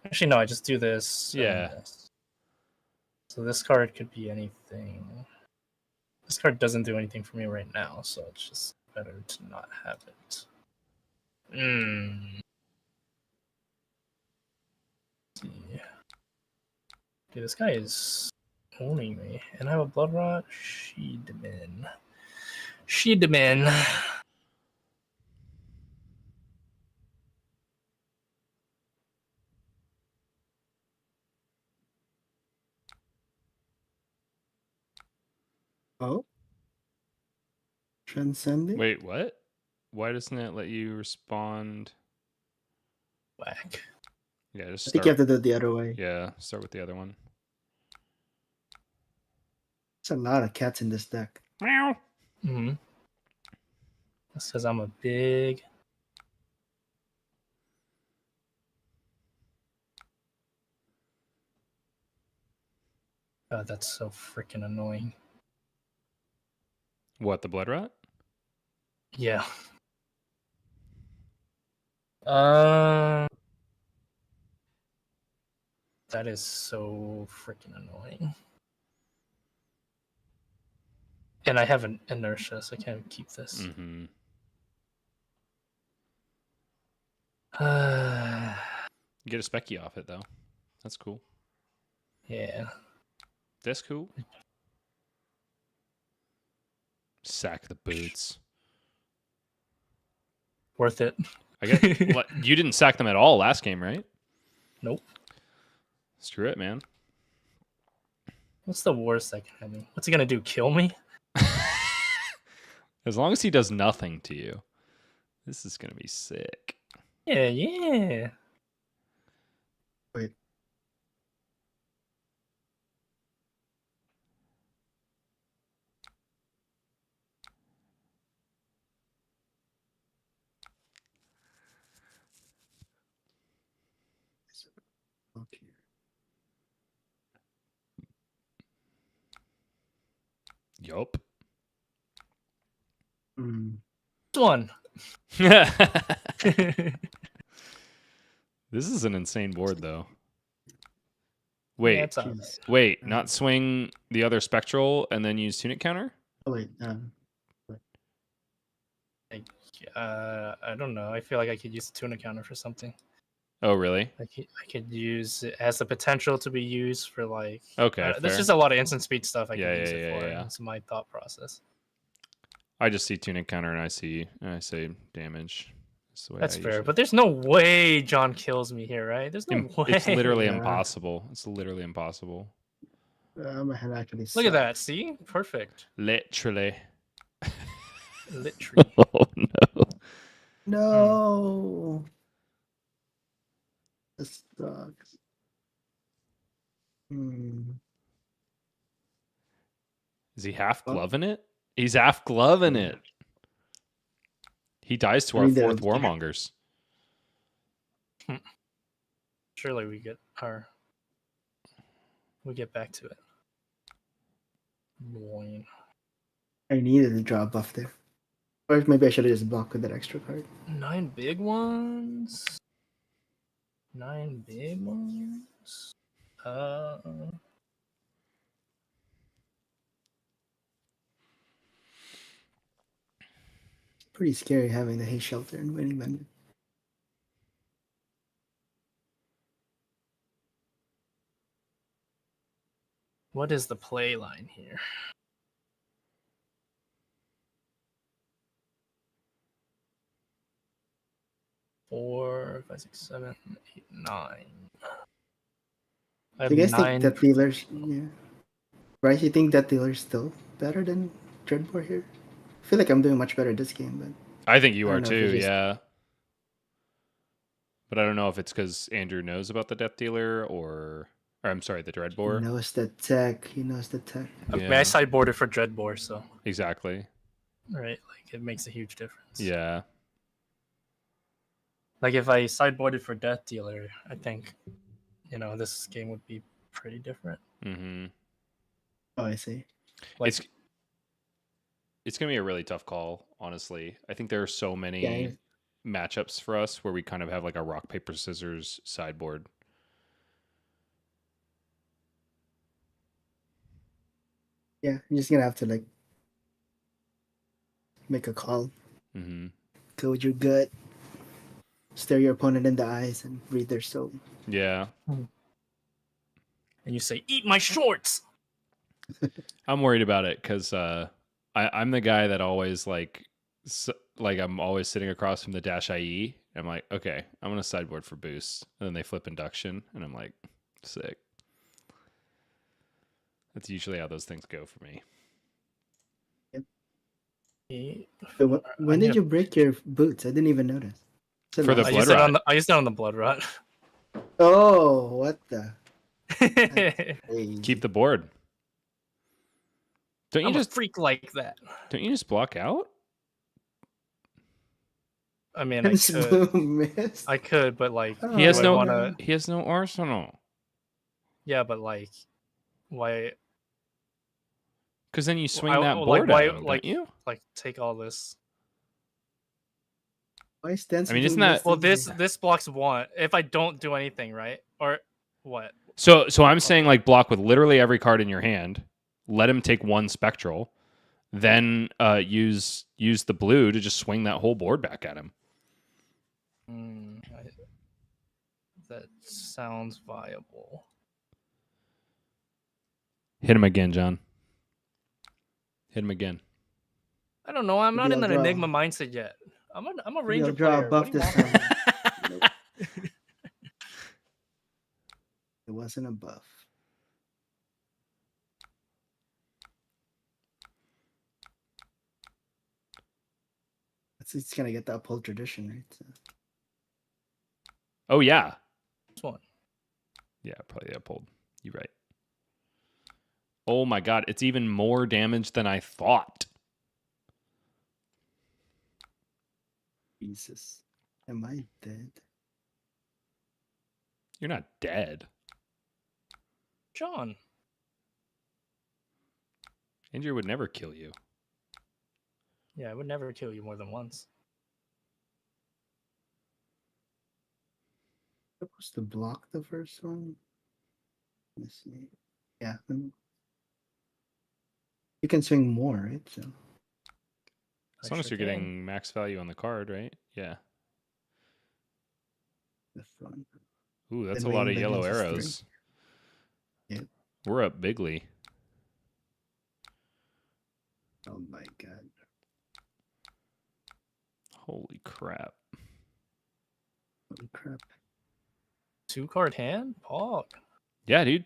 Actually, no. I just do this. Yeah. And this. So this card could be anything. This card doesn't do anything for me right now, so it's just better to not have it. Dude, this guy is owning me. And I have a Blood Rot? Sheedman. Oh? Transcending? Wait, what? Why doesn't it let you respond? Whack. Yeah, just I start. think you have to do it the other way. Yeah, start with the other one. There's a lot of cats in this deck. Meow. Mm-hmm. This says I'm a big... God, that's so freaking annoying. What, the blood rot? Yeah. That is so freaking annoying. And I have an inertia, so I can't keep this. Mm-hmm. Get a specky off it, though. That's cool. Yeah. That's cool. Sack the boots. Worth it. I guess you didn't sack them at all last game, right? Nope. Screw it, man. What's the worst that can happen? What's he gonna do? Kill me? As long as he does nothing to you, this is gonna be sick. Yeah. Wait. Okay. Yup. This one. This is an insane board, though. Yeah, Wait, it's all right. wait, not swing the other spectral and then use tunic counter? Oh, wait. I don't know. I feel like I could use the tuna counter for something. Oh, really? I could use it has the potential to be used for like. Okay, there's fair. just a lot of instant speed stuff I Yeah, could use yeah, it yeah, for. yeah. That's my thought process. I just see tunic counter and I say damage. That's the way That's I fair, usually... but there's no way John kills me here, right? There's no way. It's literally Yeah. impossible. It's literally impossible. My hand actually Look at sucks. that. See? Perfect. Literally. Literally. Oh, no. No. This sucks. Is he half gloving it? He's half gloving it. He dies to our fourth Warmongers. Surely we get back to it. Boing. I needed to draw a buff there. Or maybe I should have just blocked with that extra card. 9 big ones. 9 big ones. Pretty scary having the haste shelter and winning vendor. What is the play line here? Four, 5, 6, 7, 8, 9. I have Do you guys 9. think that dealers? Yeah. Bryce, you think that dealer's still better than Dreadbore here? I feel like I'm doing much better this game, but I think you I are don't know if too, it's just- yeah. But I don't know if it's because Andrew knows about the Death Dealer or I'm sorry, the he Dreadbore. knows the tech. He knows the tech. I mean, I sideboarded for Dreadbore, so Exactly. right, like it makes a huge difference. Yeah. Like if I sideboarded for Death Dealer, I think, this game would be pretty different. Mm-hmm. Oh, I see. Like, It's gonna be a really tough call, honestly. I think there are so many Yeah. matchups for us where we kind of have like a rock paper scissors sideboard. Yeah, you're just gonna have to like make a call. Mm-hmm. Go with your gut. Stare your opponent in the eyes and read their soul. Yeah. and you say, "Eat my shorts." I'm worried about it because I'm the guy that always like I'm always sitting across from the dash IE. I'm like, okay, I'm gonna sideboard for boost, and then they flip induction, and I'm like, sick. That's usually how those things go for me. So when did you break your boots? I didn't even notice. So For the last- blood rot. I used it on the blood rot. Oh, what the? Crazy. Keep the board. Don't you I'm just a freak like that. don't you just block out? I mean, I Hence could, blue mist. I could, but like, Oh, He has do I no wanna- he has no arsenal. yeah, but like, why? Because then you swing I- that like, board why- at him, like- don't you? Like, take all this. Why stands I mean, blue isn't that- mist Well, in this here? this blocks one. If I don't do anything, right? Or what? So I'm saying like block with literally every card in your hand. Let him take one spectral, then use the blue to just swing that whole board back at him. That sounds viable. Hit him again, John. Hit him again. I don't know. I'm not Maybe in I'll that draw. enigma mindset yet. I'm a Maybe ranger I'll draw player. a buff What do you this want? time. Nope. It wasn't a buff. It's gonna get the uphold tradition, right? So. Oh yeah. This one. Yeah, probably uphold. You're right. Oh my god, it's even more damage than I thought. Jesus. Am I dead? You're not dead. John. Andrew would never kill you. Yeah, I would never kill you more than once. Supposed to block the first one. Let's see. Yeah. You can swing more, right? So As long as you're getting max value on the card, right? Yeah. the front. Ooh, that's a Then lot of Wayne yellow Vengeance is arrows. Yep. We're up bigly. Oh my god. Holy crap. Holy crap. 2-card hand? Pog. Yeah, dude.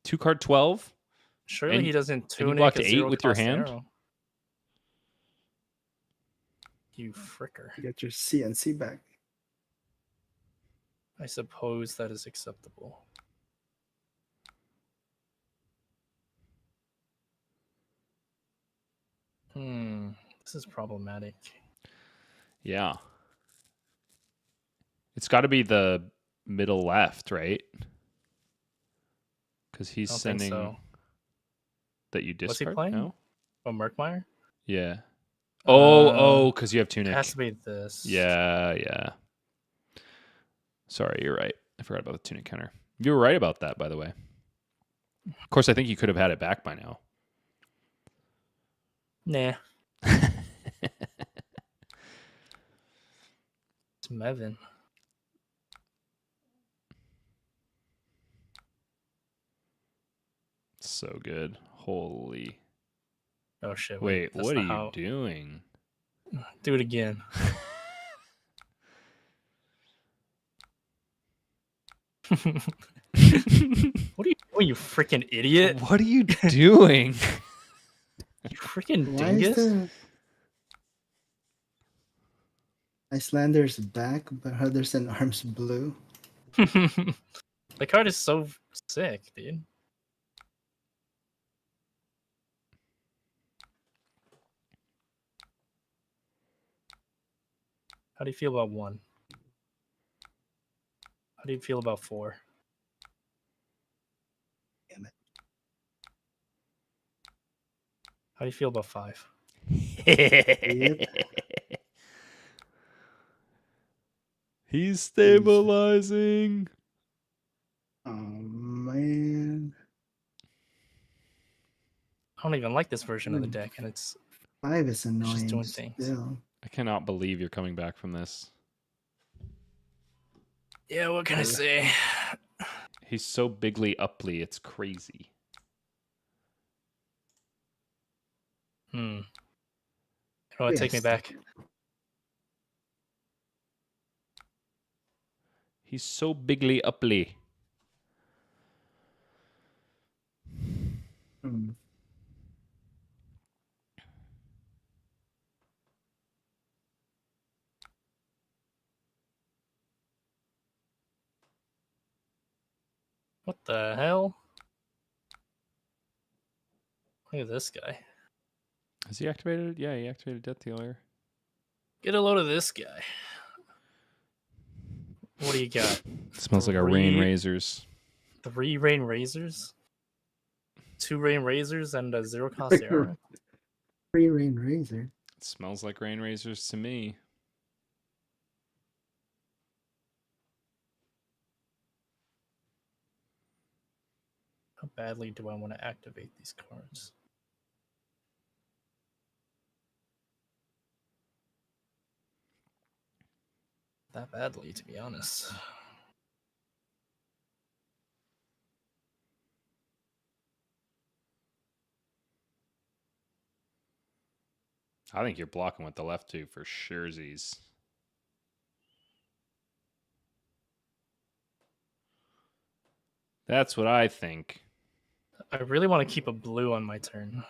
2-card 12. Surely And- he doesn't you tune blocked a 8 zero with your cost hand? arrow. You fricker. You got your CNC back. I suppose that is acceptable. This is problematic. Yeah. It's got to be the middle left, right? Because he's I don't think sending so. that you discard. What's he playing? No? Oh, Merkmeyer? Yeah. Uh, Because you have It Tunic. has to be this. Yeah. Sorry, you're right. I forgot about the Tunic counter. You were right about that, by the way. Of course, I think you could have had it back by now. Nah. It's Mevin. So good. Holy. Oh shit! Wait, that's what are not you how- doing? Do it again. What are you doing, you freaking idiot? What are you doing? You freaking Why is dingus! the Icelander's back, but Hudson arms blue? The card is so sick, dude. How do you feel about 1? How do you feel about 4? Damn it. How do you feel about 5? He's stabilizing. Oh man. I don't even like this version of the deck, and it's 5 is annoying. just doing things. Still. I cannot believe you're coming back from this. Yeah, what can I say? He's so bigly uply, it's crazy. You know what? Take me Yes. back. He's so bigly uply. Hmm. What the hell? Look at this guy. Has he activated? Yeah, he activated Death Dealer. Get a load of this guy. What do you got? Smells like our rain 3 razors. 3 rain razors? 2 rain razors and a 0 cost arrow? Free Rain Razor. It smells like rain razors to me. How badly do I want to activate these cards? That badly, to be honest. I think you're blocking with the left too for surezies. That's what I think. I really want to keep a blue on my turn.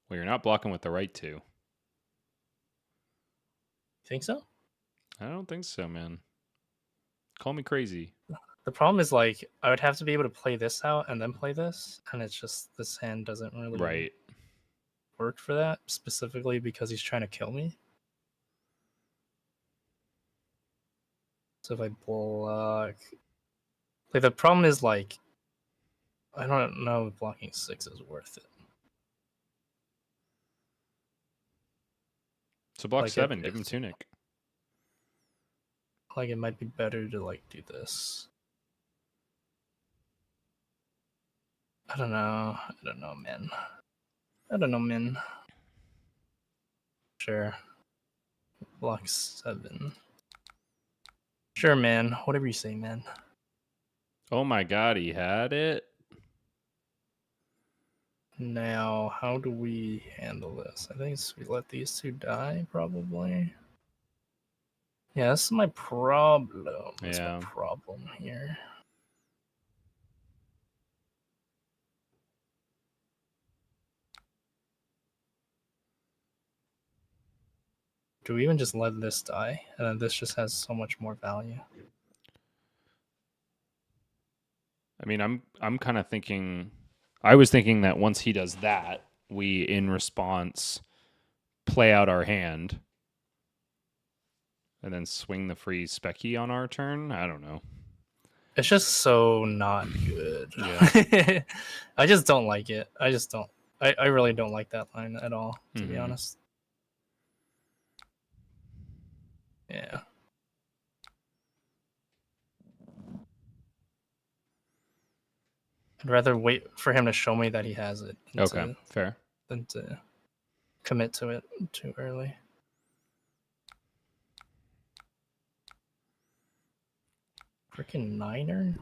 Well, you're not blocking with the right two. Think so? I don't think so, man. Call me crazy. The problem is, like, I would have to be able to play this out and then play this, and it's just this hand doesn't really work for that, specifically because he's trying to kill me. So if I block... Like, the problem is, like, I don't know if blocking 6 is worth it. So block Like, 7, give him Tunic. Like, it might be better to, like, do this. I don't know, man. I don't know, man. Sure. Block 7. Sure, man. Whatever you say, man. Oh my god, he had it? Now, how do we handle this? I think we let these 2 die, probably. Yeah, that's my problem. That's my problem here. Do we even just let this die? And then this just has so much more value. I mean, I'm kind of thinking... I was thinking that once he does that, we, in response, play out our hand and then swing the free Specky on our turn. I don't know. It's just so not good. Yeah. I just don't like it. I just don't. I really don't like that line at all, to be honest. Yeah. I'd rather wait for him to show me that he has it Okay, fair. than to commit to it too early. Freaking niner?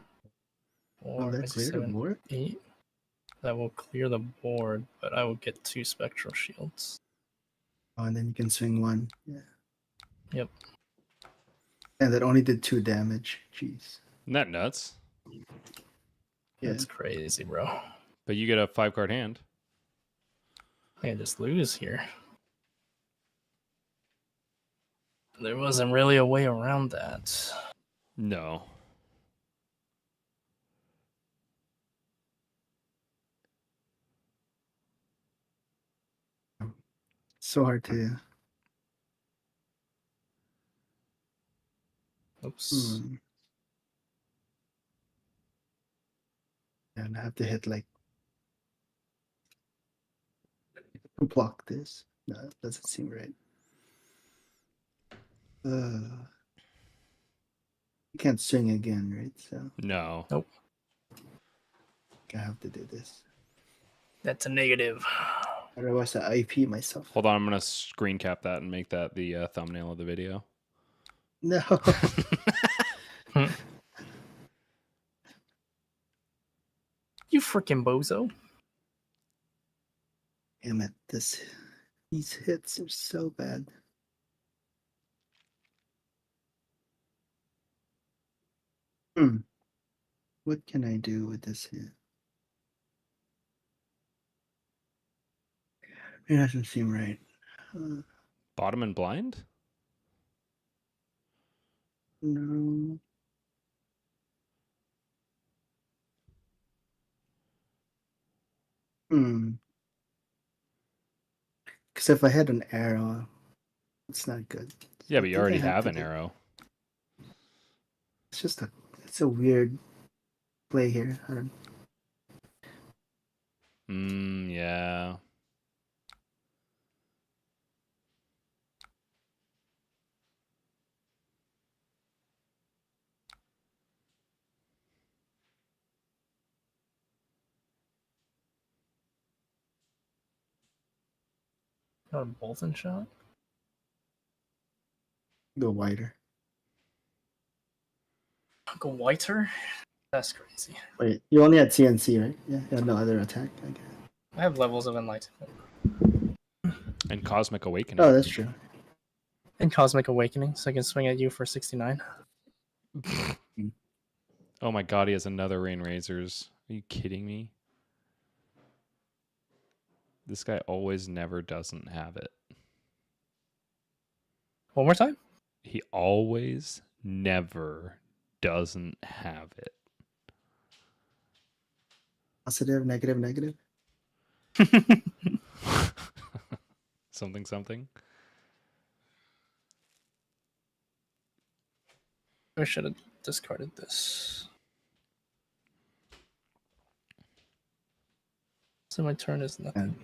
Will that clear the board? 8. That will clear the board, but I will get 2 spectral shields. Oh, and then you can swing 1. Yeah. Yep. And that only did 2 damage. Jeez. Isn't that nuts? Yeah. That's crazy, bro. But you get a 5-card hand. I just lose here. There wasn't really a way around that. No. So hard to. Oops. And I have to hit like. Block this. No, that doesn't seem right. You can't swing again, right? So No. Nope. I have to do this. That's a negative. Otherwise, I IP myself. Hold on, I'm gonna screen cap that and make that the thumbnail of the video. No. You freaking bozo. Damn it! These hits are so bad. What can I do with this hit? It doesn't seem right. Bottom and blind? No. Because if I had an arrow, it's not good. Yeah, I but you think I already have to an arrow. It's just it's a weird play here. I don't. Yeah. Got a Bolton shot? Go wider. Go whiter? That's crazy. Wait, you only had CNC, right? Yeah, you had no other attack. Okay. I have levels of enlightenment. And Cosmic Awakening. Oh, that's true. And Cosmic Awakening, so I can swing at you for 69. Oh my god, he has another Rain Razors. Are you kidding me? This guy always never doesn't have it. One more time? He always never doesn't have it. Positive, negative, negative. Something, something. I should have discarded this. So my turn is nothing.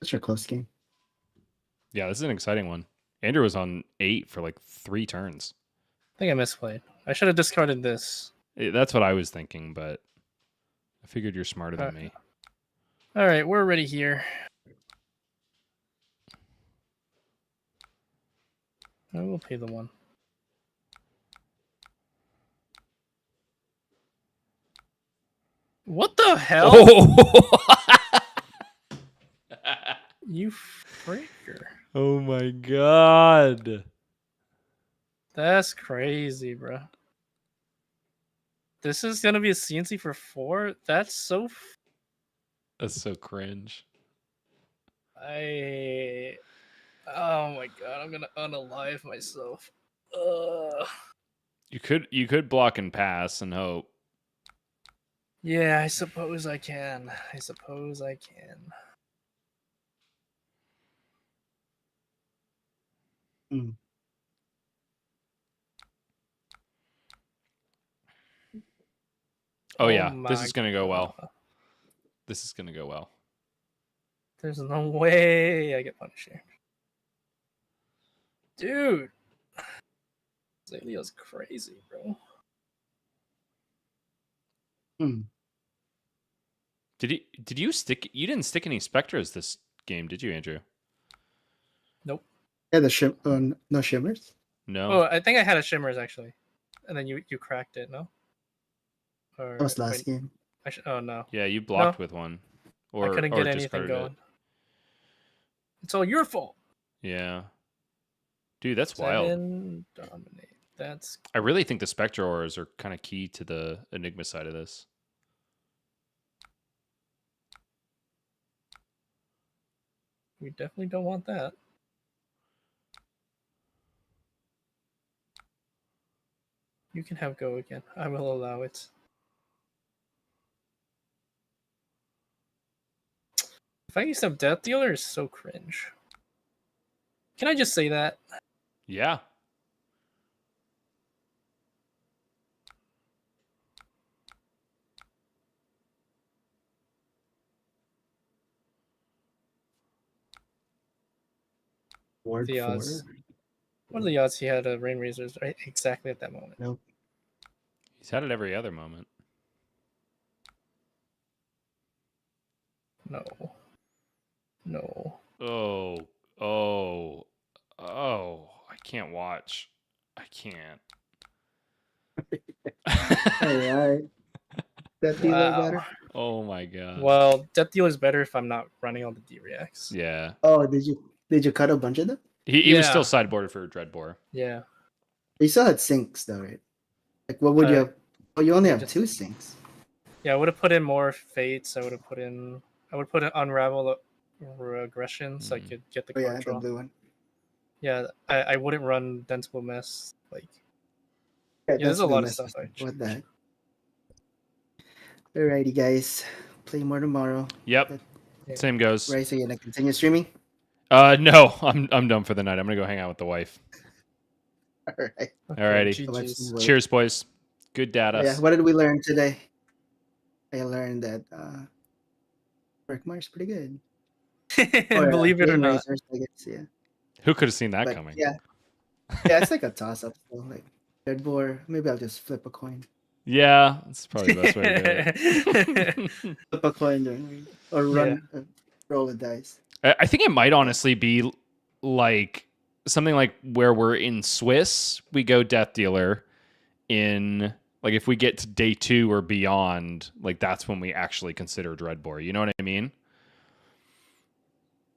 Such a close game. Yeah, this is an exciting one. Andrew was on 8 for like 3 turns. I think I misplayed. I should have discarded this. That's what I was thinking, but I figured you're smarter than me. All right, we're ready here. I will pay the 1. What the hell? Oh, You freaker. oh my god. That's crazy, bro. This is going to be a CNC for 4? That's so... That's so cringe. Oh my god, I'm going to unalive myself. You could block and pass and hope. Yeah, I suppose I can. Oh, Oh yeah. This my is going to go well. God. This is going to go well. There's no way I get punished here. Dude. Azalea's crazy, bro. Hmm. Did you stick? You didn't stick any specters this game, did you, Andrew? Nope. Yeah, the no shimmers. No. Oh, I think I had a shimmers actually, and then you cracked it. No. Or That was last wait, game. oh no, Yeah, you blocked No. with one, I or couldn't or get anything discarded going. it. It's all your fault. Yeah, dude, that's wild. 7 dominate. That's I really think the specter auras are kind of key to the Enigma side of this. we definitely don't want that. You can have go again. I will allow it. If I used up Death Dealer, is so cringe. Can I just say that? Yeah. Ward The 4. odds. What are the odds he had a Rain Razors right exactly at that moment? Nope. He's had it every other moment. No. No. Oh, I can't watch. I can't. Alright. That dealer Wow. better. Oh my god. Well, Death Dealer is better if I'm not running all the D-reacts. Yeah. Oh, did you cut a bunch of them? He was still Yeah. sideboarded for Dreadbore. Yeah. You still had sinks though, right? Like what would you have? Oh, you only yeah, have just- 2 sinks. Yeah, I would have put in more fates. I would put in unravel regression so I could get the Oh yeah, card the draw. blue one. Yeah, I wouldn't run Densible Mess. Like, Yeah, there's a blue lot of mess. stuff. What the heck? Alrighty, guys. Play more tomorrow. Yep. Yeah. Same goes. Bryce, are you gonna continue streaming? No, I'm done for the night. I'm gonna go hang out with the wife. Alright. Okay, Alrighty. GG's. Work. Cheers, boys. Good data. Oh, yeah. What did we learn today? I learned that Brickmar's pretty good. Believe it or Rain not. Razors, I guess, yeah. Who could have seen that But coming? yeah. Yeah, it's like a toss up still. Like Dreadbore. Maybe I'll just flip a coin. Yeah, that's probably the best way to do it. Flip a coin or run roll a dice. I think it might honestly be like something like where we're in Swiss, we go Death Dealer. In like if we get to day 2 or beyond, like that's when we actually consider Dreadbore. You know what I mean?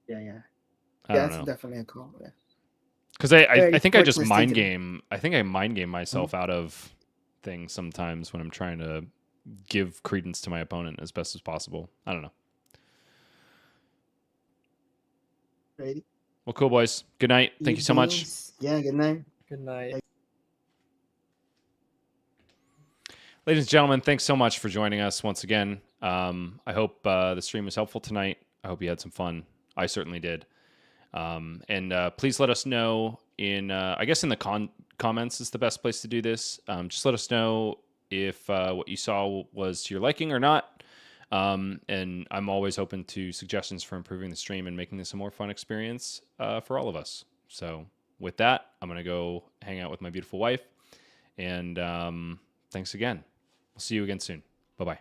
Yeah, yeah. I Yeah, don't that's know. definitely a call. Yeah. Because I think I what's just mistaken? mind game. I think I mind game myself out of things sometimes when I'm trying to give credence to my opponent as best as possible. I don't know. Right. Well, cool, boys. Good night. Thank you so much. Evenings. Yeah, good night. Good night. Ladies and gentlemen, thanks so much for joining us once again. I hope the stream was helpful tonight. I hope you had some fun. I certainly did. And please let us know in, I guess in the comments is the best place to do this. Just let us know if what you saw was to your liking or not. And I'm always open to suggestions for improving the stream and making this a more fun experience for all of us. So with that, I'm going to go hang out with my beautiful wife. And thanks again. We'll see you again soon. Bye-bye.